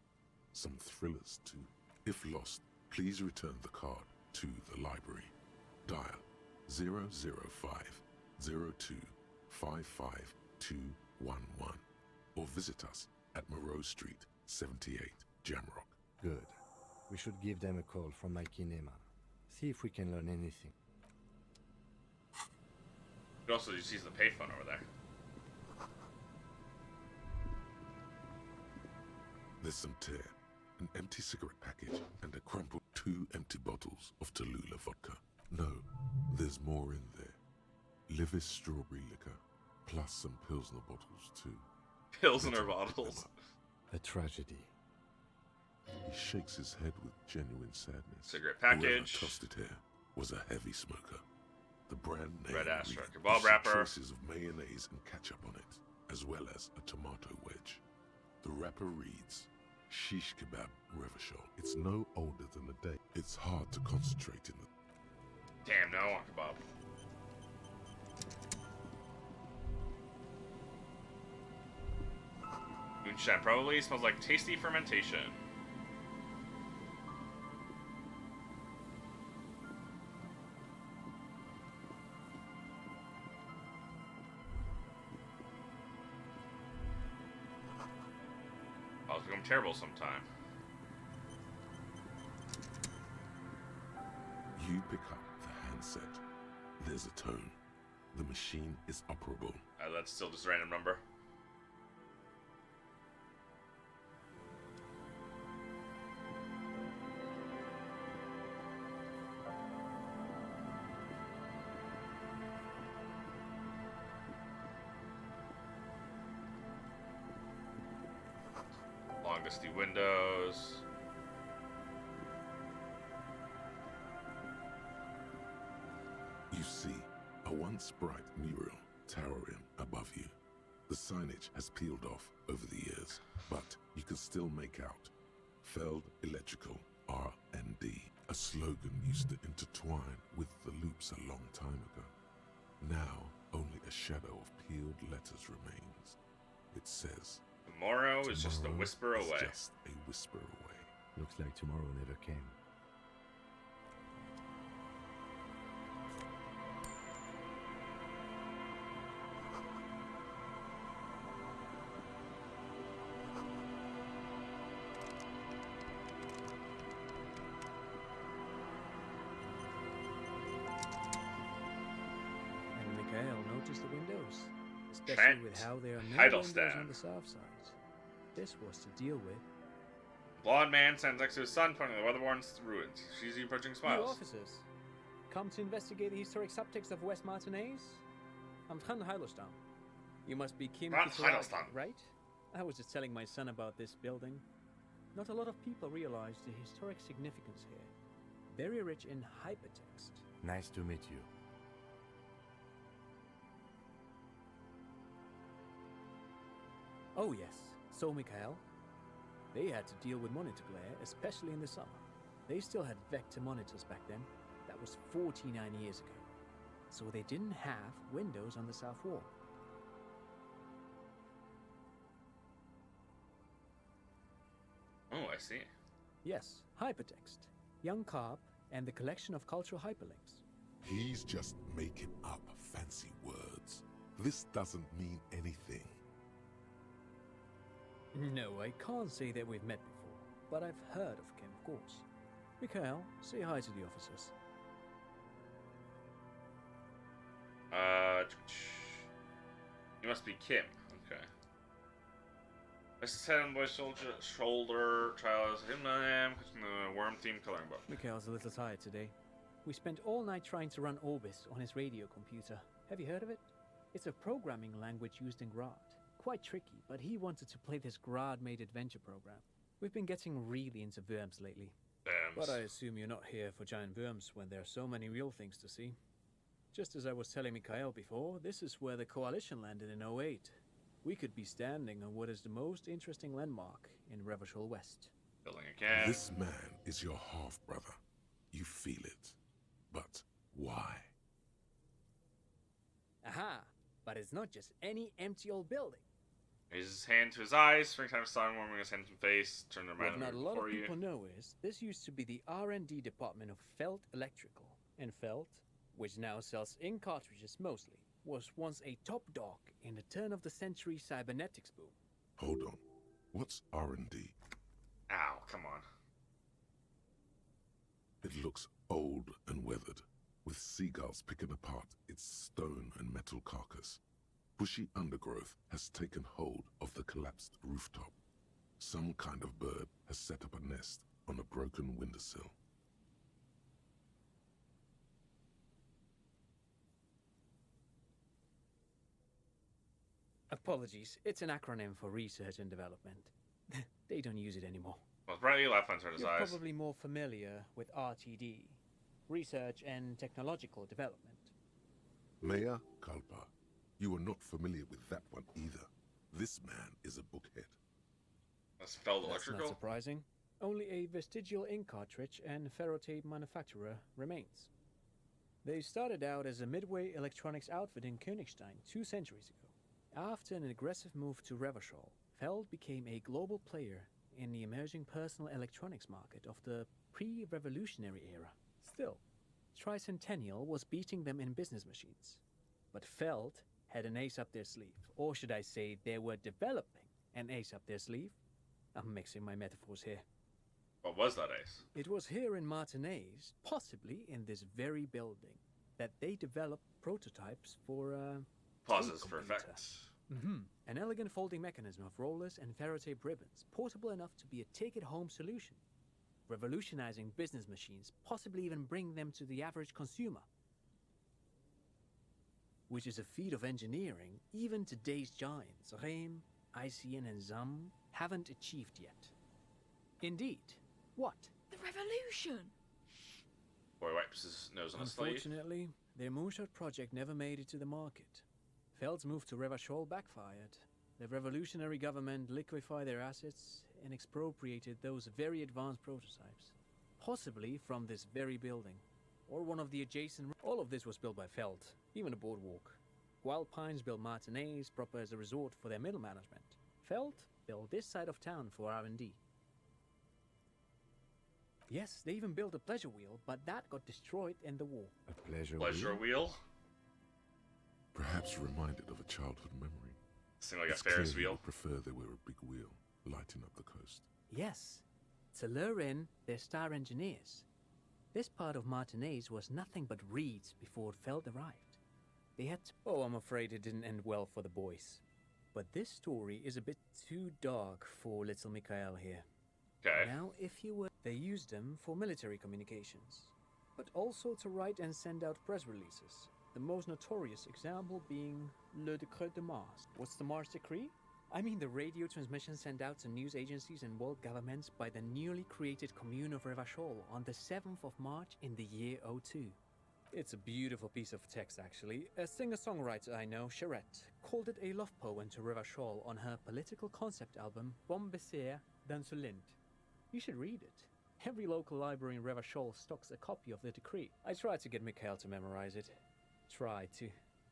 Some thrillers too. If lost, please return the card to the library. Dial 005 02 55211 or visit us at Moreau Street, 78, Jamrock. Good. We should give them a call from my kinema. See if we can learn anything. You could also just use the payphone over there. There's some tear, an empty cigarette package, and a crumpled 2 empty bottles of Tallulah vodka. No, there's more in there. Livis strawberry liquor, plus some Pilsner bottles too. Pilsner bottles. A tragedy. He shakes his head with genuine sadness. Cigarette package. Whoever tossed it here was a heavy smoker. The brand name Red asterisk. reads, Bob wrapper. traces of mayonnaise and ketchup on it, as well as a tomato wedge. The wrapper reads, Shish Kebab Revachol. It's no older than a day. It's hard to concentrate in the... Damn, no, I want kebab. Moonshine probably smells like tasty fermentation. I'll become terrible sometime. You pick up the handset. There's a tone. The machine is operable. That's still just a random number. Longest windows. You see a once bright mural towering above you. The signage has peeled off over the years, but you can still make out Feld Electrical R&D. A slogan used to intertwine with the loops a long time ago. Now, only a shadow of peeled letters remains. It says, Tomorrow is just a whisper away. Just a whisper away. Looks like tomorrow never came. especially with how there are no windows on the south side. This was to deal with. Blonde man stands next to his son, pointing at the weatherworn ruins. She's approaching You smiles. officers, come to investigate the historic subtext of West Martinez? I'm Trent Heidelstam. You must be Kim Trent Kitaraki, Heidelstam. right? I was just telling my son about this building. Not a lot of people realize the historic significance here. Very rich in hypertext. Nice to meet you. Oh yes, so Mikhail. They had to deal with monitor glare, especially in the summer. They still had vector monitors back then. That was 49 years ago. So they didn't have windows on the south wall. Oh, I see. Yes, hypertext. Young Carp and the collection of cultural hyperlinks. He's just making up fancy words. This doesn't mean anything. No, I can't say that we've met before, but I've heard of Kim, of course. Mikhail, say hi to the officers. You must be Kim. Okay. Let's head on the shoulder. Trials him. The worm-themed coloring book. Mikhail's a little tired today. We spent all night trying to run Orbis on his radio computer. Have you heard of it? It's a programming language used in Grad. Quite tricky, but he wanted to play this Grad-made adventure program. We've been getting really into worms lately. But I assume you're not here for giant worms when there are so many real things to see. Just as I was telling Mikhail before, this is where the Coalition landed in 08. We could be standing on what is the most interesting landmark in Revachol West. Building again. This man is your half-brother. You feel it. But why? Aha! But it's not just any empty old building. Raises his hand to his eyes, springtime sun warming his hands and face, turn their What mind not a lot before of you. people know is, this used to be the R&D department of Felt Electrical. And Felt, which now sells ink cartridges mostly, was once a top dog in the turn-of-the-century cybernetics boom. Hold on. What's R&D? Ow, come on. It looks old and weathered, with seagulls picking apart its stone and metal carcass. Bushy undergrowth has taken hold of the collapsed rooftop. Some kind of bird has set up a nest on a broken windowsill. Apologies, it's an acronym for research and development. They don't use it anymore. Well, brightly left on his You're eyes. probably more familiar with RTD, Research and Technological Development. Mea culpa. You are not familiar with that one either. This man is a bookhead. That's Feld That's Electrical. not surprising. Only a vestigial ink cartridge and ferrotape manufacturer remains. They started out as a midway electronics outfit in Königstein 2 centuries ago. After an aggressive move to Revachol, Feld became a global player in the emerging personal electronics market of the pre-revolutionary era. Still, Tricentennial was beating them in business machines. But Feld had an ace up their sleeve, or should I say they were developing an ace up their sleeve? I'm mixing my metaphors here. What was that ace? It was here in Martinez, possibly in this very building, that they developed prototypes for Pauses for effect. An elegant folding mechanism of rollers and ferrotape ribbons, portable enough to be a take-it-home solution. Revolutionizing business machines, possibly even bring them to the average consumer. Which is a feat of engineering even today's giants, Rehm, ICN and ZAM, haven't achieved yet. Indeed. What? The revolution! Boy wipes his nose on his sleeve. Unfortunately, their moonshot project never made it to the market. Feld's move to Revachol backfired. The revolutionary government liquefied their assets and expropriated those very advanced prototypes. Possibly from this very building, or one of the adjacent... All of this was built by Feld, even a boardwalk. Wild Pines built Martinez proper as a resort for their middle management. Feld built this side of town for R&D. Yes, they even built a pleasure wheel, but that got destroyed in the war. A pleasure wheel? Perhaps reminded of a childhood memory. Seemed like It's a Ferris clear you wheel. prefer there were a big wheel lighting up the coast. Yes, to lure in their star engineers. This part of Martinez was nothing but reeds before Feld arrived. They had to... Oh, I'm afraid it didn't end well for the boys. But this story is a bit too dark for little Mikhail here. Okay. Now, if you were... They used them for military communications, but also to write and send out press releases. The most notorious example being Le Décret de Mars. What's the Mars Decree? I mean the radio transmission sent out to news agencies and world governments by the newly created commune of Revachol on the 7th of March in the year 02. It's a beautiful piece of text, actually. A singer-songwriter I know, Charette, called it a love poem to Revachol on her political concept album, Bon Baiser dans ce Lind. You should read it. Every local library in Revachol stocks a copy of the decree. I tried to get Mikhail to memorize it. Tried to.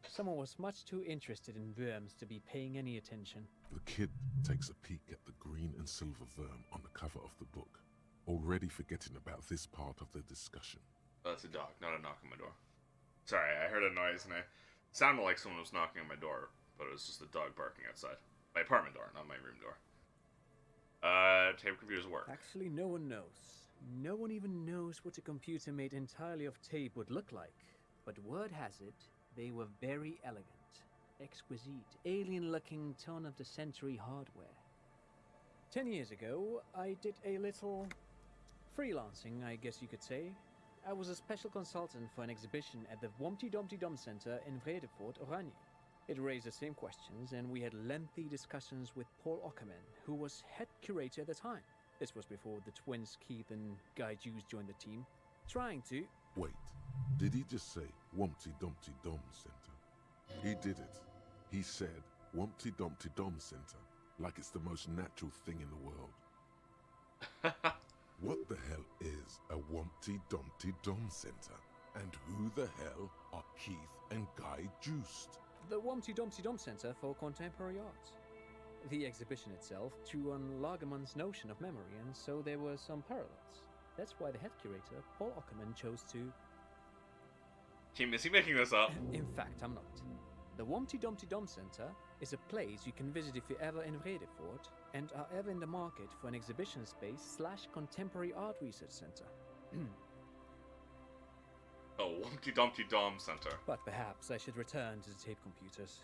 Someone was much too interested in worms to be paying any attention. The kid takes a peek at the green and silver worm on the cover of the book, already forgetting about this part of the discussion. Oh, that's a dog, not a knock on my door. Sorry, I heard a noise and it sounded like someone was knocking on my door, but it was just a dog barking outside. My apartment door, not my room door. Tape computers work. Actually, no one knows. No one even knows what a computer made entirely of tape would look like. But word has it, they were very elegant, exquisite, alien-looking turn-of-the-century hardware. 10 years ago, I did a little freelancing, I guess you could say. I was a special consultant for an exhibition at the Wompty Dumpty Dum Center in Vredefort, Oranje. It raised the same questions, and we had lengthy discussions with Paul Ockerman, who was head curator at the time. This was before the twins Keith and Guy Jews joined the team, trying to... Wait, did he just say Wompty Dumpty Dum Center? He did it. He said Wompty Dumpty Dum Center, like it's the most natural thing in the world. What the hell is a Wompty Dumpty Dum Center? And who the hell are Keith and Guy Joost? The Wompty Dumpty Dum Center for Contemporary Art. The exhibition itself drew on Lagerman's notion of memory, and so there were some parallels. That's why the head curator, Paul Ockerman, chose to... Is he making this up? In fact, I'm not. The Wompty Dumpty Dum Center is a place you can visit if you're ever in Vredefort and are ever in the market for an exhibition space / contemporary art research center. Oh, Wompty Dumpty Dum Center. But perhaps I should return to the tape computers.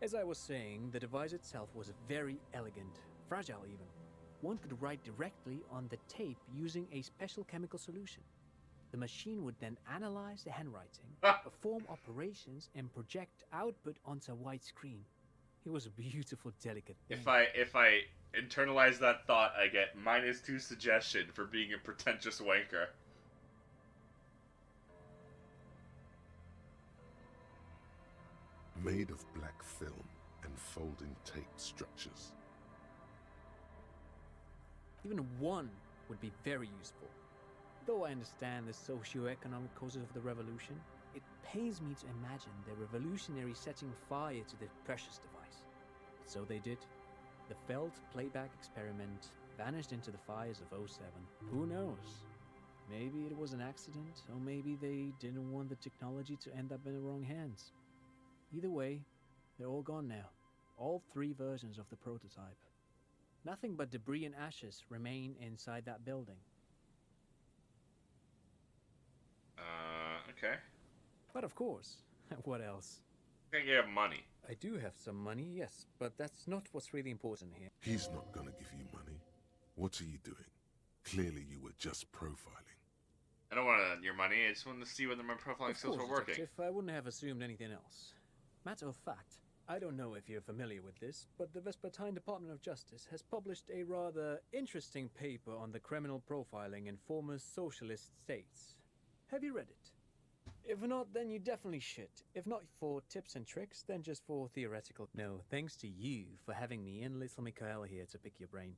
As I was saying, the device itself was very elegant, fragile even. One could write directly on the tape using a special chemical solution. The machine would then analyze the handwriting, perform operations, and project output onto a white screen. It was a beautiful, delicate thing. If I internalize that thought, I get -2 suggestion for being a pretentious wanker. Made of black film and folding tape structures. Even one would be very useful. Though I understand the socio-economic causes of the revolution, it pains me to imagine the revolutionaries setting fire to the precious device. So they did. The failed playback experiment vanished into the fires of 07. Who knows? Maybe it was an accident, or maybe they didn't want the technology to end up in the wrong hands. Either way, they're all gone now. All 3 versions of the prototype. Nothing but debris and ashes remain inside that building. Okay. But of course, what else? I think you have money. I do have some money, yes, but that's not what's really important here. He's not gonna give you money. What are you doing? Clearly you were just profiling. I don't want your money, I just wanted to see whether my profiling skills were working. Detective, I wouldn't have assumed anything else. Matter of fact, I don't know if you're familiar with this, but the Vespertine Department of Justice has published a rather interesting paper on the criminal profiling in former socialist states. Have you read it? If not, then you definitely should. If not for tips and tricks, then just for theoretical. No, thanks to you for having me and little Mikhail here to pick your brain.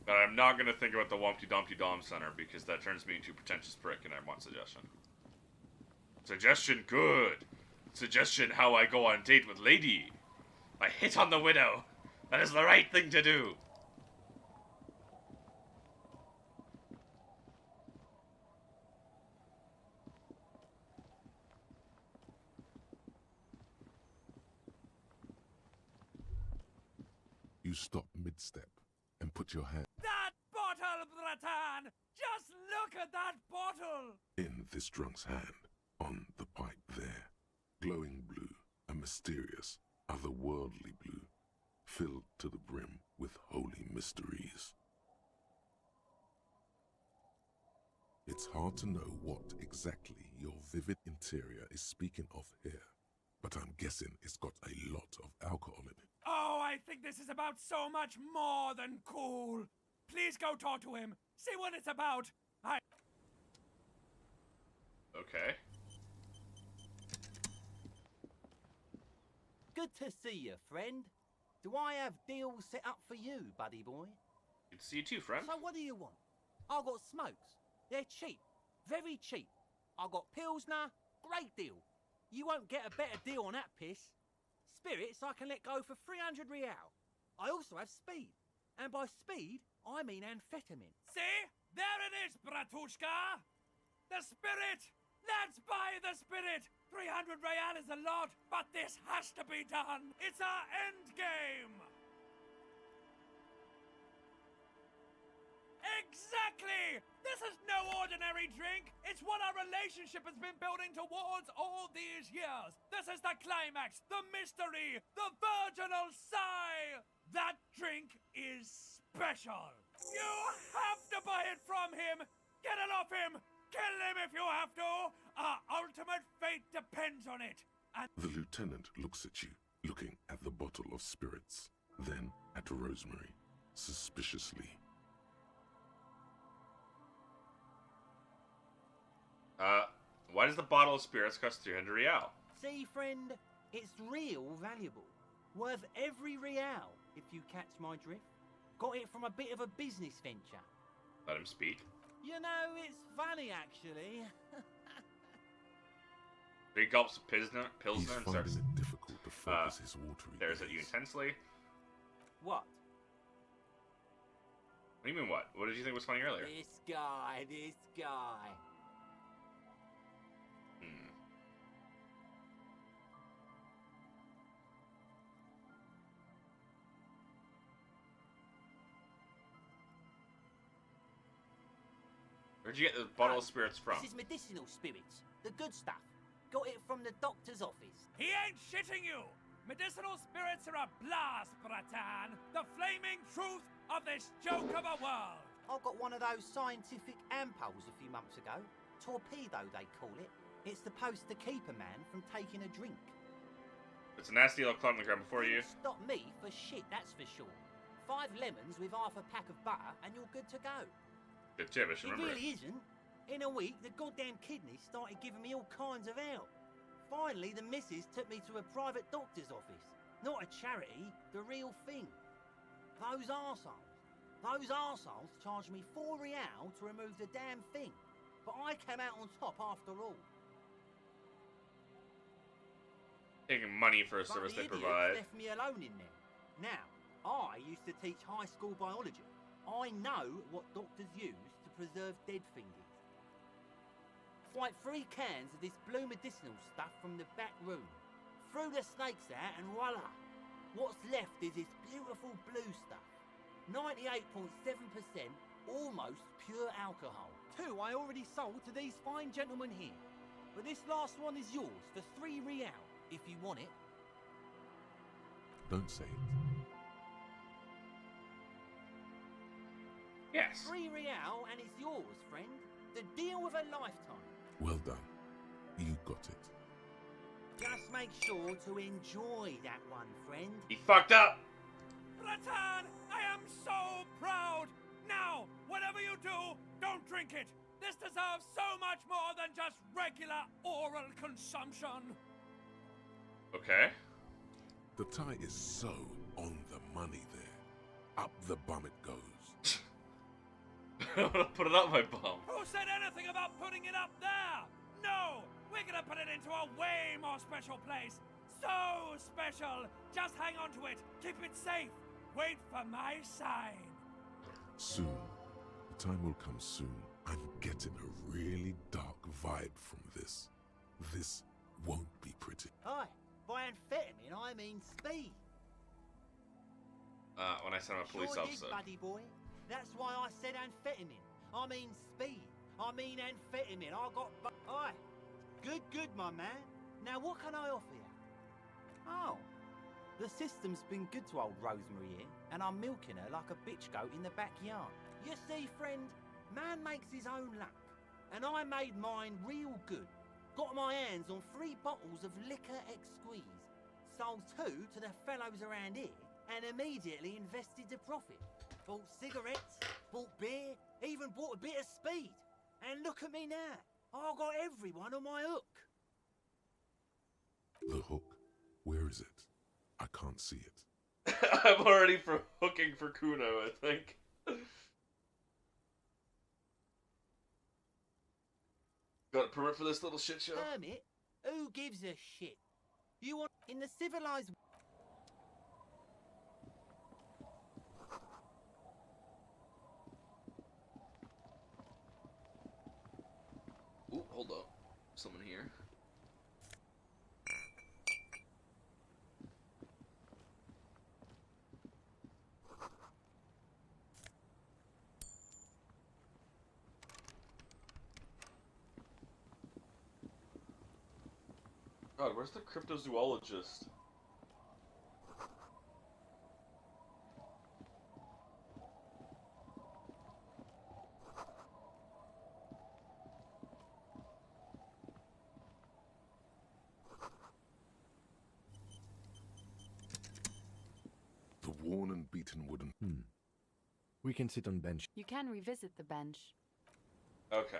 But I'm not going to think about the Wompty Dumpty Dom Center because that turns me into a pretentious prick and I want suggestion. Suggestion good. Suggestion how I go on date with lady. I hit on the widow. That is the right thing to do. You stop mid-step and put your hand... That bottle, Bratan! Look at that bottle! In this drunk's hand, on the pipe there, glowing blue, a mysterious, otherworldly blue, filled to the brim with holy mysteries. It's hard to know what exactly your vivid interior is speaking of here, but I'm guessing it's got a lot of alcohol in it. Oh, I think this is about so much more than cool. Please go talk to him. See what it's about. Okay. Good to see you, friend. Do I have deals set up for you, buddy boy? Good to see you too, friend. So what do you want? I've got smokes. They're cheap. Very cheap. I've got Pilsner. Great deal. You won't get a better deal on that piss. Spirits I can let go for 300 real. I also have speed. And by speed, I mean amphetamine. See? There it is, bratushka. The spirit. Let's buy the spirit. 300 real is a lot, but this has to be done. It's our end game. Exactly! This is no ordinary drink. It's what our relationship has been building towards all these years. This is the climax, the mystery, the virginal sigh. That drink is special. You have to buy it from him. Get it off him. Kill him if you have to. Our ultimate fate depends on it. And the lieutenant looks at you, looking at the bottle of spirits, then at Rosemary, suspiciously. Why does the bottle of spirits cost 300 real? See, friend, it's real valuable. Worth every real, if you catch my drift. Got it from a bit of a business venture. Let him speak. You know, it's funny, actually. 3 gulps of Pilsner He's and finding starts... it difficult to focus his watery stares at you gaze. intensely. What? What do you mean what? What did you think was funny earlier? This guy. Where'd you get the bottle of spirits from? This is medicinal spirits. The good stuff. Got it from the doctor's office. he ain't shitting you. Medicinal spirits are a blast, bratan. The flaming truth of this joke of a world. I got one of those scientific ampoules a few months ago. Torpedo, they call it. It's supposed to keep a man from taking a drink. It's a nasty little clump on the ground before you. Stop me for shit, that's for sure. 5 lemons with half a pack of butter and you're good to go. Good tip, I should It remember really isn't. In a week, the goddamn kidneys started giving me all kinds of help. Finally, the missus took me to a private doctor's office. Not a charity, the real thing. Those arseholes charged me 4 real to remove the damn thing. But I came out on top after all. Taking money for a service they But the provide. idiots left me alone in there. Now, I used to teach high school biology. I know what doctors use to preserve dead fingers. Swipe 3 cans of this blue medicinal stuff from the back room. Threw the snakes out and voila! What's left is this beautiful blue stuff. 98.7% almost pure alcohol. 2 I already sold to these fine gentlemen here. But this last one is yours for 3 real, if you want it. Don't say it. Yes. 3 real and it's yours, friend. The deal of a lifetime. Well done. You got it. Just make sure to enjoy that one, friend. He fucked up. Bratan, I am so proud. Now, whatever you do, don't drink it. This deserves so much more than just regular oral consumption. Okay. The tie is so on the money there. Up the bum it goes. Put it up my bum. Who said anything about putting it up there? No, we're gonna put it into a way more special place. So special. Just hang on to it. Keep it safe. Wait for my sign. Soon. The time will come soon. I'm getting a really dark vibe from this. This won't be pretty. Hi, by amphetamine I mean speed. When I said I'm a police Sure officer. did, buddy boy. That's why I said amphetamine. I mean speed. I mean amphetamine. I got... Aye. Good, my man. Now, what can I offer you? Oh. The system's been good to old Rosemary here, and I'm milking her like a bitch goat in the backyard. You see, friend, man makes his own luck, and I made mine real good. Got my hands on 3 bottles of liquor exquise, sold 2 to the fellows around here, and immediately invested the profit. Bought cigarettes, bought beer, even bought a bit of speed. And look at me now. I got everyone on my hook. The hook. Where is it? I can't see it. I'm already for hooking for Kuno, I think. Got a permit for this little shit show? Permit? Who gives a shit? You want in the civilized... Ooh, hold up. Someone here. God, where's the cryptozoologist? The worn and beaten wooden... We can sit on bench. You can revisit the bench. Okay.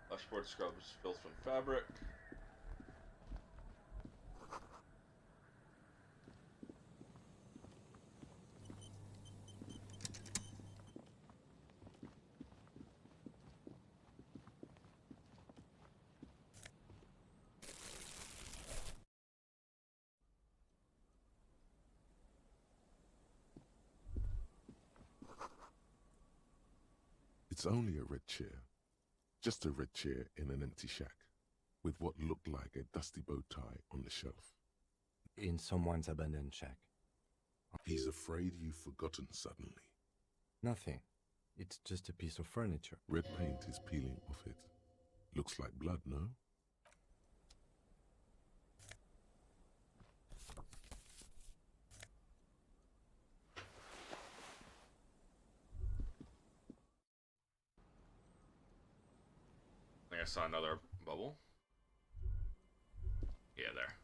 Dashboard scrubs built from fabric. It's only a red chair. Just a red chair in an empty shack, with what looked like a dusty bow tie on the shelf. In someone's abandoned shack. He's afraid you've forgotten suddenly. Nothing. It's just a piece of furniture. Red paint is peeling off it. Looks like blood, no? I think I saw another bubble. Yeah, there.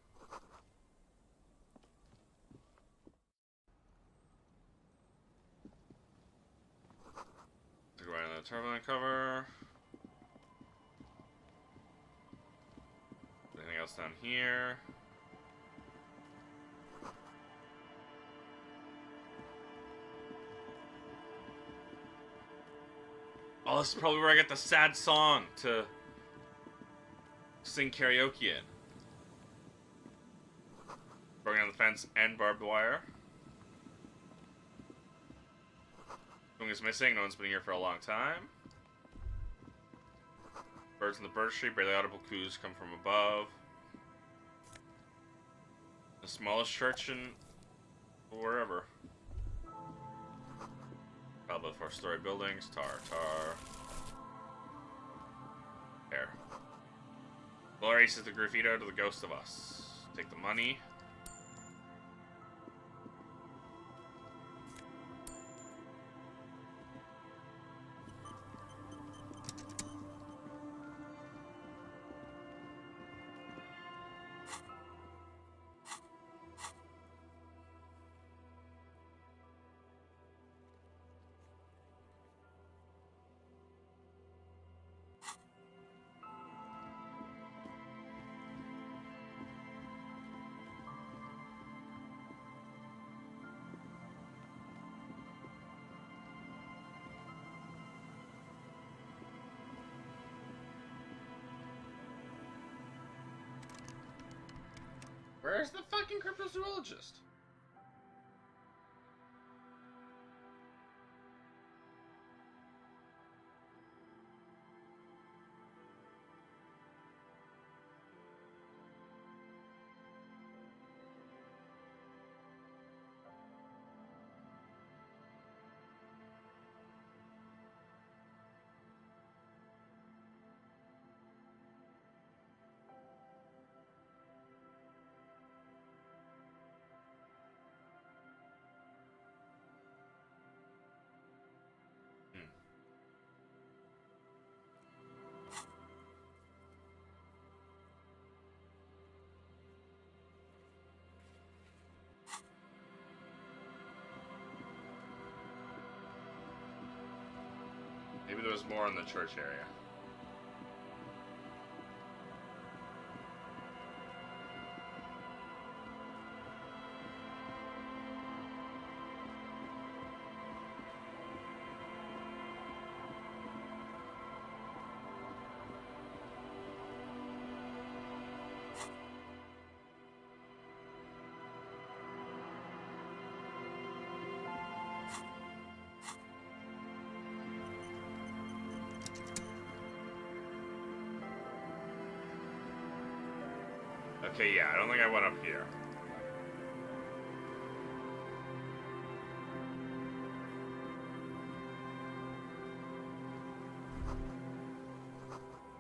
Took right on the turbine cover. Anything else down here? Oh, this is probably where I get the sad song to sing karaoke in. Broken down the fence and barbed wire. Something is missing. No one's been here for a long time. Birds in the birch tree. Barely audible coos come from above. The smallest church in wherever. About 4-story buildings. Tar. There. Glory says the graffito to the ghost of us. Take the money. Where's the fucking cryptozoologist? there's more in the church area. Okay, yeah, I don't think I went up here.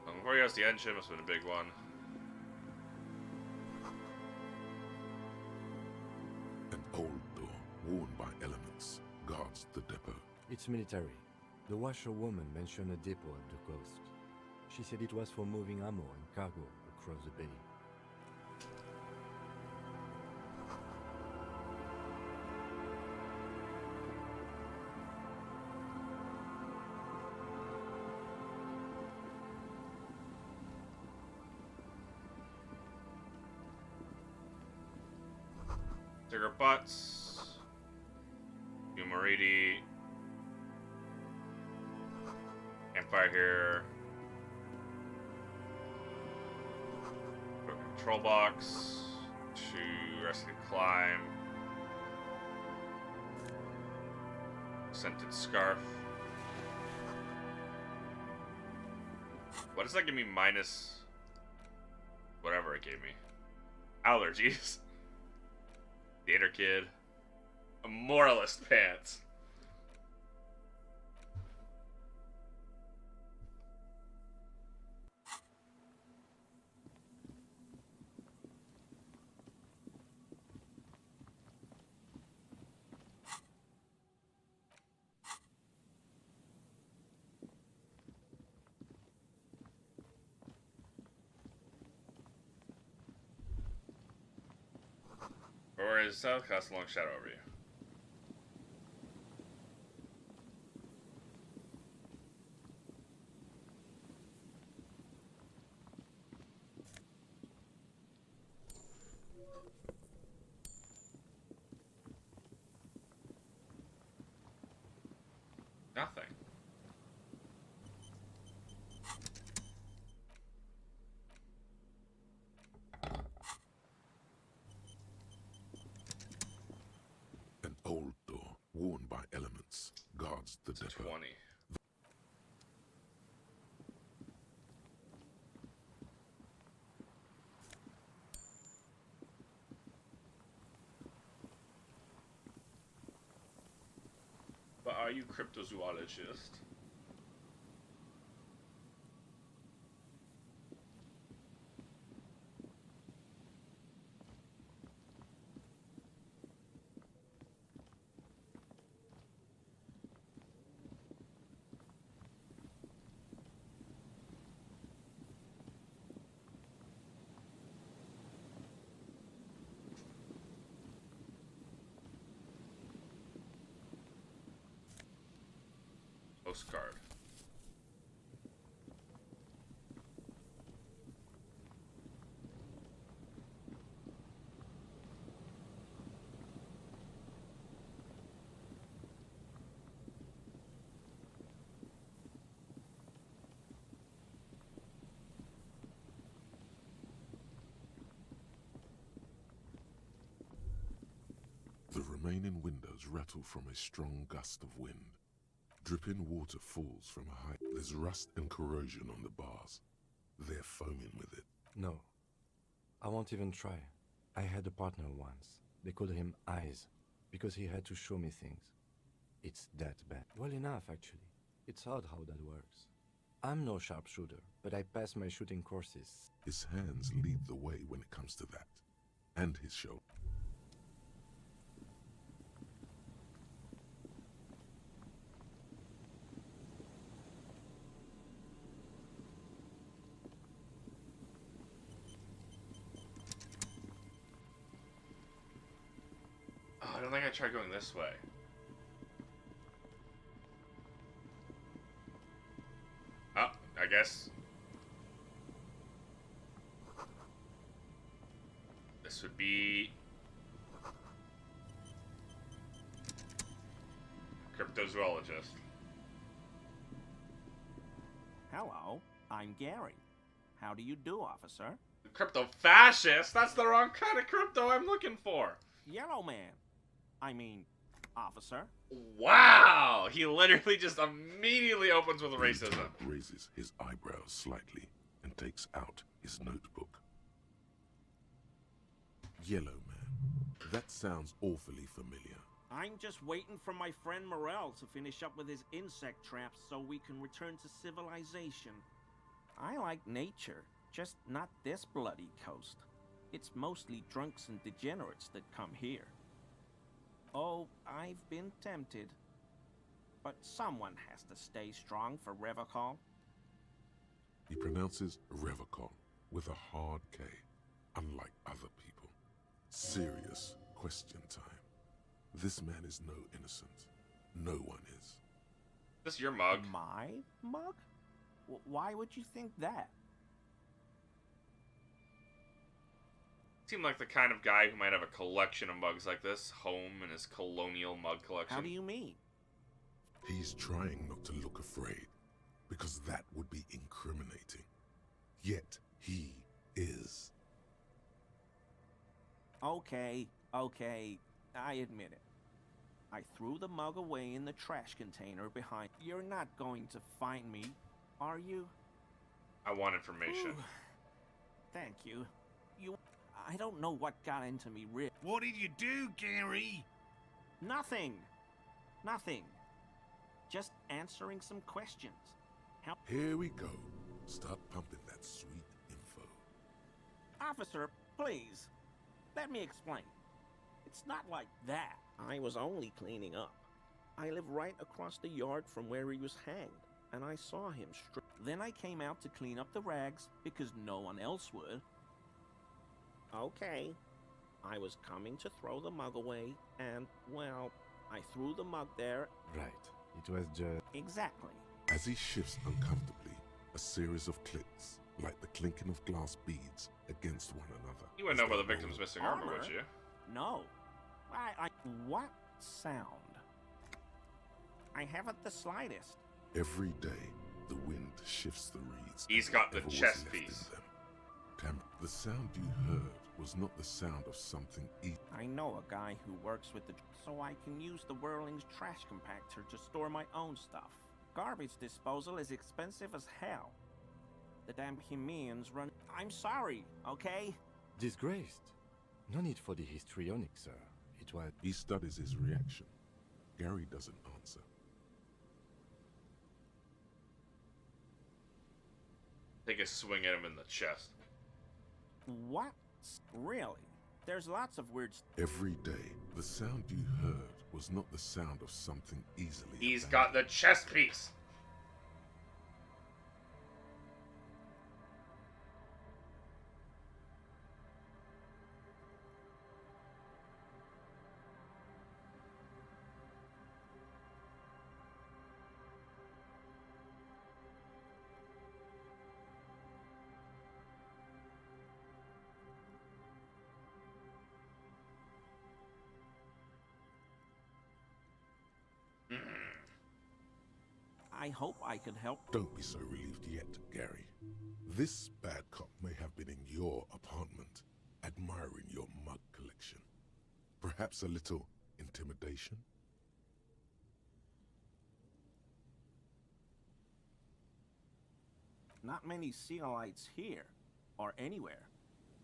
Before he goes to the engine, must have been a big one. An old door, worn by elements, guards the depot. It's military. The washerwoman mentioned a depot at the coast. She said it was for moving ammo and cargo across the bay. Digger butts. Humariti. Campfire here. Control box. To rescue climb. Scented scarf. What does that give me minus whatever it gave me? Allergies. Theater kid. A moralist pants. Or is South cast a long shadow over you? Nothing. An old door, worn by elements, guards the depot. 20. But are you cryptozoologist? Postcard. The remaining windows rattle from a strong gust of wind. Dripping water falls from a height. There's rust and corrosion on the bars. They're foaming with it. No. I won't even try. I had a partner once. They called him Eyes, because he had to show me things. It's that bad. Well enough, actually. It's odd how that works. I'm no sharpshooter, but I passed my shooting courses. His hands lead the way when it comes to that. And his shoulder. Oh, I don't think I tried going this way. guess this would be cryptozoologist. Hello, I'm Gary. How do you do, officer? Crypto fascist? That's the wrong kind of crypto I'm looking for. Yellow man. I mean, officer. Wow! He literally just immediately opens with racism. Raises his eyebrows slightly and takes out his notebook. Yellow man. That sounds awfully familiar. I'm just waiting for my friend Morel to finish up with his insect traps so we can return to civilization. I like nature, just not this bloody coast. It's mostly drunks and degenerates that come here. Oh, I've been tempted. But someone has to stay strong for Revocol. He pronounces Revocol with a hard K, unlike other people. Serious question time. This man is no innocent. No one is. Is this your mug? My mug? Why would you think that? Seemed like the kind of guy who might have a collection of mugs like this home in his colonial mug collection. How do you mean? He's trying not to look afraid, because that would be incriminating. Yet, he is. Okay, I admit it. I threw the mug away in the trash container behind. You're not going to find me, are you? I want information. Ooh, thank you. I don't know what got into me, Rick. What did you do, Gary? Nothing. Just answering some questions. Here we go. Start pumping that sweet info. Officer, please. Let me explain. It's not like that. I was only cleaning up. I live right across the yard from where he was hanged, and I saw him Then I came out to clean up the rags because no one else would. Okay. I was coming to throw the mug away, and, well, I threw the mug there. Right. It was just... Exactly. As he shifts uncomfortably, a series of clicks, like the clinking of glass beads against one another. You wouldn't know about the victim's missing armor, would you? No. What sound? I haven't the slightest. Every day, the wind shifts the reeds. He's got the whatever was chest left piece. in them. The sound you heard was not the sound of something eaten. I know a guy who works with the... so I can use the Whirling's trash compactor to store my own stuff. Garbage disposal is expensive as hell. The damn Hemians run... I'm sorry, okay? Disgraced. No need for the histrionic, sir. It was... He studies his reaction. Gary doesn't answer. Take a swing at him in the chest. What? Really? There's lots of weird... Every day, the sound you heard was not the sound of something easily... He's got the chest piece! I hope I can help. Don't be so relieved yet, Gary. This bad cop may have been in your apartment, admiring your mug collection. Perhaps a little intimidation? Not many Sealites here, or anywhere,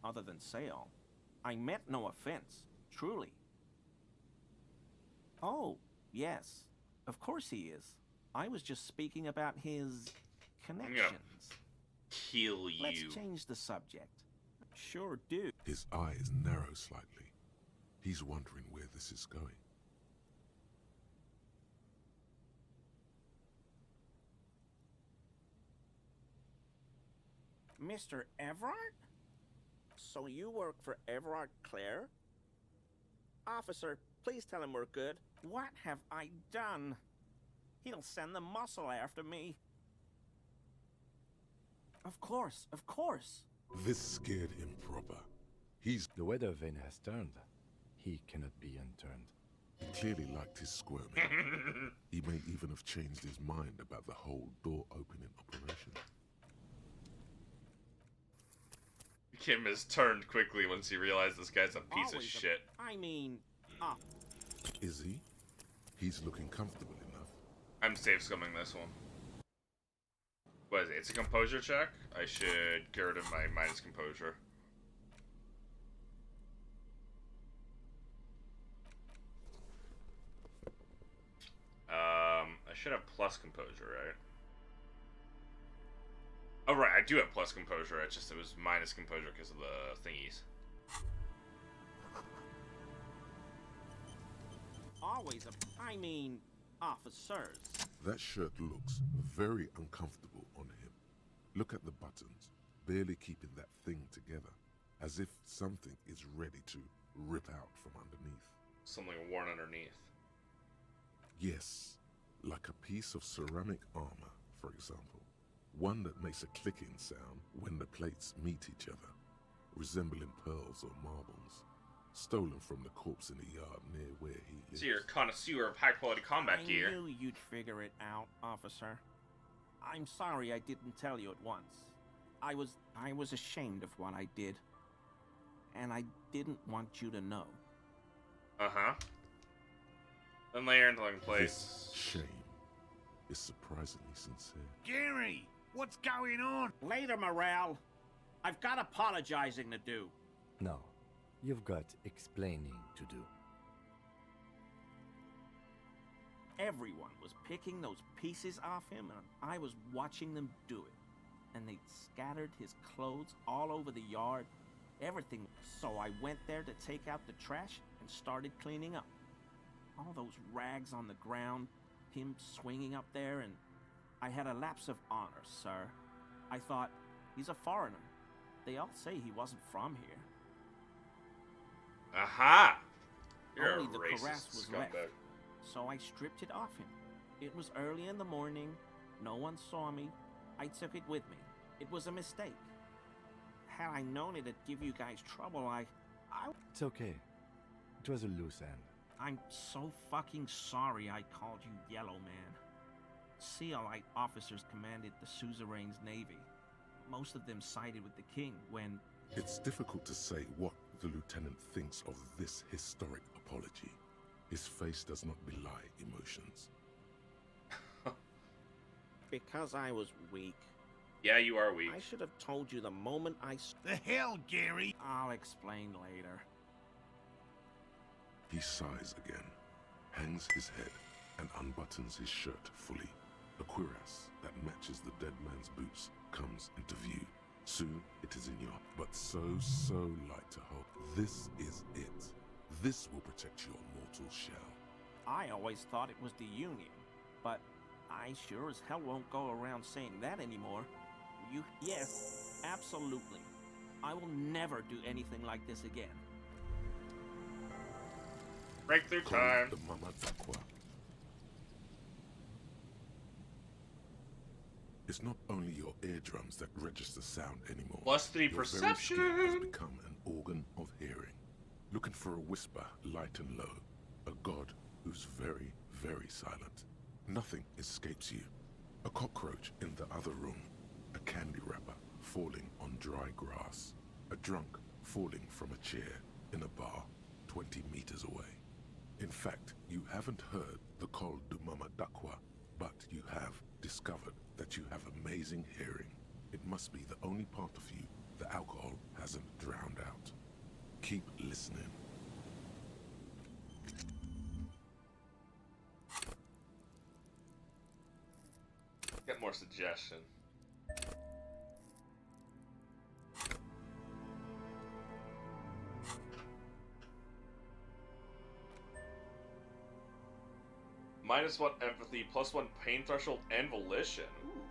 other than Sale. I meant no offense, truly. Oh, yes, of course he is. I was just speaking about his connections. Kill you. Let's change the subject. Sure do. His eyes narrow slightly. He's wondering where this is going. Mr. Everard? So you work for Everard Clare? Officer, please tell him we're good. What have I done? He'll send the muscle after me. Of course, of course. This scared him proper. The weather vane has turned. He cannot be unturned. He clearly liked his squirming. He may even have changed his mind about the whole door opening operation. Kim has turned quickly once he realized this guy's a piece of shit. I mean, Is he? He's looking comfortable enough. I'm safe scumming this one. What is it? It's a composure check? I should get rid of my minus composure. I should have plus composure, right? Oh, right, I do have plus composure. It's just it was minus composure because of the thingies. always I mean, officers. That shirt looks very uncomfortable on him. Look at the buttons, barely keeping that thing together, as if something is ready to rip out from underneath. Something worn underneath. Yes, like a piece of ceramic armor, for example. One that makes a clicking sound when the plates meet each other, resembling pearls or marbles, stolen from the corpse in the yard near where he lives. So you're a connoisseur of high-quality combat gear. I knew you'd figure it out, officer. I'm sorry I didn't tell you at once. I was ashamed of what I did, and I didn't want you to know. Uh-huh. Then layer into like place. This shame is surprisingly sincere. Gary, what's going on? Later, Morale. I've got apologizing to do. No, you've got explaining to do. Everyone was picking those pieces off him, and I was watching them do it. And they scattered his clothes all over the yard, everything. So I went there to take out the trash and started cleaning up. All those rags on the ground, him swinging up there, and I had a lapse of honor, sir. I thought, he's a foreigner. They all say he wasn't from here. Aha! You're Only a the racist cuirass was left, scumbag. so I stripped it off him. It was early in the morning. No one saw me. I took it with me. It was a mistake. Had I known it'd give you guys trouble, I... It's okay. It was a loose end. I'm so fucking sorry I called you Yellow Man. Sealite officers commanded the suzerain's navy. Most of them sided with the king when... It's difficult to say what the lieutenant thinks of this historic apology. His face does not belie emotions. Because I was weak. Yeah, you are weak. I should have told you the moment I... The hell, Gary? I'll explain later. He sighs again, hangs his head, and unbuttons his shirt fully. A cuirass that matches the dead man's boots comes into view. Soon it is in your, but so light to hold. This is it. This will protect your mortal shell. I always thought it was the Union, but I sure as hell won't go around saying that anymore. Yes, absolutely. I will never do anything like this again. Breakthrough time. The Mama Dakwa. It's not only your eardrums that register sound anymore. +3 your perception. Very skin has become an organ of hearing. Looking for a whisper, light and low. A god who's very, very silent. Nothing escapes you. A cockroach in the other room. A candy wrapper falling on dry grass. A drunk falling from a chair in a bar 20 meters away. In fact, you haven't heard the Col du Mama Dakwa, but you have discovered that you have amazing hearing. It must be the only part of you the alcohol hasn't drowned out. Keep listening. Get more suggestion. -1 empathy, +1 pain threshold, and volition. Ooh.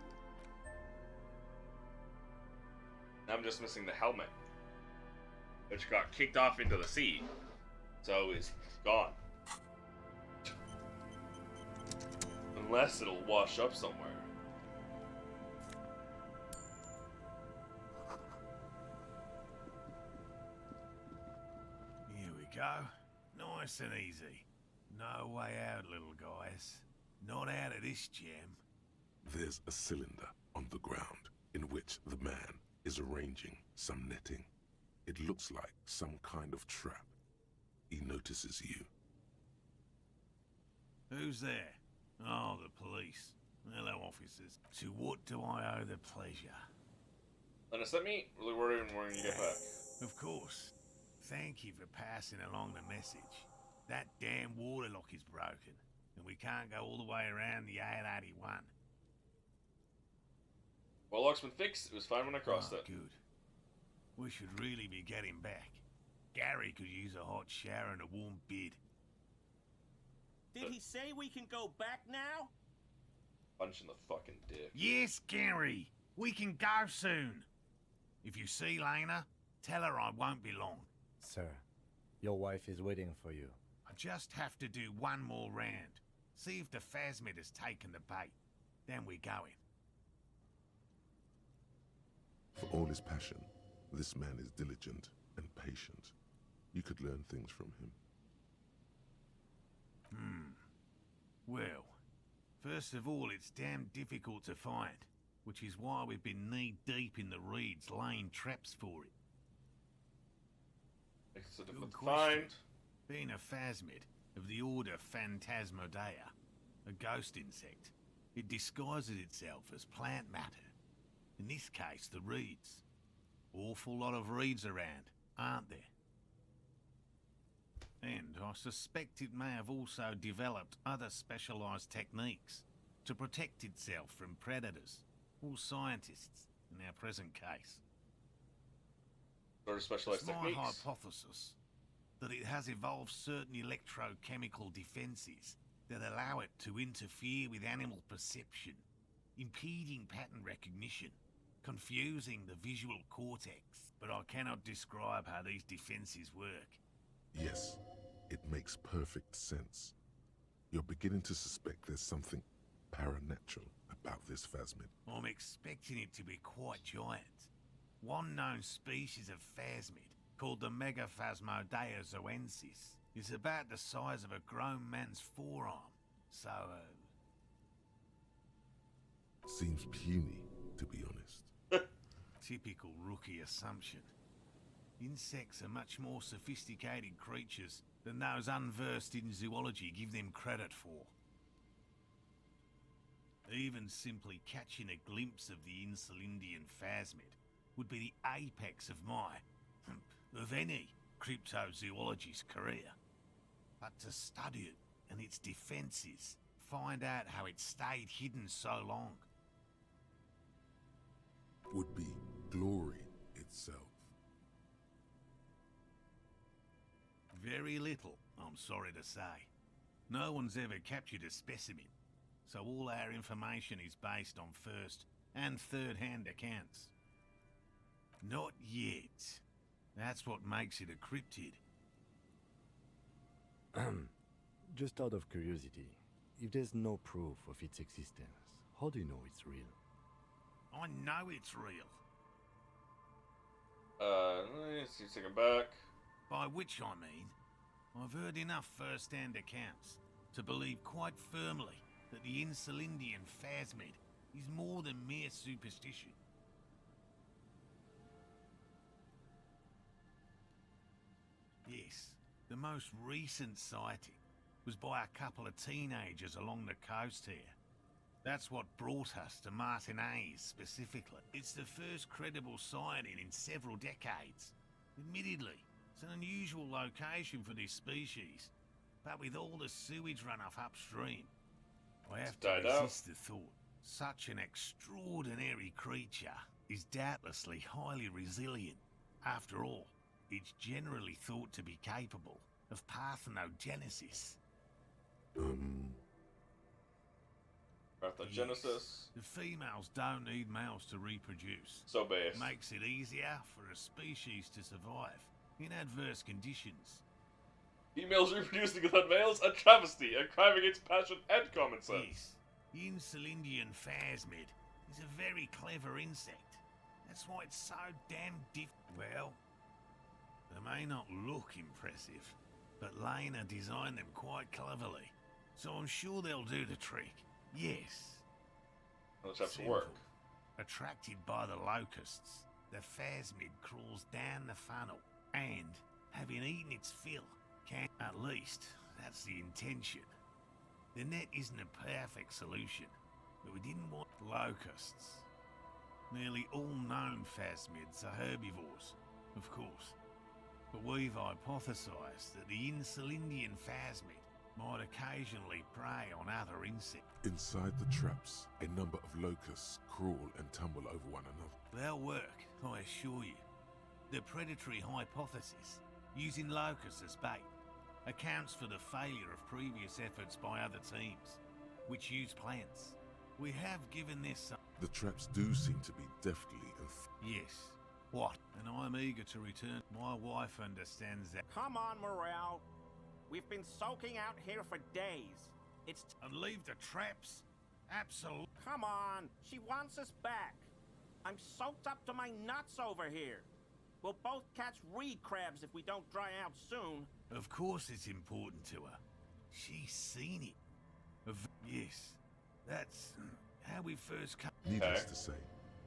Now I'm just missing the helmet, which got kicked off into the sea, so it's gone. Unless it'll wash up somewhere. go. Nice and easy. No way out, little guys. Not out of this jam. There's a cylinder on the ground in which the man is arranging some netting. It looks like some kind of trap. He notices you. Who's there? Oh, the police. Hello, officers. To what do I owe the pleasure? Linus, let me really worry when you get back. Of course. Thank you for passing along the message. That damn water lock is broken, and we can't go all the way around the 881. Well, lock's been fixed. It was fine when I crossed it. Good. We should really be getting back. Gary could use a hot shower and a warm bed. Did he say we can go back now? Punch in the fucking dick. Yes, Gary. We can go soon. If you see Lena, tell her I won't be long. Sir, your wife is waiting for you. I just have to do one more round. See if the phasmid has taken the bait. Then we're going. For all his passion, this man is diligent and patient. You could learn things from him. Well, first of all, it's damn difficult to find, which is why we've been knee-deep in the reeds laying traps for it. It's a Good difficult to question. find. Being a phasmid of the order Phantasmodea, a ghost insect, it disguises itself as plant matter. In this case, the reeds. Awful lot of reeds around, aren't there? And I suspect it may have also developed other specialised techniques to protect itself from predators or scientists in our present case. Sort of specialized It's my techniques. hypothesis that it has evolved certain electrochemical defences that allow it to interfere with animal perception, impeding pattern recognition, confusing the visual cortex. But I cannot describe how these defences work. Yes, it makes perfect sense. You're beginning to suspect there's something paranatural about this phasmid. I'm expecting it to be quite giant. One known species of phasmid, called the Megaphasmodea zoensis, is about the size of a grown man's forearm. So, Seems puny, to be honest. typical rookie assumption. Insects are much more sophisticated creatures than those unversed in zoology give them credit for. Even simply catching a glimpse of the Insulindian phasmid would be the apex of of any cryptozoologist's career. But to study it and its defences, find out how it stayed hidden so long. Would be glory itself. Very little, I'm sorry to say. No one's ever captured a specimen, so all our information is based on first and third-hand accounts. Not yet. That's what makes it a cryptid. Just out of curiosity, if there's no proof of its existence, how do you know it's real? I know it's real. Let's see, take it back. By which I mean, I've heard enough first-hand accounts to believe quite firmly that the Insulindian phasmid is more than mere superstition. Yes, the most recent sighting was by a couple of teenagers along the coast here. That's what brought us to Martinez specifically. It's the first credible sighting in several decades. Admittedly, it's an unusual location for this species, but with all the sewage runoff upstream, I have to resist the thought such an extraordinary creature is doubtlessly highly resilient. After all, it's generally thought to be capable of parthenogenesis. Parthenogenesis. The females don't need males to reproduce. So base. Makes it easier for a species to survive in adverse conditions. Females reproducing without males? A travesty, a crime against passion and common sense. Yes, the Insulindian phasmid is a very clever insect. That's why it's so damn Well, they may not look impressive, but Lena designed them quite cleverly, so I'm sure they'll do the trick. Yes. Those have to work. Attracted by the locusts, the phasmid crawls down the funnel, and, having eaten its fill, can, at least, that's the intention. The net isn't a perfect solution, but we didn't want locusts. Nearly all known phasmids are herbivores, of course, but we've hypothesized that the Insulindian phasmid might occasionally prey on other insects. Inside the traps, a number of locusts crawl and tumble over one another. They'll work, I assure you. The predatory hypothesis, using locusts as bait, accounts for the failure of previous efforts by other teams, which use plants. We have given this some... The traps do seem to be deftly and... Yes. What? And I'm eager to return. My wife understands that. Come on, Morale. We've been soaking out here for days. It's... And leave the traps? Absolutely. Come on. She wants us back. I'm soaked up to my nuts over here. We'll both catch reed crabs if we don't dry out soon. Of course it's important to her. She's seen it. Yes. That's how we first come. Needless to say,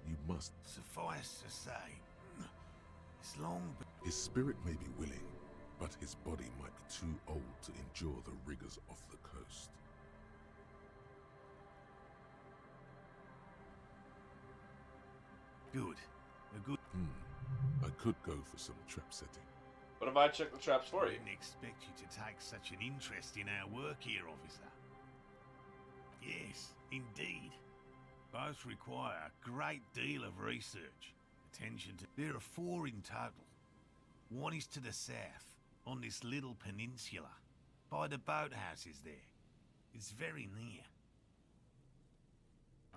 you must... Suffice to say, it's long... His spirit may be willing, but his body might be too old to endure the rigors of the coast. Good. A good... I could go for some trap setting. What if I check the traps for you? I didn't expect you to take such an interest in our work here, officer. Yes, indeed. Both require a great deal of research. Attention to... There are 4 in total. One is to the south, on this little peninsula, by the boathouses there. It's very near.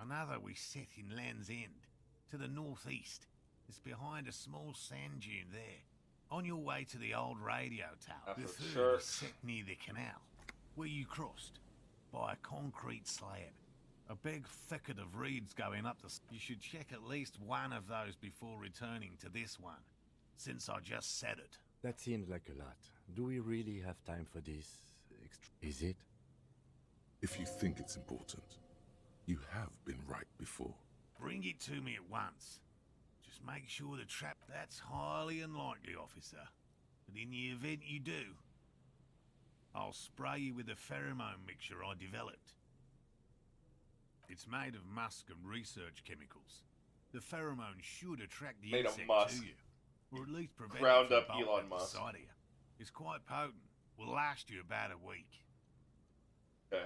Another we set in Land's End, to the northeast. It's behind a small sand dune there, on your way to the old radio tower. The third is set near the canal, where you crossed, by a concrete slab. A big thicket of reeds going up the... You should check at least one of those before returning to this one, since I just said it. That seems like a lot. Do we really have time for this? Is it? If you think it's important, you have been right before. Bring it to me at once. Just make sure the trap... That's highly unlikely, officer. But in the event you do, I'll spray you with a pheromone mixture I developed. It's made of musk and research chemicals. The pheromone should attract the insect to you, or at least prevent Ground it up from bolting Elon at the Musk. sight of you. It's quite potent. Will last you about a week. Okay.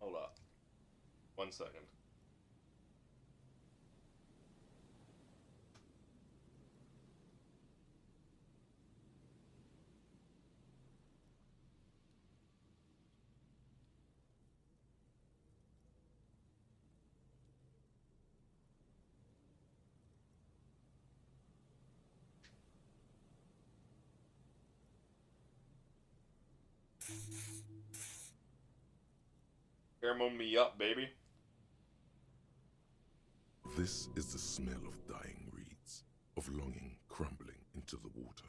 Hold up. 1 second. Pheromone me up, baby. This is the smell of dying reeds, of longing crumbling into the water.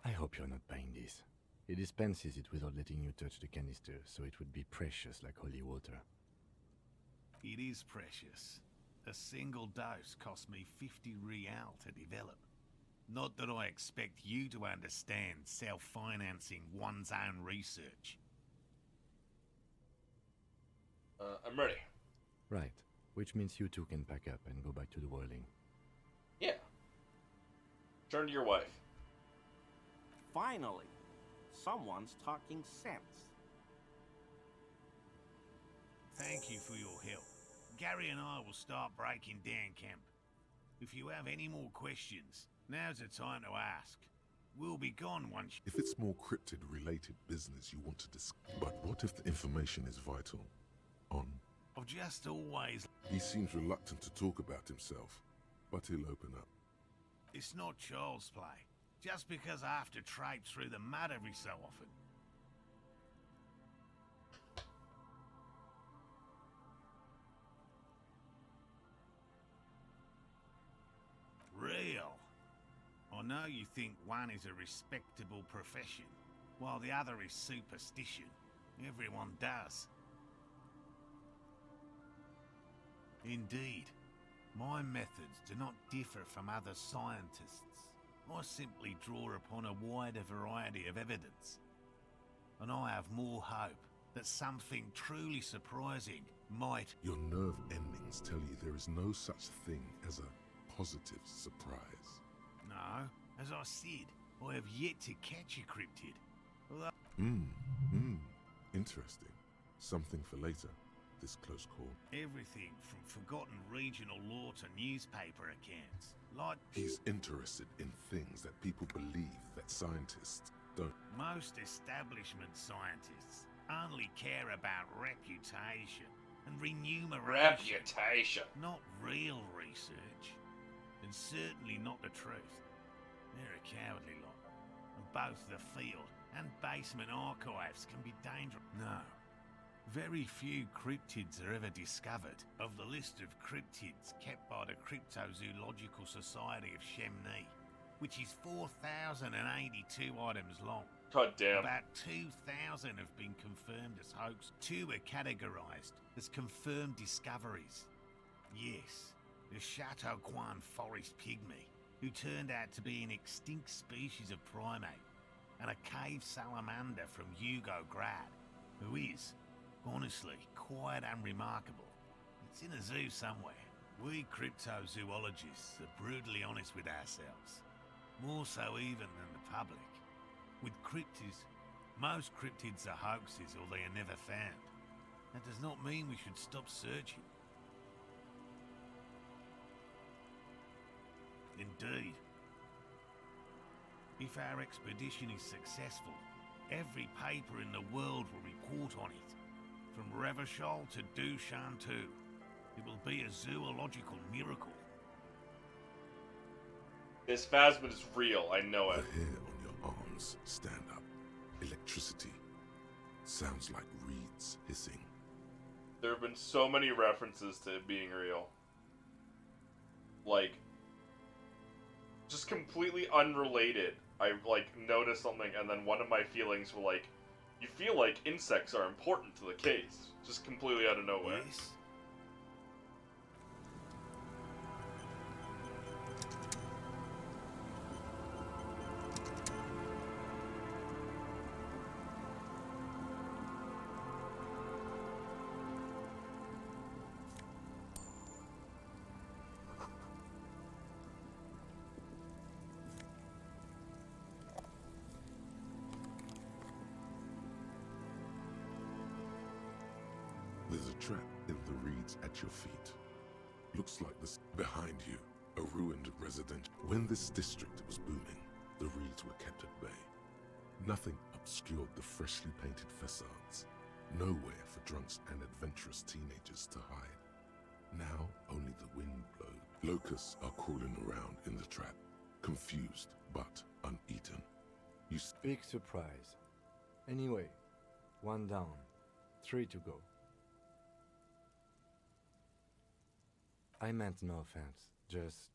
I hope you're not buying this. He dispenses it without letting you touch the canister, so it would be precious like holy water. It is precious. A single dose cost me 50 real to develop. Not that I expect you to understand self-financing one's own research. I'm ready. Right. Which means you two can pack up and go back to the whirling. Yeah. Turn to your wife. Finally, someone's talking sense. Thank you for your help. Gary and I will start breaking down camp. If you have any more questions, now's the time to ask. We'll be gone once... If it's more cryptid-related business you want to discuss... But what if the information is vital? I've just always... He seems reluctant to talk about himself. but he'll open up. It's not child's play. Just because I have to traipse through the mud every so often. Real. I know you think one is a respectable profession, while the other is superstition. Everyone does. Indeed. My methods do not differ from other scientists. I simply draw upon a wider variety of evidence. And I have more hope that something truly surprising might... Your nerve endings tell you there is no such thing as a positive surprise. No, as I said, I have yet to catch a cryptid. Although... Interesting. Something for later, this close call. Everything from forgotten regional lore to newspaper accounts. Like... He's interested in things that people believe that scientists don't. Most establishment scientists only care about reputation and remuneration. Reputation. Not real research. And certainly not the truth. They're a cowardly lot. And both the field and basement archives can be dangerous. No. Very few cryptids are ever discovered. Of the list of cryptids kept by the Cryptozoological Society of Chemney, which is 4,082 items long. God damn. About 2,000 have been confirmed as hoax. 2 are categorized as confirmed discoveries. Yes, the Chateauquan forest pygmy, who turned out to be an extinct species of primate, and a cave salamander from Yugograd, who is, honestly, quite unremarkable. It's in a zoo somewhere. We cryptozoologists are brutally honest with ourselves. More so even than the public. With cryptids, most cryptids are hoaxes or they are never found. That does not mean we should stop searching. Indeed. If our expedition is successful, every paper in the world will report on it. From Revachol to Dushantu, it will be a zoological miracle. This phasmid is real, I know it. The hair on your arms stand up. Electricity. Sounds like reeds hissing. There have been so many references to it being real. Like, just completely unrelated. I, noticed something, and then one of my feelings were like, you feel like insects are important to the case. Just completely out of nowhere. Yes. There's a trap in the reeds at your feet. Looks like this behind you, a ruined residential. When this district was booming, the reeds were kept at bay. Nothing obscured the freshly painted facades. Nowhere for drunks and adventurous teenagers to hide. Now only the wind blows. Locusts are crawling around in the trap, confused but uneaten. Big surprise. Anyway, 1 down, 3 to go. I meant no offense, just...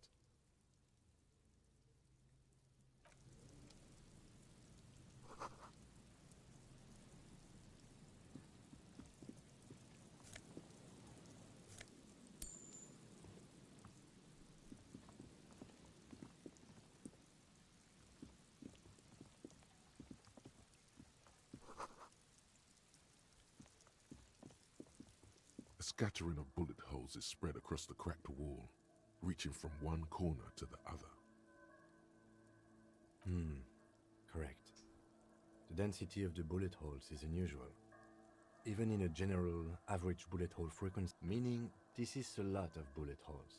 A scattering of bullet holes is spread across the cracked wall, reaching from one corner to the other. Correct. The density of the bullet holes is unusual. Even in a general average bullet hole frequency, meaning this is a lot of bullet holes.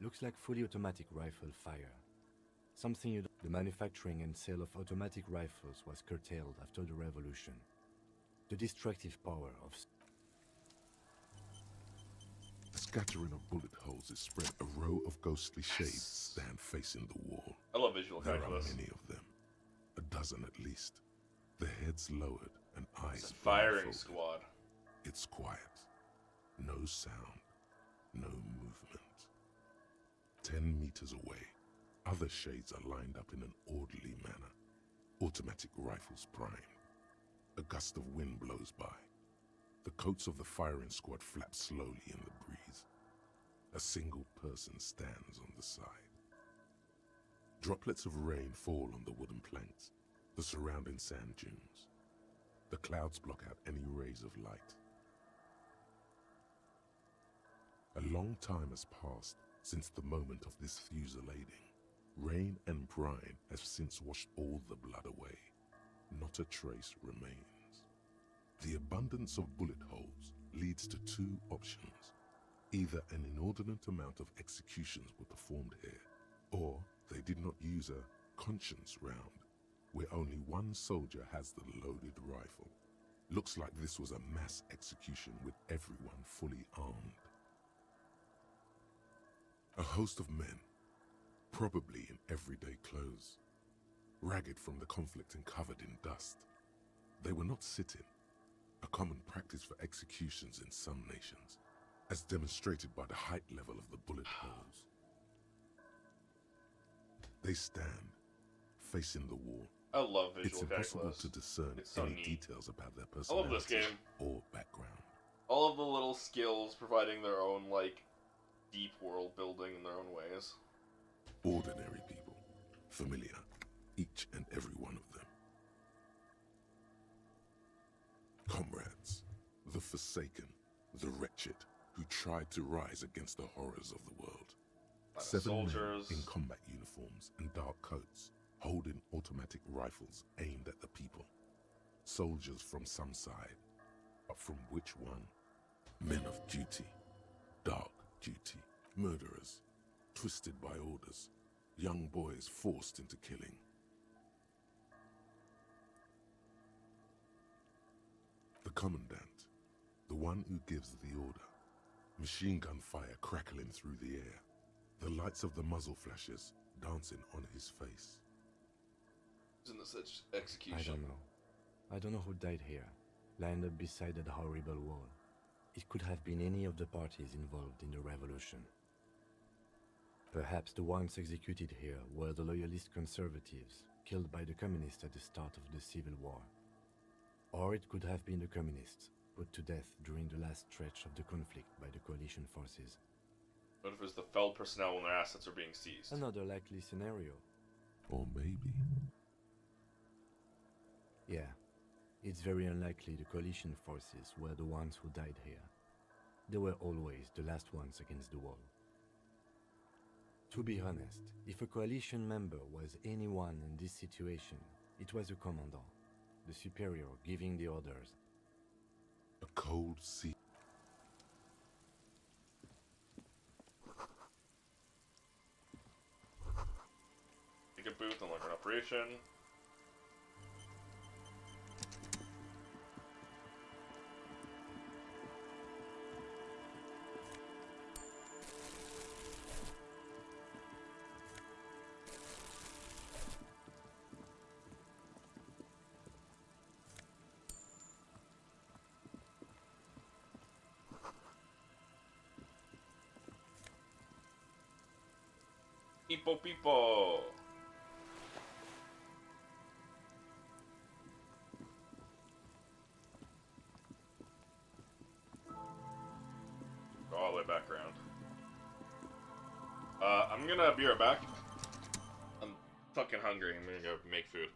Looks like fully automatic rifle fire. Something you don't... The manufacturing and sale of automatic rifles was curtailed after the revolution. The destructive power of... scattering of bullet holes is spread, a row of ghostly shades stand facing the wall. I love visual There effects are for this. many of them, a dozen at least, the heads lowered and eyes It's a firing blindfolded. squad. It's quiet. No sound. No movement. 10 meters away, other shades are lined up in an orderly manner. Automatic rifles primed. A gust of wind blows by. The coats of the firing squad flap slowly in the breeze. A single person stands on the side. Droplets of rain fall on the wooden planks, the surrounding sand dunes. The clouds block out any rays of light. A long time has passed since the moment of this fusillading. Rain and brine have since washed all the blood away. Not a trace remains. The abundance of bullet holes leads to two options. Either an inordinate amount of executions were performed here, or they did not use a conscience round, where only one soldier has the loaded rifle. Looks like this was a mass execution with everyone fully armed. A host of men, probably in everyday clothes, ragged from the conflict and covered in dust. They were not sitting, a common practice for executions in some nations, as demonstrated by the height level of the bullet holes. They stand, facing the wall. I love visual It's impossible calculus. to discern It's so any neat. details about their I love this personality game. or background. All of the little skills providing their own, like, deep world building in their own ways. Ordinary people, familiar, each and every one of them. Comrades, the forsaken, the wretched, who tried to rise against the horrors of the world. Lot of 7 soldiers. men in combat uniforms and dark coats, holding automatic rifles aimed at the people. Soldiers from some side, but from which one? Men of duty, dark duty, murderers, twisted by orders, young boys forced into killing. The commandant, the one who gives the order, machine gun fire crackling through the air, the lights of the muzzle flashes dancing on his face. Isn't this execution? I don't know who died here, lined up beside that horrible wall. It could have been any of the parties involved in the revolution. Perhaps the ones executed here were the loyalist conservatives, killed by the communists at the start of the Civil War. Or it could have been the communists, put to death during the last stretch of the conflict by the coalition forces. What if it was the Feld personnel when their assets are being seized? Another likely scenario. Or maybe... Yeah, it's very unlikely the coalition forces were the ones who died here. They were always the last ones against the wall. To be honest, if a coalition member was anyone in this situation, it was a commandant, the superior giving the orders. A cold sea. Take a booth and like an operation. People, people. Go all the way back around. I'm gonna be right back. I'm fucking hungry. I'm gonna go make food.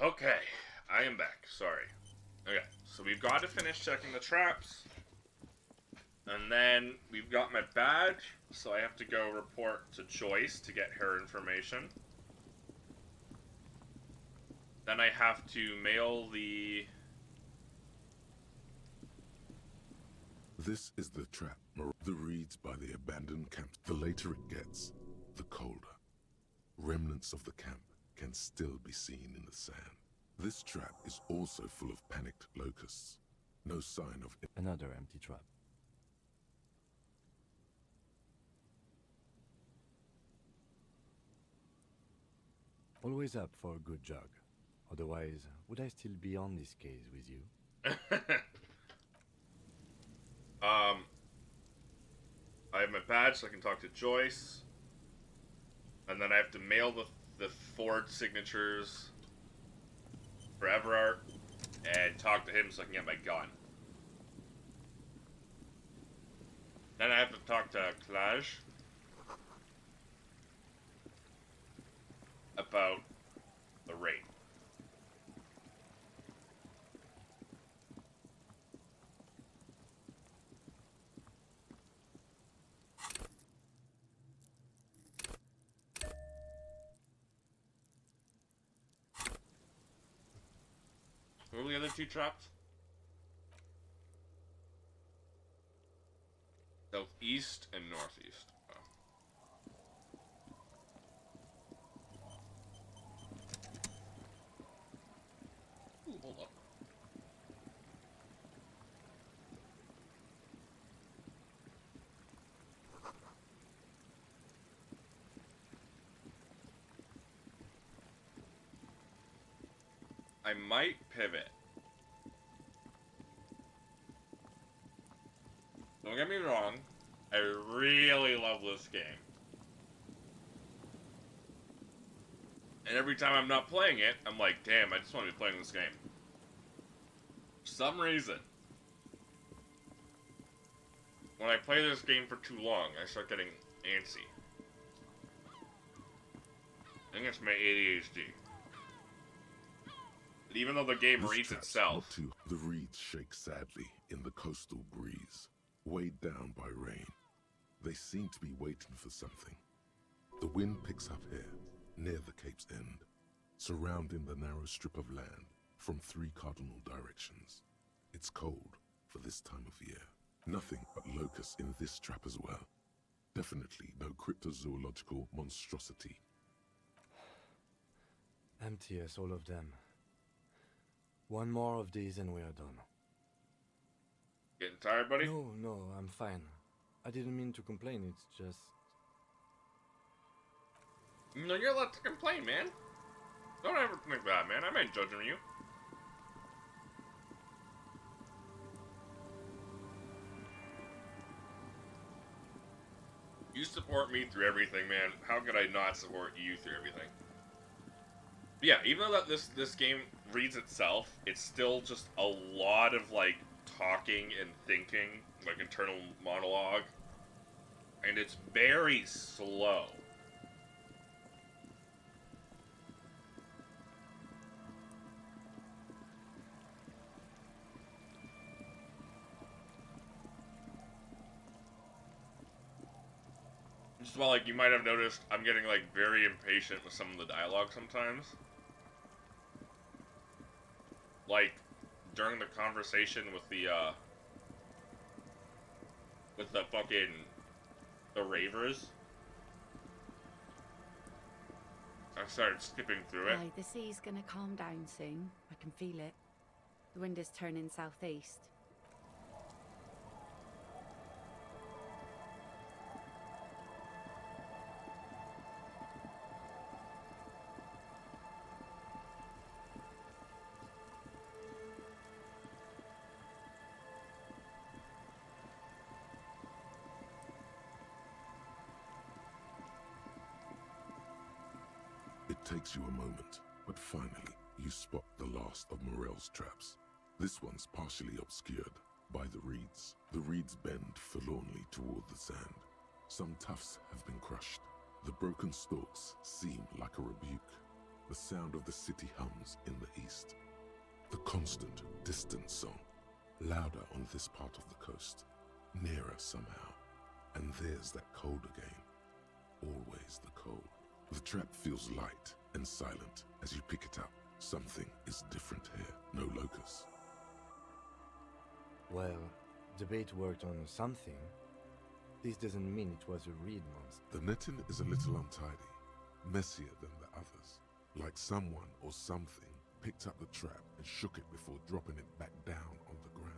Okay, I am back. Sorry. Okay, so we've got to finish checking the traps. And then we've got my badge, so I have to go report to Joyce to get her information. Then I have to mail the... This is the trap. The reeds by the abandoned camp. The later it gets, the colder. Remnants of the camp can still be seen in the sand. This trap is also full of panicked locusts. No sign of... Another empty trap. Always up for a good jog. Otherwise, would I still be on this case with you? I have my badge so I can talk to Joyce. And then I have to mail the forged signatures for Everard and talk to him so I can get my gun. Then I have to talk to Clash about the raid. What were the other two traps? Southeast and northeast. Oh. Ooh, hold up. I might pivot. Don't get me wrong, I really love this game. And every time I'm not playing it, I'm like, damn, I just want to be playing this game. For some reason, when I play this game for too long, I start getting antsy. I think it's my ADHD. But even though the game reads itself... The reeds shake sadly in the coastal breeze, weighed down by rain. They seem to be waiting for something. The wind picks up here, near the cape's end, surrounding the narrow strip of land from 3 cardinal directions. It's cold for this time of year. Nothing but locusts in this trap as well. Definitely no cryptozoological monstrosity. Empty as all of them. One more of these and we are done. Getting tired, buddy? No, I'm fine. I didn't mean to complain, it's just... No, you're allowed to complain, man. Don't ever think that, man. I ain't judging you. You support me through everything, man. How could I not support you through everything? But yeah, even though that this game reads itself, it's still just a lot of, like, talking and thinking, like internal monologue. And it's very slow. Just while, like, you might have noticed, I'm getting, like, very impatient with some of the dialogue sometimes. Like, during the conversation with the ravers. I started skipping through it. Aye, the sea's gonna calm down soon. I can feel it. The wind is turning southeast. It takes you a moment, but finally you spot the last of Morel's traps. This one's partially obscured by the reeds. The reeds bend forlornly toward the sand. Some tufts have been crushed. The broken stalks seem like a rebuke. the sound of the city hums in the east. The constant, distant song, louder on this part of the coast, nearer somehow. And there's that cold again. Always the cold. The trap feels light and silent as you pick it up. Something is different here. No locus. Well, the bait worked on something. This doesn't mean it was a reed monster. The netting is a little untidy, messier than the others. Like someone or something picked up the trap and shook it before dropping it back down on the ground.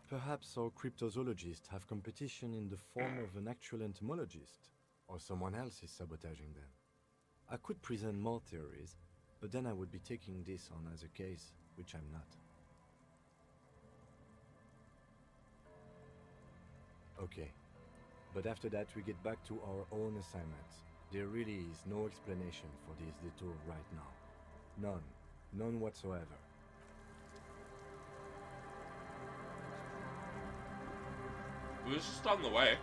Perhaps our cryptozoologists have competition in the form of an actual entomologist, or someone else is sabotaging them. I could present more theories, but then I would be taking this on as a case, which I'm not. Okay, but after that we get back to our own assignments. There really is no explanation for this detour right now. None. None whatsoever. It was just on the way.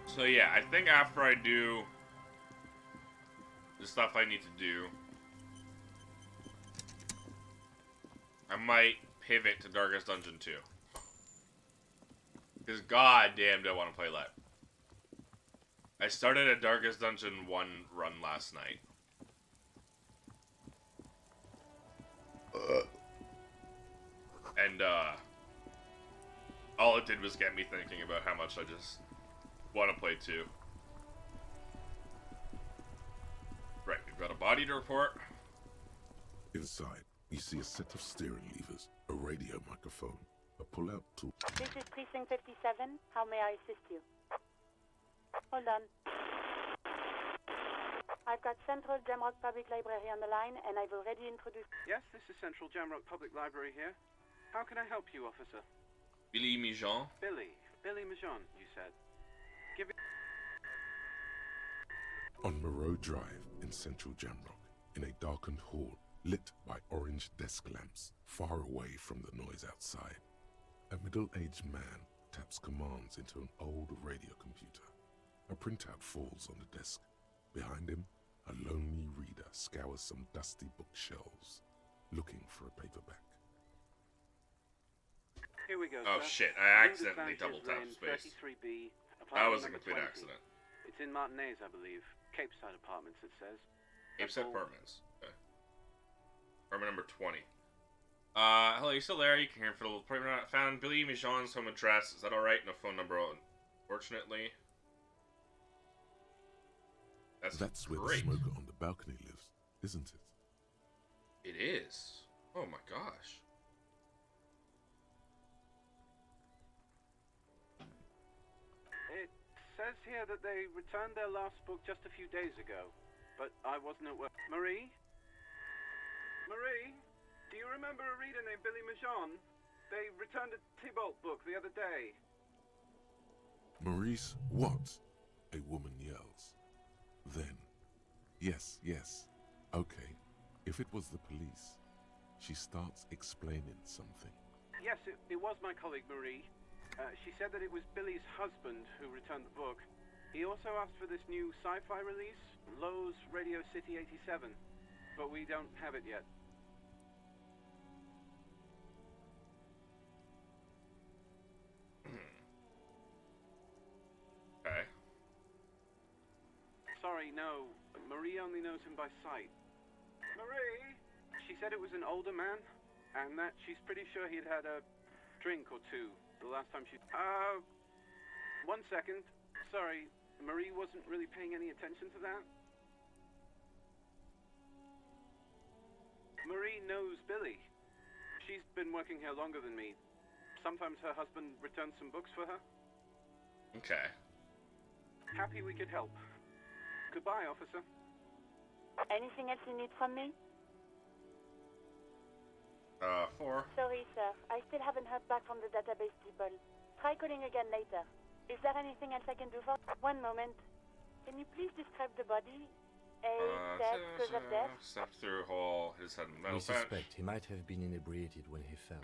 So yeah, I think after I do the stuff I need to do, I might pivot to Darkest Dungeon 2. Because goddamn do I want to play that. I started a Darkest Dungeon 1 run last night. And, all it did was get me thinking about how much I just want to play 2. Right, we've got a body to report. Inside, you see a set of steering levers, a radio microphone, a pull-out tool. This is Precinct 57. How may I assist you? Hold on. I've got Central Jamrock Public Library on the line, and I've already introduced... Yes, this is Central Jamrock Public Library here. How can I help you, officer? Billy Mijon? Billy Mijon, you said. Give it... On Moreau Drive in Central Jamrock, in a darkened hall lit by orange desk lamps, far away from the noise outside, a middle-aged man taps commands into an old radio computer. A printout falls on the desk. Behind him, a lonely reader scours some dusty bookshelves, looking for a paperback. Here we go, Oh sir. shit, I accidentally double tapped space. 33B, That was a apartment complete number 20. accident. It's in Martinez, I believe. Cape Side Apartments, it says. Cape Side Apartments. Okay. Apartment number 20. Hello, you still there? You can hear for the appointment not found. Billy Mijon's home address. Is that alright? No phone number, unfortunately. That's where great. the smoker on the balcony lives, isn't it? It is. Oh my gosh. It says here that they returned their last book just a few days ago, but I wasn't at work. Marie? Marie? Do you remember a reader named Billy Mijon? They returned a Tybalt book the other day. Maurice, what? A woman yells. Then, yes, okay, if it was the police, she starts explaining something. Yes, it was my colleague Marie. She said that it was Billy's husband who returned the book. He also asked for this new sci-fi release, Lowe's Radio City 87, but we don't have it yet. Okay. Sorry, no. Marie only knows him by sight. Marie? She said it was an older man, and that she's pretty sure he'd had a drink or two the last time she... 1 second. Sorry, Marie wasn't really paying any attention to that. Marie knows Billy. She's been working here longer than me. Sometimes her husband returns some books for her. Okay. Happy we could help. Goodbye, officer. Anything else you need from me? 4. Sorry, sir. I still haven't heard back from the database people. Try calling again later. Is there anything else I can do for... 1 moment. Can you please describe the body? A death cause of death? Stepped through a hole, his head in the We metal bench. suspect he might have been inebriated when he fell.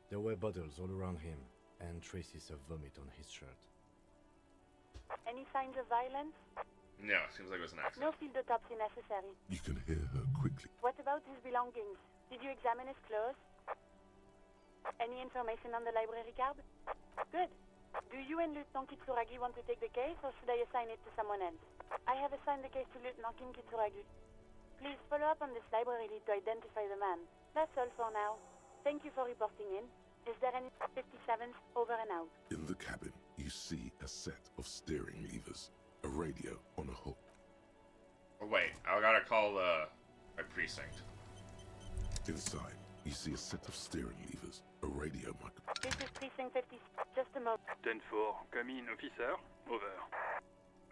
There were bottles all around him, and traces of vomit on his shirt. Any signs of violence? No, seems like it was an accident. No field autopsy necessary. You can hear her quickly. What about his belongings? Did you examine his clothes? Any information on the library card? Good. Do you and Lieutenant Kitsuragi want to take the case, or should I assign it to someone else? I have assigned the case to Lieutenant Kim Kitsuragi. Please follow up on this library lead to identify the man. That's all for now. Thank you for reporting in. Is there any 57th over and out? In the cabin, you see a set of steering levers, a radio on a hook. Oh, wait, I gotta call my precinct. Inside, you see a set of steering levers, a radio mic. This is Precinct 50. Just a moment. 10-4, come in, officer. Over.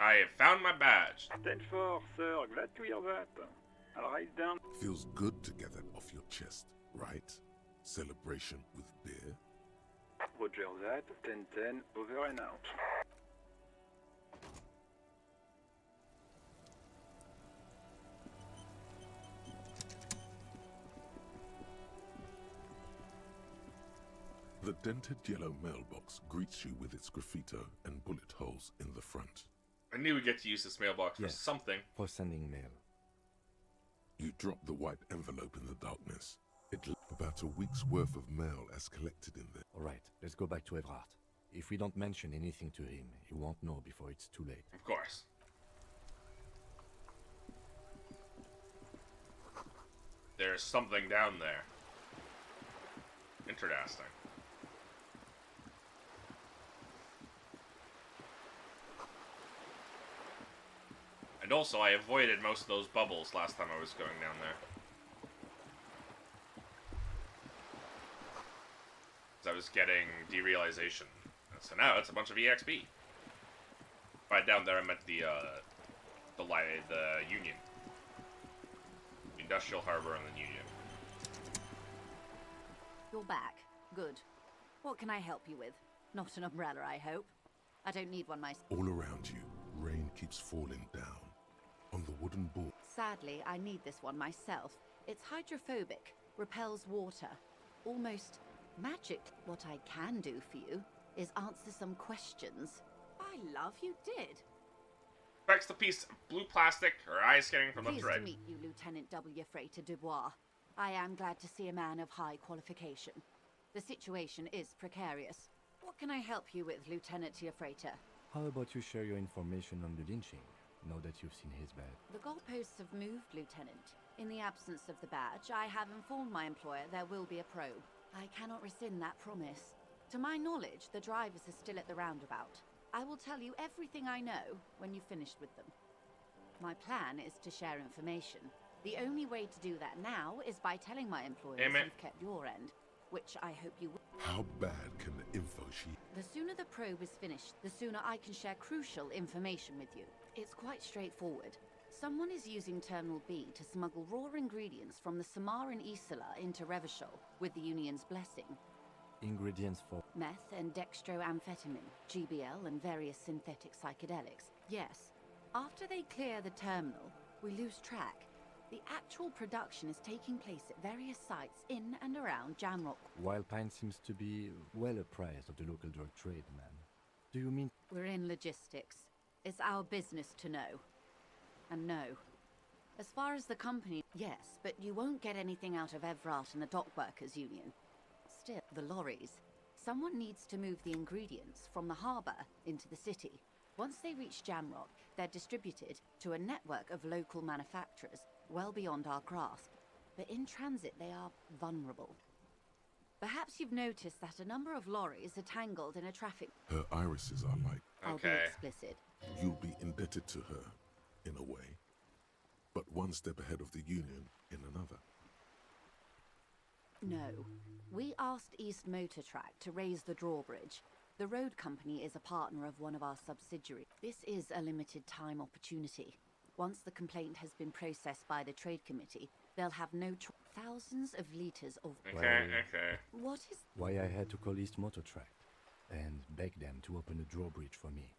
I have found my badge. 10-4, sir. Glad to hear that. I'll write down. Feels good to get that off your chest, right? Celebration with beer. Roger that. 10-10, over and out. The dented yellow mailbox greets you with its graffito and bullet holes in the front. I knew we'd get to use this mailbox for something. For sending mail. You drop the white envelope in the darkness. About a week's worth of mail as collected in there. Alright, let's go back to Evrard. If we don't mention anything to him, he won't know before it's too late. Of course. There's something down there. Interesting. And also, I avoided most of those bubbles last time I was going down there. I was getting derealization. So now it's a bunch of EXP. Right down there I met the Union. The Industrial Harbor and the Union. You're back. Good. What can I help you with? Not an umbrella, I hope. I don't need one myself. All around you, rain keeps falling down. On the wooden board. Sadly, I need this one myself. It's hydrophobic, repels water. Almost magic. What I can do for you is answer some questions. I love you did. Breaks the piece of blue plastic, her eyes scanning from left to right. Pleased to meet you, Lieutenant W. Freighter Dubois. I am glad to see a man of high qualification. The situation is precarious. What can I help you with, Lieutenant Freighter? How about you share your information on the lynching, now that you've seen his badge? The goalposts have moved, Lieutenant. In the absence of the badge, I have informed my employer there will be a probe. I cannot rescind that promise. To my knowledge, the drivers are still at the roundabout. I will tell you everything I know when you've finished with them. My plan is to share information. The only way to do that now is by telling my employers you've kept your end, which I hope you will. How bad can the info she... The sooner the probe is finished, the sooner I can share crucial information with you. It's quite straightforward. Someone is using Terminal B to smuggle raw ingredients from the Samaran Isola into Revachol with the Union's blessing. Ingredients for... Meth and dextroamphetamine, GBL and various synthetic psychedelics. Yes. After they clear the terminal, we lose track. The actual production is taking place at various sites in and around Jamrock. Wildpine seems to be well apprised of the local drug trade, man. Do you mean... We're in logistics. It's our business to know. And no. As far as the company, yes, but you won't get anything out of Evrart and the Dockworkers Union. Still, the lorries. Someone needs to move the ingredients from the harbour into the city. Once they reach Jamrock, they're distributed to a network of local manufacturers well beyond our grasp. But in transit, they are vulnerable. Perhaps you've noticed that a number of lorries are tangled in a traffic... Her irises are like... I'll be explicit. You'll be indebted to her, in a way. But one step ahead of the Union in another. No. We asked East Motor Track to raise the drawbridge. The road company is a partner of one of our subsidiaries. This is a limited time opportunity. Once the complaint has been processed by the Trade Committee, they'll have no thousands of litres of... What is... Why I had to call East Motor Track and beg them to open a drawbridge for me.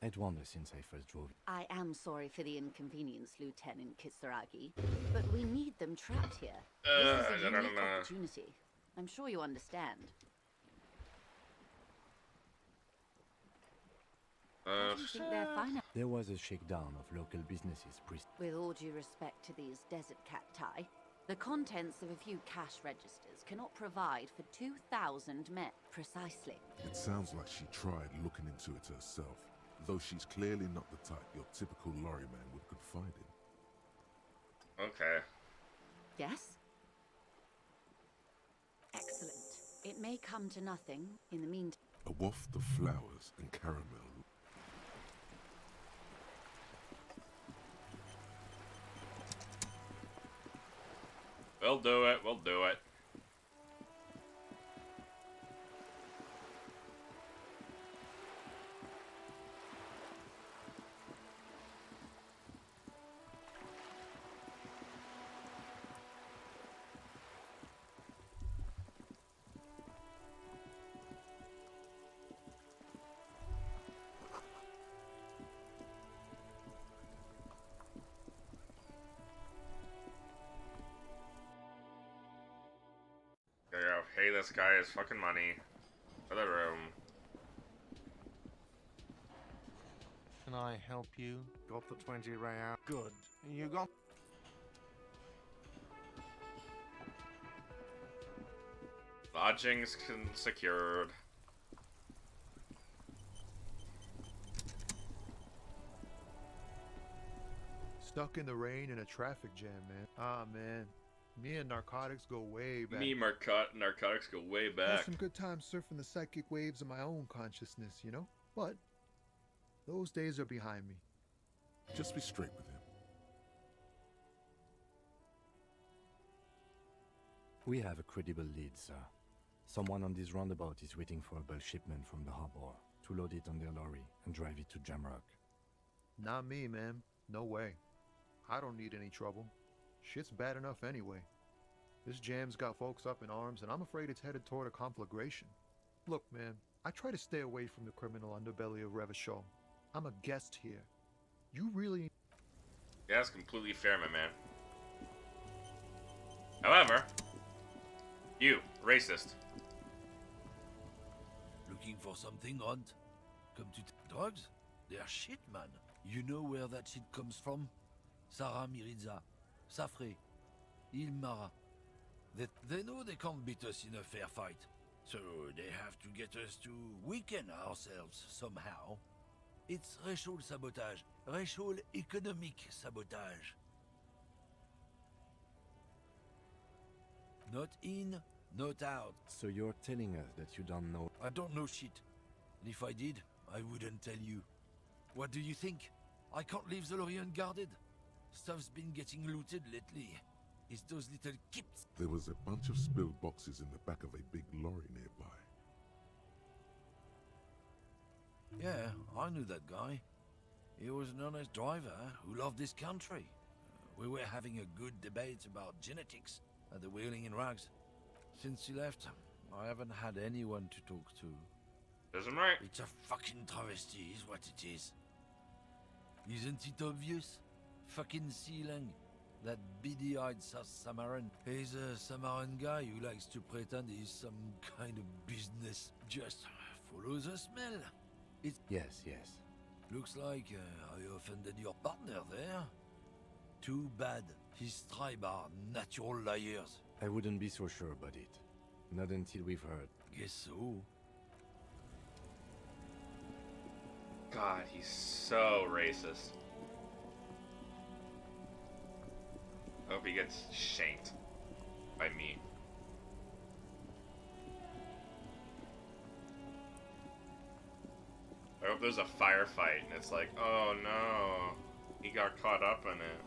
I'd wonder since I first drove. I am sorry for the inconvenience, Lieutenant Kisaragi, but we need them trapped here. This is a unique opportunity. I'm sure you understand. How do you think they're fine? There was a shakedown of local businesses With all due respect to these desert cacti, the contents of a few cash registers cannot provide for 2,000 men. Precisely. It sounds like she tried looking into it herself, though she's clearly not the type your typical lorry man would confide in. Okay. Yes? Excellent. It may come to nothing in the meantime. A waft of flowers and caramel. We'll do it, we'll do it. Pay this guy his fucking money for the room. Can I help you? Got the 20 real. Good. You got... Lodgings secured. Stuck in the rain in a traffic jam, man. Ah, man. Me and narcotics go way back. Narcotics go way Had back. some good times surfing the psychic waves of my own consciousness, you know? But those days are behind me. Just be straight with him. We have a credible lead, sir. Someone on this roundabout is waiting for a bulk shipment from the harbor to load it on their lorry and drive it to Jamrock. Not me, man. No way. I don't need any trouble. Shit's bad enough anyway. This jam's got folks up in arms, and I'm afraid it's headed toward a conflagration. Look, man, I try to stay away from the criminal underbelly of Revachol. I'm a guest here. You really... Yeah, that's completely fair, my man. However, you, racist. Looking for something, Hunt? Come to drugs? They're shit, man. You know where that shit comes from? Sarah Miriza, Safre, Ilmara. They know they can't beat us in a fair fight. So they have to get us to weaken ourselves somehow. It's racial sabotage. Racial economic sabotage. Not in, not out. So you're telling us that you don't know... I don't know shit. And if I did, I wouldn't tell you. What do you think? I can't leave the lorry unguarded. Stuff's been getting looted lately. It's those little kips. There was a bunch of spilled boxes in the back of a big lorry nearby. Yeah, I knew that guy. He was an honest driver who loved this country. We were having a good debate about genetics at the Wheeling in Rags. Since he left, I haven't had anyone to talk to. Isn't right. It's a fucking travesty is what it is. Isn't it obvious? Fucking Sealang, that beady-eyed South Samaran. He's a Samaran guy who likes to pretend he's some kind of business. Just follow the smell. It Yes. looks like I offended your partner there. Too bad. His tribe are natural liars. I wouldn't be so sure about it. Not until we've heard. Guess so. God, he's so racist. I hope he gets shanked by me. I hope there's a firefight and it's like, oh no, he got caught up in it.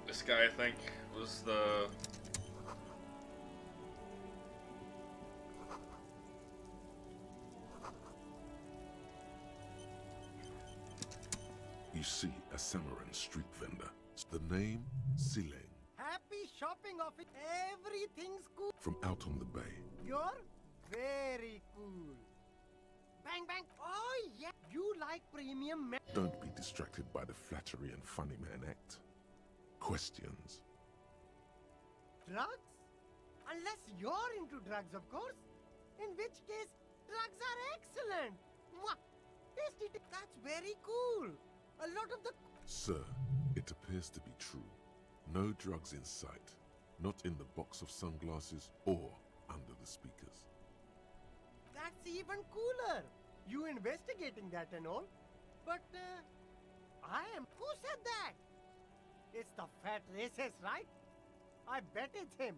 This guy, I think, was the... see a Samaran street vendor. The name, Sileng. Happy shopping of it. Everything's cool. From out on the bay. You're very cool. Bang, bang. Oh, yeah. You like premium men. Don't be distracted by the flattery and funny man act. Questions. Drugs? Unless you're into drugs, of course. In which case, drugs are excellent. Mwah. Tasty. That's very cool. A lot of the... Sir, it appears to be true. No drugs in sight. Not in the box of sunglasses or under the speakers. That's even cooler. You investigating that and all. But, I am... Who said that? It's the fat racist, right? I bet it's him.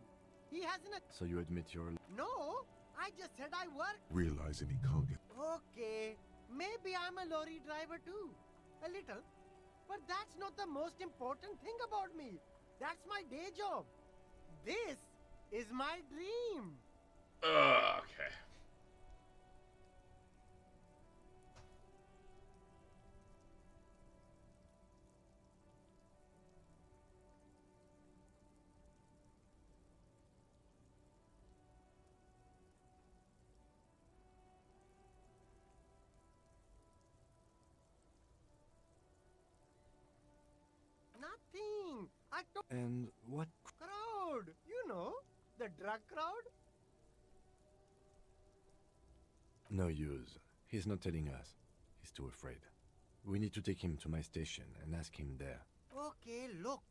He hasn't a... So you admit you're... No, I just said I work. Realizing he can't get... Okay, maybe I'm a lorry driver too. A little. But that's not the most important thing about me. That's my day job. This is my dream. Okay. Nothing. I took And what... crowd. You know, the drug crowd. No use. He's not telling us. He's too afraid. We need to take him to my station and ask him there. Okay, look.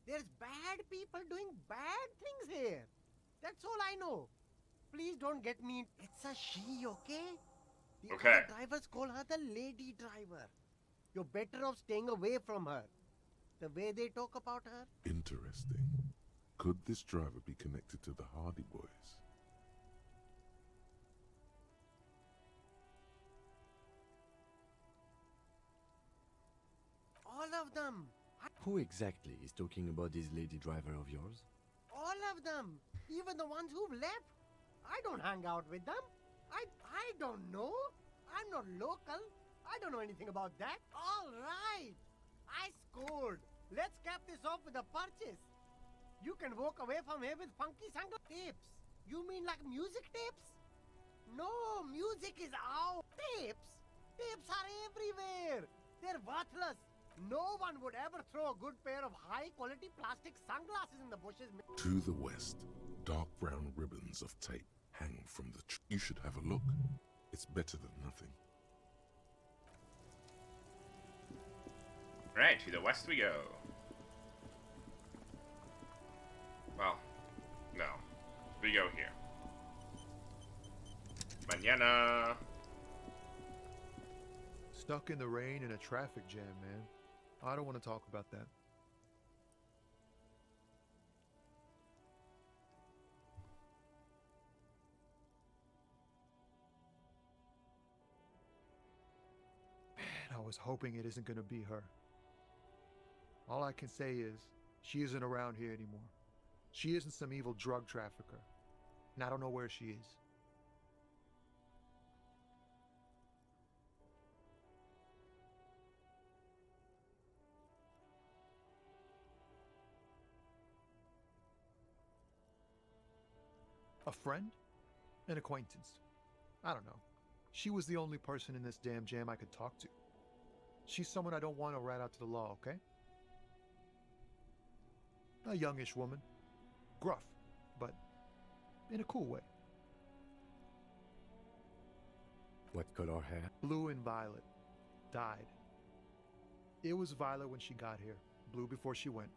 There's bad people doing bad things here. That's all I know. Please don't get me... It's a she, okay? The Okay. other drivers call her the lady driver. You're better off staying away from her. The way they talk about her. Interesting. Could this driver be connected to the Hardy Boys? All of them. Who exactly is talking about this lady driver of yours? All of them. Even the ones who've left. I don't hang out with them. I don't know. I'm not local. I don't know anything about that. All right. I scored. Let's cap this off with a purchase. You can walk away from here with funky sunglass tapes. You mean like music tapes? No, music is out. Tapes? Tapes are everywhere. They're worthless. No one would ever throw a good pair of high-quality plastic sunglasses in the bushes. To the west, dark brown ribbons of tape hang from the tree. You should have a look. It's better than nothing. Right, to the west we go. Well, no. We go here. Mañana. Stuck in the rain in a traffic jam, man. I don't want to talk about that. Man, I was hoping it isn't going to be her. All I can say is, she isn't around here anymore. She isn't some evil drug trafficker. And I don't know where she is. A friend? An acquaintance? I don't know. She was the only person in this damn jam I could talk to. She's someone I don't want to rat out to the law, okay? A youngish woman. Gruff, but in a cool way. What color hair? Blue and violet. Dyed. It was violet when she got here. Blue before she went.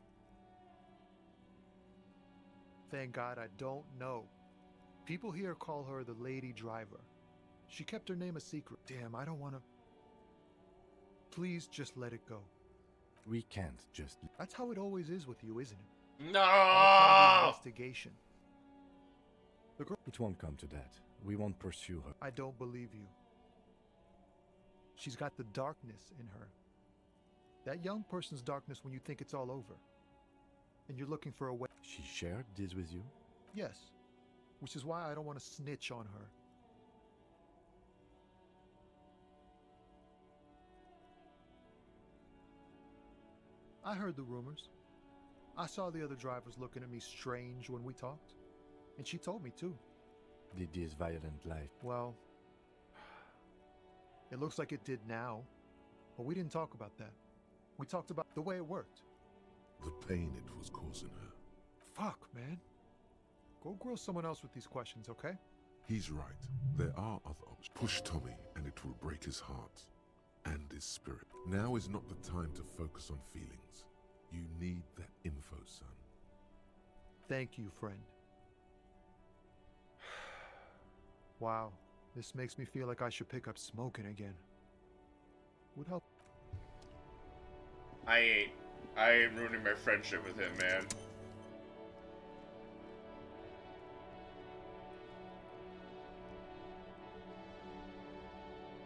Thank God I don't know. People here call her the lady driver. She kept her name a secret. Damn, I don't want to... Please just let it go. We can't just... That's how it always is with you, isn't it? No! All investigation. The girl... It won't come to that. We won't pursue her. I don't believe you. She's got the darkness in her. That young person's darkness when you think it's all over. And you're looking for a way... She shared this with you? Yes. Which is why I don't want to snitch on her. I heard the rumors. I saw the other drivers looking at me strange when we talked. And she told me too. Did this violent life? Well, it looks like it did now. But we didn't talk about that. We talked about the way it worked. The pain it was causing her. Fuck, man. Go grill someone else with these questions, okay? He's right. There are other options. Push Tommy and it will break his heart and his spirit. Now is not the time to focus on feelings. You need that info, son. Thank you, friend. Wow, this makes me feel like I should pick up smoking again. Would help. I ain't ruining my friendship with him, man.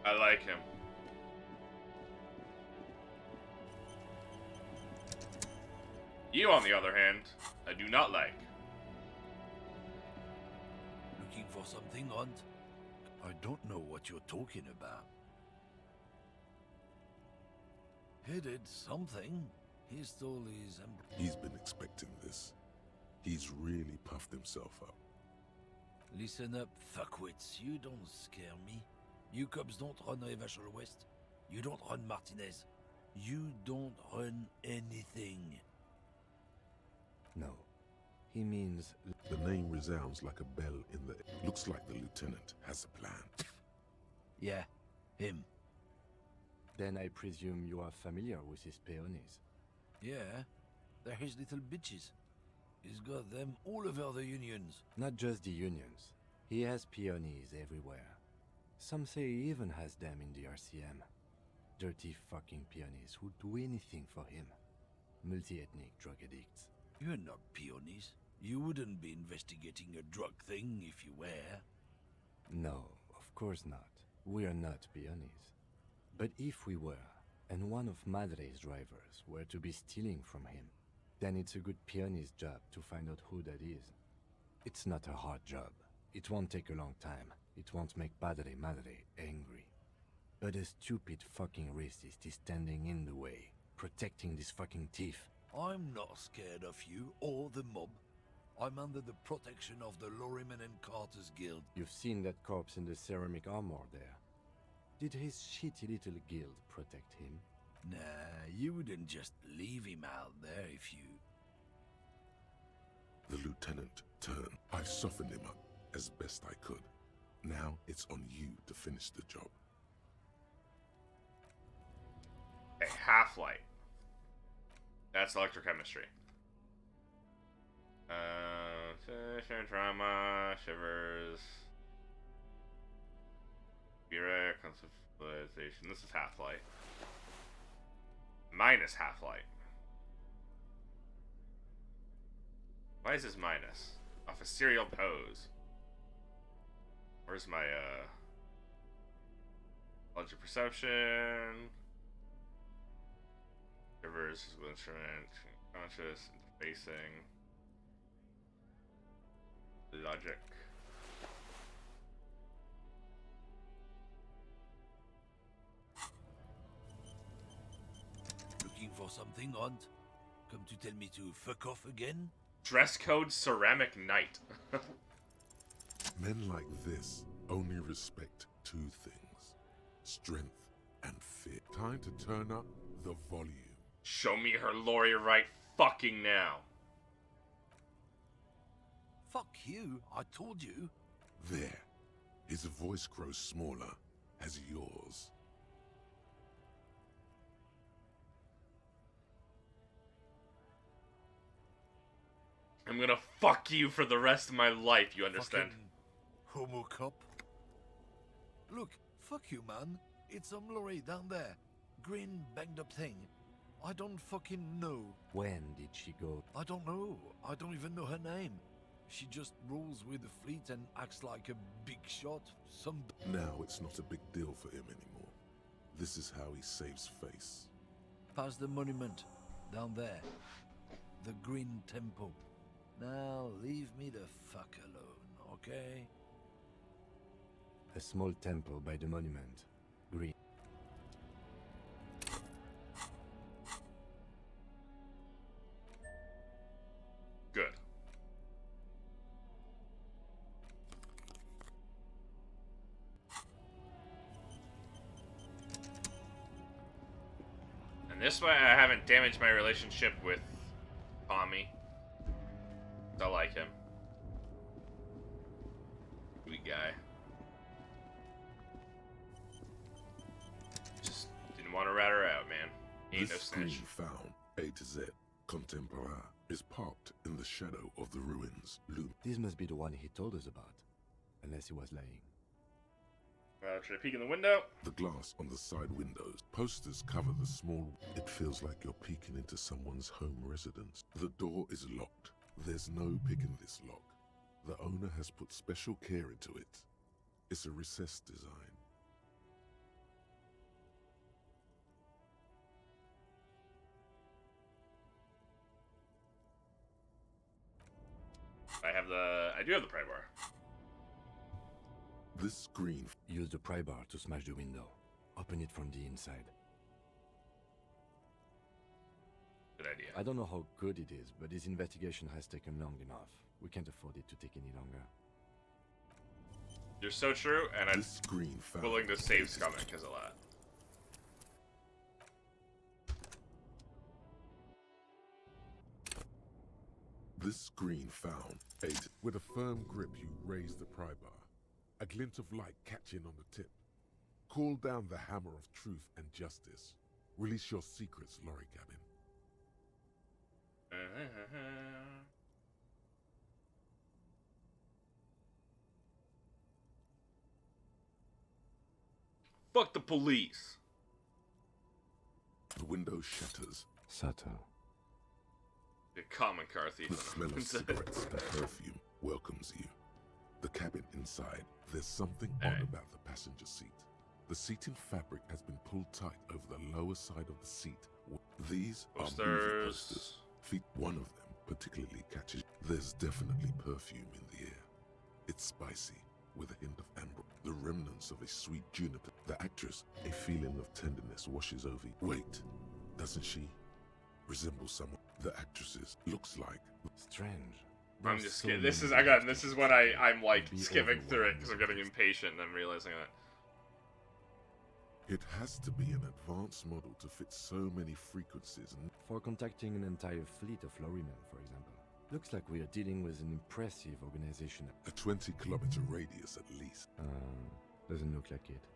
I like him. You, on the other hand, I do not like. Looking for something, Hunt? I don't know what you're talking about. He did something. He stole his... He's been expecting this. He's really puffed himself up. Listen up, fuckwits. You don't scare me. You cops don't run Revachol West. You don't run Martinez. You don't run anything. No. He means... The name resounds like a bell in the... Looks like the lieutenant has a plan. Yeah, him. Then I presume you are familiar with his peonies. Yeah, they're his little bitches. He's got them all over the unions. Not just the unions. He has peonies everywhere. Some say he even has them in the RCM. Dirty fucking peonies who'd do anything for him. Multi-ethnic drug addicts. You're not peonies. You wouldn't be investigating a drug thing if you were. No, of course not. We are not peonies. But if we were, and one of Madre's drivers were to be stealing from him, then it's a good peony's job to find out who that is. It's not a hard job. It won't take a long time. It won't make Padre Madre angry. But a stupid fucking racist is standing in the way, protecting this fucking thief. I'm not scared of you or the mob. I'm under the protection of the Lorryman and Carter's Guild. You've seen that corpse in the ceramic armor there. Did his shitty little guild protect him? Nah, you wouldn't just leave him out there if you... The lieutenant turned. I softened him up as best I could. Now it's on you to finish the job. A half-light. That's electrochemistry. Drama, shivers. Spirit, conceptualization. This is half-light. Minus half-light. Why is this minus? Off a serial pose. Where's my, knowledge of perception? Rivers, physical instrument, conscious, interfacing. Logic. Looking for something, Hunt? Come to tell me to fuck off again? Dress code ceramic knight. Men like this only respect two things. Strength and fear. Time to turn up the volume. Show me her lawyer right fucking now. Fuck you, I told you. There. His voice grows smaller as yours. I'm gonna fuck you for the rest of my life, you understand? Fucking homo cop. Look, fuck you, man. It's some lorry down there. Green, banged up thing. I don't fucking know. When did she go? I don't know. I don't even know her name. She just rolls with the fleet and acts like a big shot. Now it's not a big deal for him anymore. This is how he saves face. Past the monument. Down there. The Green Temple. Now leave me the fuck alone, okay? A small temple by the monument. Green. This way I haven't damaged my relationship with Tommy. I like him. Sweet guy. Just didn't want to rat her out, man. Ain't no This screen snitch. found, A to Z, Contemporain, is parked in the shadow of the ruins. This must be the one he told us about. Unless he was lying. Try to peek in the window. The glass on the side windows. Posters cover the small... It feels like you're peeking into someone's home residence. The door is locked. There's no picking this lock. The owner has put special care into it. It's a recessed design. I do have the pry bar. This screen... Use the pry bar to smash the window. Open it from the inside. Good idea. I don't know how good it is, but this investigation has taken long enough. We can't afford it to take any longer. You're so true, and I'm screen found willing to save Scumming because of that. This screen found, 8. With a firm grip, you raise the pry bar. A glint of light catching on the tip. Call down the hammer of truth and justice. Release your secrets, Lorry Cabin. Fuck the police. The window shatters. Sato. The common car thief. The smell of cigarettes and perfume welcomes you. The cabin inside, there's something odd about the passenger seat. The seating fabric has been pulled tight over the lower side of the seat. These are movie posters. One of them particularly catches. There's definitely perfume in the air. It's spicy, with a hint of amber. The remnants of a sweet juniper. The actress, a feeling of tenderness washes over you. Wait, doesn't she resemble someone? The actresses looks like... Strange. I'm just kidding. This is when I'm like skipping through it because I'm getting impatient and I'm realizing that. It has to be an advanced model to fit so many frequencies. And for contacting an entire fleet of lorrymen, for example. Looks like we are dealing with an impressive organization. A 20-kilometer radius at least. Doesn't look like it.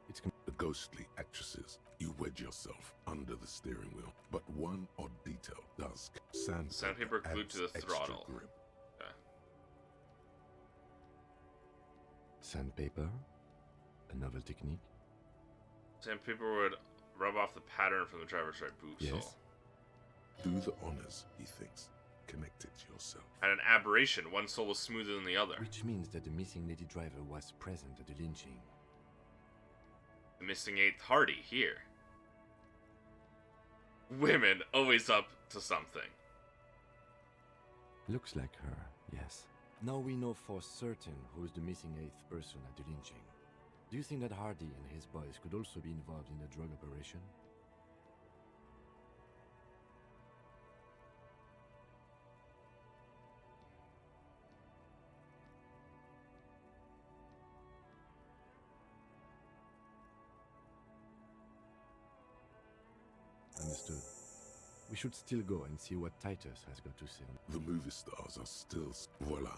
It's the ghostly actresses. You wedge yourself under the steering wheel, but one odd detail does. Sandpaper glued to the throttle. Grip. Okay. Sandpaper? A novel technique? Sandpaper would rub off the pattern from the driver's right boot yes. sole. Do the honors, he thinks. Connect it yourself. Had an aberration. One sole was smoother than the other. Which means that the missing lady driver was present at the lynching. The missing 8th Hardy here. Women always up to something. Looks like her, yes. Now we know for certain who's the missing 8th person at the lynching. Do you think that Hardy and his boys could also be involved in the drug operation? Understood. We should still go and see what Titus has got to say. The movie stars are still... Voila.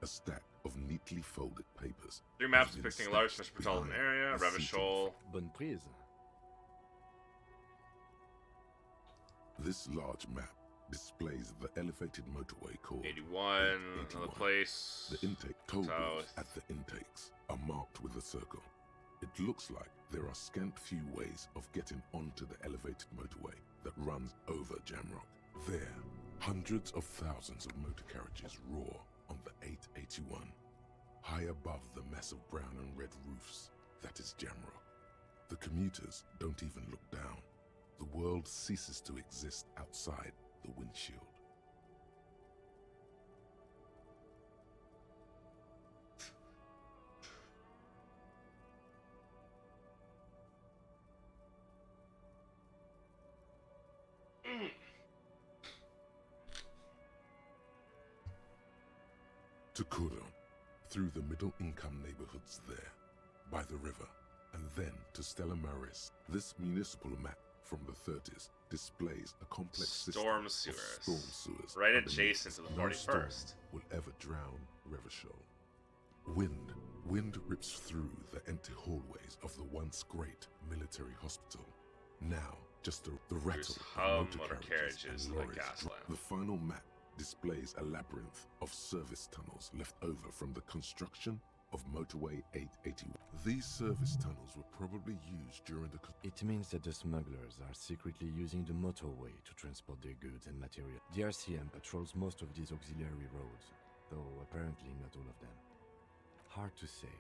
A stack of neatly folded papers. 3 maps depicting a large metropolitan area, Ravishol. Bonne prise. This large map displays the elevated motorway called 81, another place. The intake toll booths at the intakes are marked with a circle. It looks like there are scant few ways of getting onto the elevated motorway that runs over Jamrock. There, hundreds of thousands of motor carriages roar on the 881. High above the massive brown and red roofs, that is Jamrock. The commuters don't even look down. The world ceases to exist outside the windshield. To Kuron, through the middle-income neighborhoods there, by the river, and then to Stella Maris. This municipal map from the 30s displays a complex Storm system sewers. of storm sewers. Right underneath adjacent to the no storm 41st. will ever drown Revachol. Wind rips through the empty hallways of the once great military hospital. Now, just the rattle of motor carriages and like lorries. Gaslamp. The final map displays a labyrinth of service tunnels left over from the construction of Motorway 881. These service tunnels were probably used during the... It means that the smugglers are secretly using the motorway to transport their goods and material. The RCM patrols most of these auxiliary roads, though apparently not all of them. Hard to say.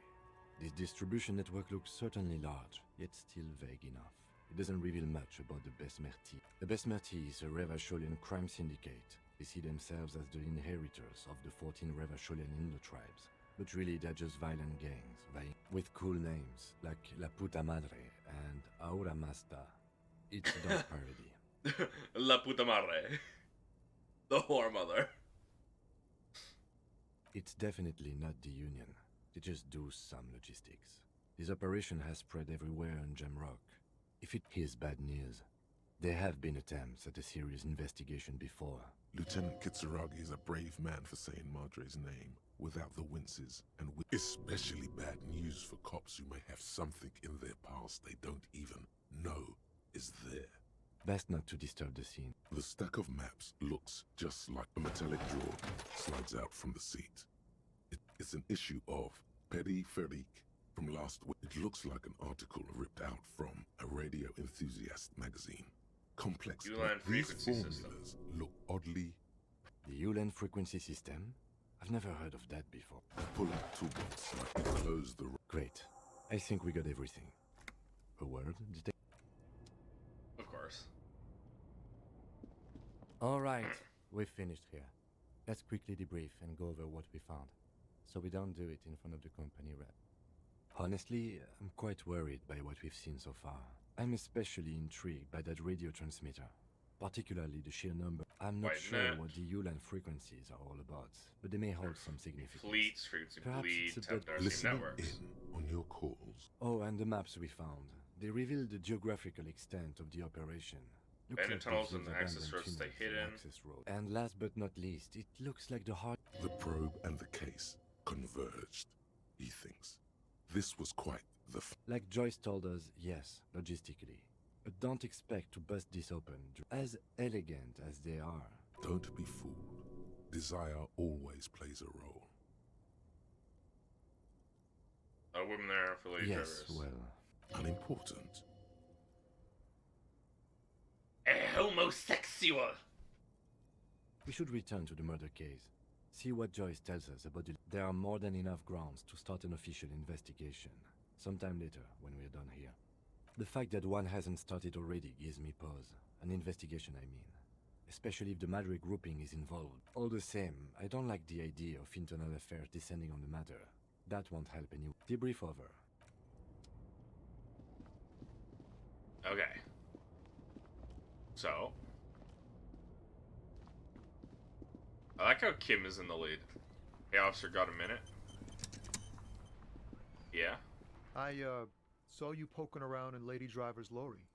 This distribution network looks certainly large, yet still vague enough. It doesn't reveal much about the Besmerti. The Besmerti is a Revacholian crime syndicate. They see themselves as the inheritors of the 14 Revacholian Indo-tribes. But really they're just violent gangs, with cool names, like La Puta Madre and Aura Masta. It's a dog parody. La Puta Madre. The whore mother. It's definitely not the Union. They just do some logistics. This operation has spread everywhere on Jamrock. If it is bad news, there have been attempts at a serious investigation before. Lieutenant Kitsuragi is a brave man for saying Madre's name without the winces, and especially bad news for cops who may have something in their past they don't even know is there. Best not to disturb the scene. The stack of maps looks just like a metallic drawer slides out from the seat. It's an issue of Peripherique from last week. It looks like an article ripped out from a radio enthusiast magazine. Complex, Ulan these frequency formulas system. look oddly... The Ulan frequency system? I've never heard of that before. Pull out toolbox like you close the... Great. I think we got everything. A word? Of course. Alright, we've finished here. Let's quickly debrief and go over what we found, so we don't do it in front of the company rep. Honestly, I'm quite worried by what we've seen so far. I'm especially intrigued by that radio transmitter, particularly the sheer number. I'm not sure what the Ulan frequencies are all about, but they may hold some significance. Fleets, frequency Perhaps bleed, it's about Darcy networks. on your calls. Oh, and the maps we found. They reveal the geographical extent of the operation. Looks Abandoned like tunnels they've and used access abandoned roads stay tunnels and hidden. access roads. And last but not least, it looks like the heart... The probe and the case converged, he thinks. This was quite the... Like Joyce told us, yes, logistically. But don't expect to bust this open. As elegant as they are. Don't be fooled. Desire always plays a role. A women there for lady yes, drivers. well... Unimportant. A homosexual! We should return to the murder case. See what Joyce tells us about it. There are more than enough grounds to start an official investigation. Sometime later, when we're done here. The fact that one hasn't started already gives me pause. An investigation, I mean. Especially if the Madre grouping is involved. All the same, I don't like the idea of internal affairs descending on the matter. That won't help anyone. Debrief over. Okay. So. I like how Kim is in the lead. Hey, officer, got a minute? Yeah? I, saw you poking around in Lady Driver's lorry.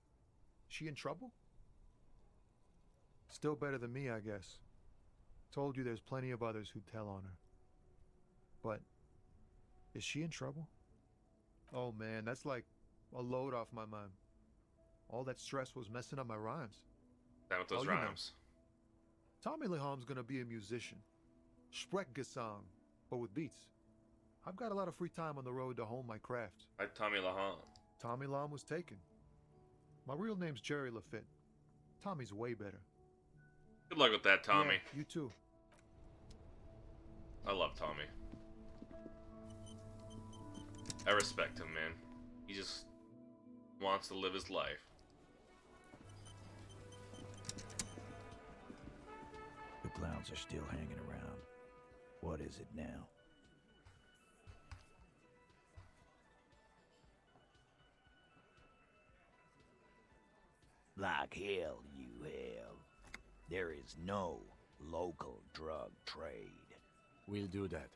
She in trouble? Still better than me, I guess. Told you there's plenty of others who'd tell on her. But, is she in trouble? Oh man, that's like a load off my mind. All that stress was messing up my rhymes. Down with those you know. rhymes. Tommy Leham's gonna be a musician. Sprechgesang, but with beats. I've got a lot of free time on the road to hone my craft. Like Tommy Laham. Tommy Lam was taken. My real name's Jerry Lafitte. Tommy's way better. Good luck with that, Tommy. Yeah, you too. I love Tommy. I respect him, man. He just wants to live his life. The clowns are still hanging around. What is it now? Like hell you have. There is no local drug trade. We'll do that.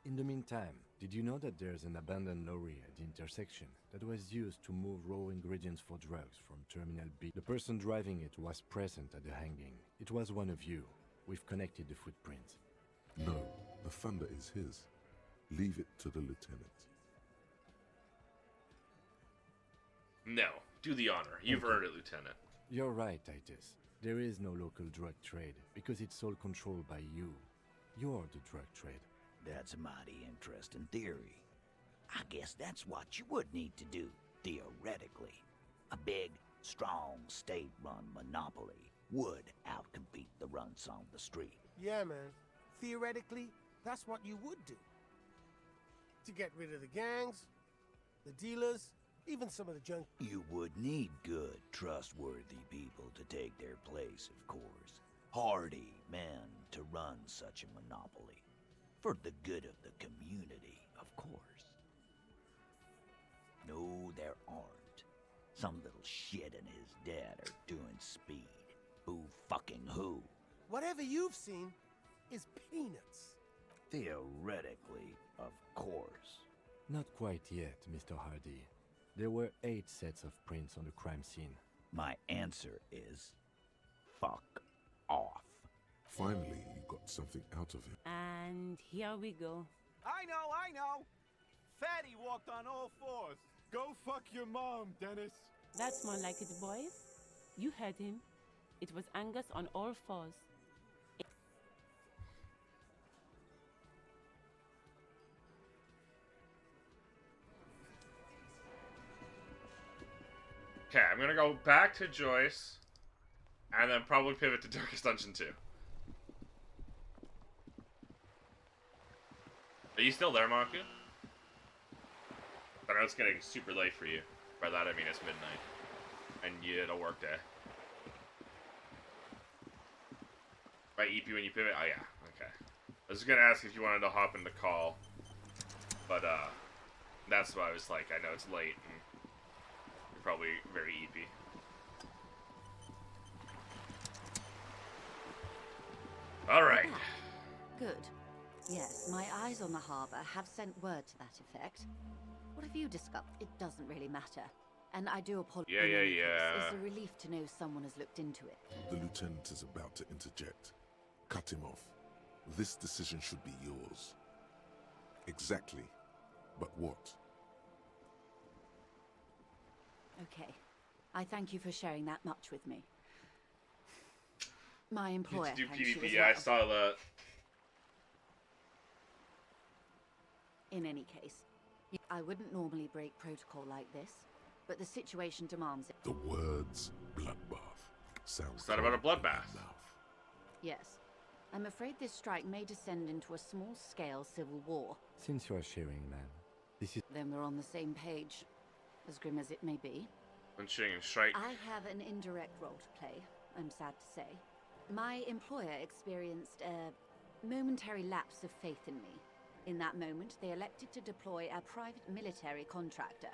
In the meantime, Did you know that there's an abandoned lorry at the intersection that was used to move raw ingredients for drugs from Terminal B? The person driving it was present at the hanging. It was one of you. We've connected the footprints. No, the thunder is his. Leave it to the lieutenant. No, do the honor. You've earned it, Lieutenant. You're right, Titus. There is no local drug trade because it's all controlled by you. You're the drug trade. That's a mighty interesting theory. I guess that's what you would need to do, theoretically. A big, strong, state-run monopoly would outcompete the runts on the street. Yeah, man. Theoretically, that's what you would do. To get rid of the gangs, the dealers, even some of the junk. You would need good, trustworthy people to take their place, of course. Hardy men to run such a monopoly. For the good of the community, of course. No, there aren't. Some little shit and his dad are doing speed. Who fucking who? Whatever you've seen is peanuts. Theoretically, of course. Not quite yet, Mr. Hardy. There were 8 sets of prints on the crime scene. My answer is... fuck off. Finally, you got something out of him. And here we go. I know! Fatty walked on all fours. Go fuck your mom, Dennis. That's more like it, boys. You heard him. It was Angus on all fours. Okay, I'm gonna go back to Joyce, and then probably pivot to Darkest Dungeon 2. Are you still there, Marku? I know it's getting super late for you. By that I mean it's midnight. And you had a work day. Right, EP when you pivot? Oh yeah, okay. I was gonna ask if you wanted to hop in the call. But that's why I was like, I know it's late and you're probably very EP. Alright. Good. Yes, my eyes on the harbour have sent word to that effect. What have you discovered? It doesn't really matter. And I do apologize. Yeah. It's a relief to know someone has looked into it. The lieutenant is about to interject. Cut him off. This decision should be yours. Exactly. But what? Okay. I thank you for sharing that much with me. My employer You thanks do you PvP, as yeah, I well. saw that. In any case, I wouldn't normally break protocol like this, but the situation demands it. The words bloodbath sound. Is that about a bloodbath? Yes. I'm afraid this strike may descend into a small-scale civil war. Since you are sharing, man, this is... Then we're on the same page, as grim as it may be. Lynching and strike. I have an indirect role to play, I'm sad to say. My employer experienced a momentary lapse of faith in me. In that moment, they elected to deploy a private military contractor.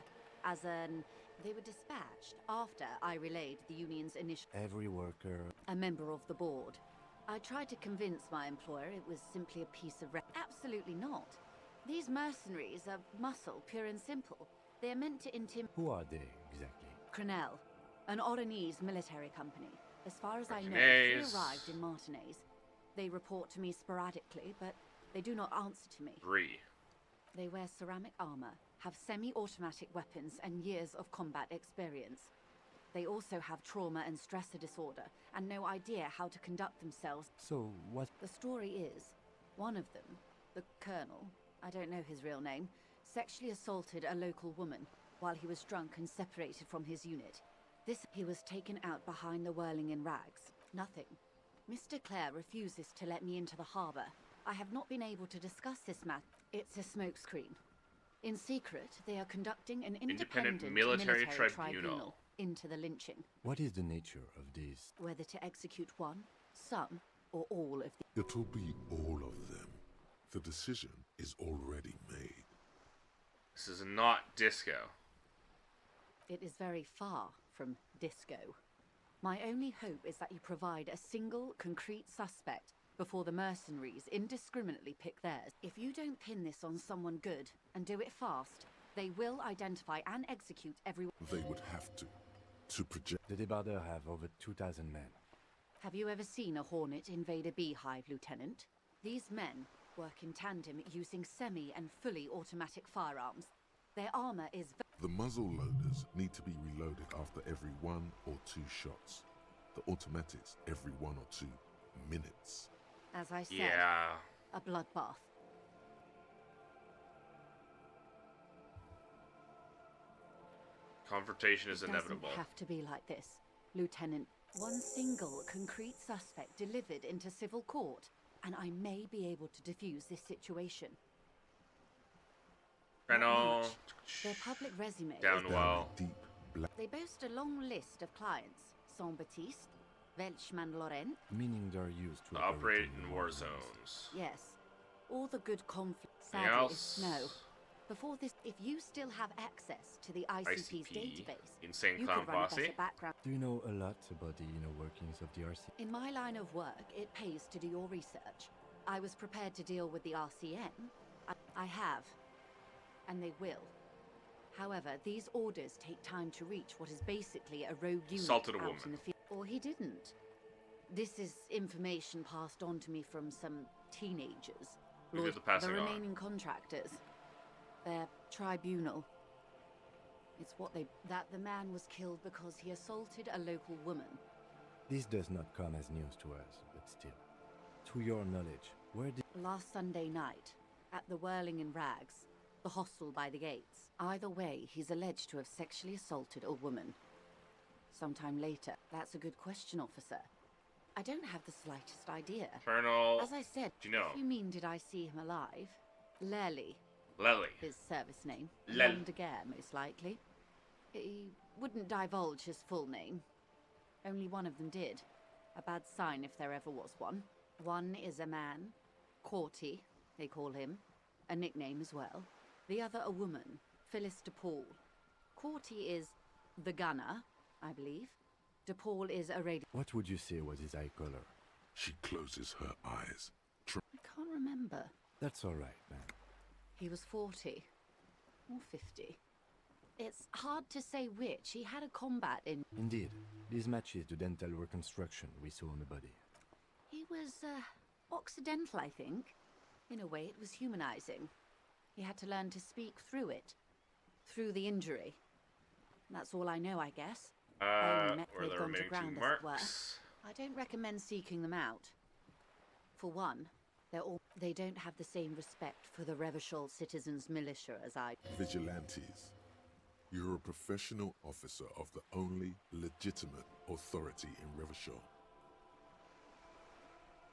They were dispatched after I relayed the union's initial... Every worker... A member of the board. I tried to convince my employer it was simply a piece of... Absolutely not. These mercenaries are muscle, pure and simple. They are meant to intimidate... Who are they, exactly? Crenel, an Oranese military company. As far as I know, Martinez. they arrived in Martinez. They report to me sporadically, but they do not answer to me. Bree. They wear ceramic armor, have semi-automatic weapons, and years of combat experience. They also have trauma and stressor disorder, and no idea how to conduct themselves. So, what... The story is, one of them, the colonel, I don't know his real name, sexually assaulted a local woman while he was drunk and separated from his unit. He was taken out behind the whirling in rags. Nothing. Mr. Clare refuses to let me into the harbour. I have not been able to discuss this matter. It's a smokescreen. In secret, they are conducting an independent military tribunal into the lynching. What is the nature of this? Whether to execute one, some, or all of the... It'll be all of them. The decision is already made. This is not disco. It is very far from disco. My only hope is that you provide a single, concrete suspect before the mercenaries indiscriminately pick theirs. If you don't pin this on someone good and do it fast, they will identify and execute everyone. They would have to project. The débardeurs have over 2,000 men. Have you ever seen a Hornet invade a beehive, Lieutenant? These men work in tandem using semi and fully automatic firearms. Their armor is... The muzzle loaders need to be reloaded after every 1 or 2 shots. The automatics every 1 or 2 minutes. As I said, Yeah. a bloodbath. Confrontation is It inevitable. doesn't have to be like this, Lieutenant. One single concrete suspect delivered into civil court, and I may be able to defuse this situation. Colonel. Their public resume Down is well. They boast a long list of clients. Saint-Baptiste, Welchman-Laurent. Meaning they're used to Operate in war zones. Yes. All the good conflict. Anything Sadly, else? no. Before this, if you still have access to the ICP's ICP, database, Insane you Clown could run a Posse. better background. Do you know a lot about the inner workings of the RC? In my line of work, it pays to do your research. I was prepared to deal with the RCM. I have. And they will. However, these orders take time to reach what is basically a rogue unit Assaulted a out woman. in the field. Or he didn't. This is information passed on to me from some teenagers. Who did the passing on? remaining contractors. Their tribunal. It's what they... That the man was killed because he assaulted a local woman. This does not come as news to us, but still. To your knowledge, where did... Last Sunday night, at the Whirling in Rags, the hostel by the gates. Either way, he's alleged to have sexually assaulted a woman. Sometime later. That's a good question, officer. I don't have the slightest idea. Colonel. As I said, do you know? if you mean did I see him alive? Lely. Lely. His service name. Lely. Nom de guerre, most likely. He wouldn't divulge his full name. Only one of them did. A bad sign if there ever was one. One is a man. Corty, they call him. A nickname as well. The other a woman. Phyllis DePaul. Corty is the gunner, I believe. DePaul is a radio... What would you say was his eye color? She closes her eyes. I can't remember. That's all right, man. He was 40. Or 50. It's hard to say which. He had a combat in... Indeed. This matches the dental reconstruction we saw on the body. He was, occidental, I think. In a way, it was humanizing. He had to learn to speak through it. Through the injury. That's all I know, I guess. I only met where are they've the gone to remaining ground, two as it were. marks? I don't recommend seeking them out. For one, they don't have the same respect for the Revachol citizens' militia as I... Vigilantes. You're a professional officer of the only legitimate authority in Revachol.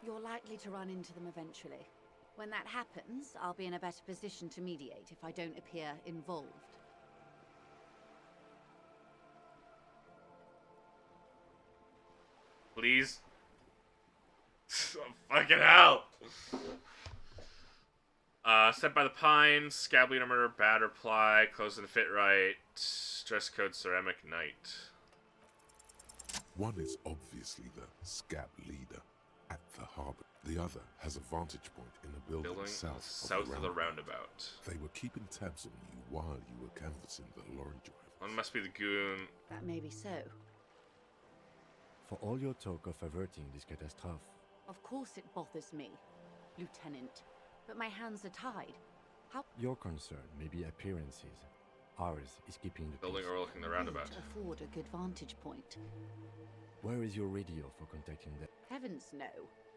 You're likely to run into them eventually. When that happens, I'll be in a better position to mediate if I don't appear involved. Please. Fucking hell! Set by the Pines, Scab Leader Murder, Bad Reply, Close and Fit Right, Dress Code Ceramic Night. One is obviously the scab leader at the harbor. The other has a vantage point in the building south of the roundabout. They were keeping tabs on you while you were canvassing the lorry driver. One must be the goon. That may be so. For all your talk of averting this catastrophe, Of course it bothers me, Lieutenant. But my hands are tied. How... your concern may be appearances. Ours is keeping the Building peace. overlooking the roundabout. To afford a good vantage point. Where is your radio for contacting them? Heavens no.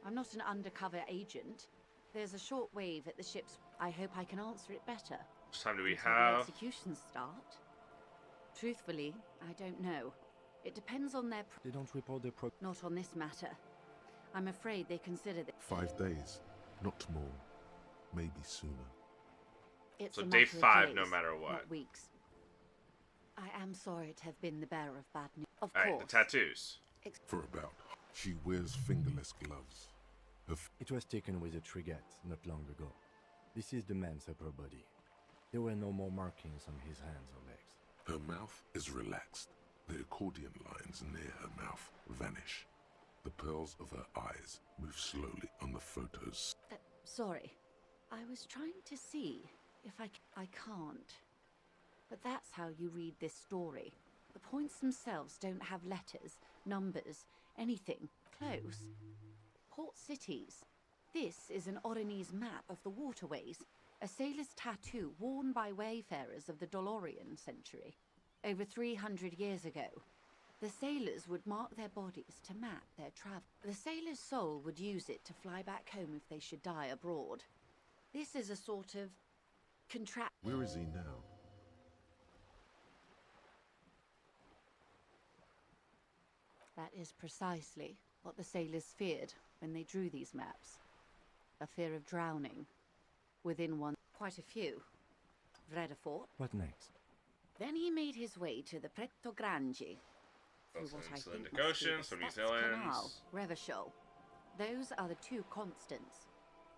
I'm not an undercover agent. There's a short wave at the ship's... I hope I can answer it better. How much time do we Until have? the executions start? Truthfully, I don't know. It depends on their... They don't report their Not on this matter. I'm afraid they consider that... 5 days, not more. Maybe sooner. It's So a day matter of 5 days, no matter what. Not weeks. I am sorry to have been the bearer of bad news. Of Alright, course. the tattoos. For about. She wears fingerless gloves. It was taken with a trigat not long ago. This is the man's upper body. There were no more markings on his hands or legs. Her mouth is relaxed. The accordion lines near her mouth vanish. The pearls of her eyes move slowly on the photos. Sorry. I was trying to see if I can't. But that's how you read this story. The points themselves don't have letters, numbers, anything close. Port cities. This is an Oronese map of the waterways, a sailor's tattoo worn by wayfarers of the Dolorian century. Over 300 years ago, the sailors would mark their bodies to map their travel. The sailor's soul would use it to fly back home if they should die abroad. This is a sort of contract. Where is he now? That is precisely what the sailors feared when they drew these maps. A fear of drowning. Within one, quite a few. Vredefort. What next? Then he made his way to the Pretto Grande. Through Also what I into the think Indic must be Ocean, the some New Spetz Canal, Zealands. Revachol. Those are the two constants.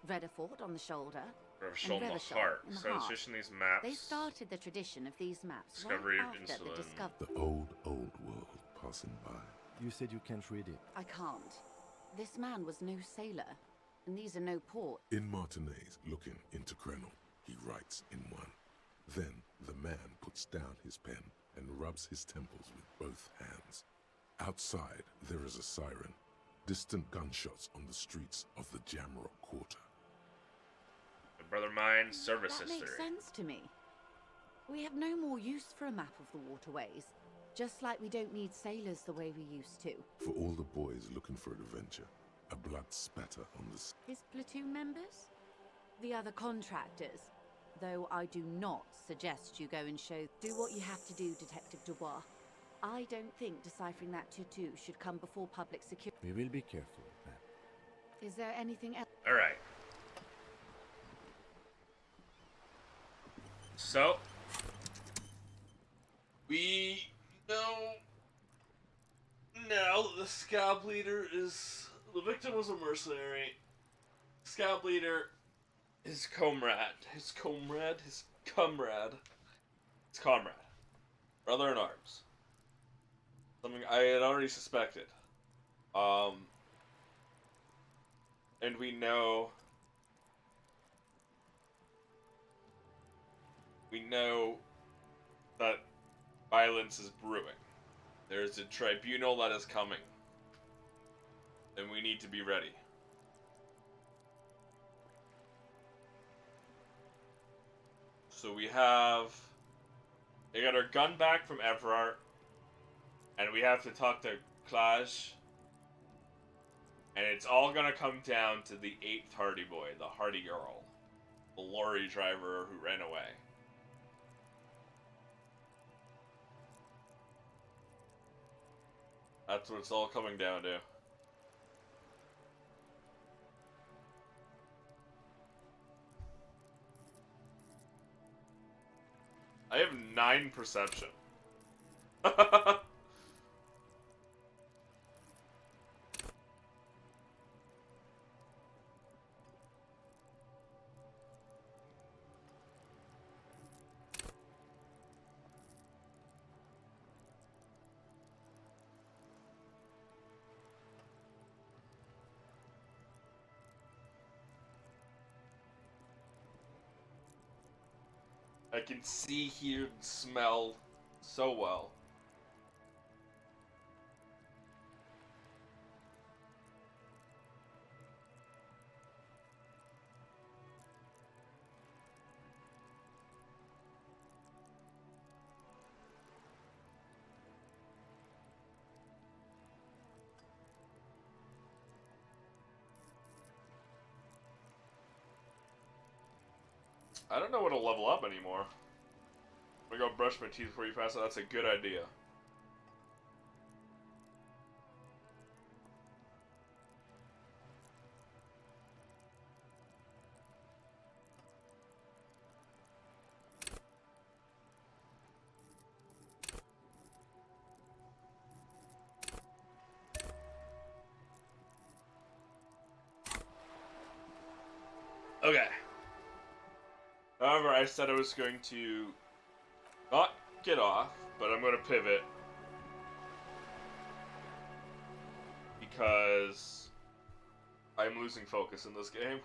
Vredefort on the shoulder, Revachol and in the Revachol heart. in the So heart. it's in these maps. They started the tradition of these maps Discovery right of after the insulin. discovery. The old world passing by. You said you can't read it. I can't. This man was no sailor, and these are no port. In Martinez, looking into Krenel, he writes in one. Then the man puts down his pen and rubs his temples with both hands. Outside, there is a siren. Distant gunshots on the streets of the Jamrock Quarter. The Brother Mine service That history. makes sense to me. We have no more use for a map of the waterways, just like we don't need sailors the way we used to. For all the boys looking for adventure, a blood spatter on the His platoon members? The other contractors. Though I do not suggest you go and show. Do what you have to do, Detective Dubois. I don't think deciphering that tattoo should come before public security. We will be careful with that. Is there anything else? Alright. So, we know now that the scab leader is. The victim was a mercenary. Scab leader, his comrade. Brother in arms. Something I had already suspected. And we know that violence is brewing. There's a tribunal that is coming. And we need to be ready. So we got our gun back from Everard. And we have to talk to Klaj. And it's all gonna come down to the 8th Hardy boy, the Hardy girl. The lorry driver who ran away. That's what it's all coming down to. I have 9 perception. I can see, hear, and smell so well. I don't know what to level up anymore. I'm gonna go brush my teeth before you pass out. That's a good idea. Okay. However, I said I was going to not get off, but I'm going to pivot. because I'm losing focus in this game.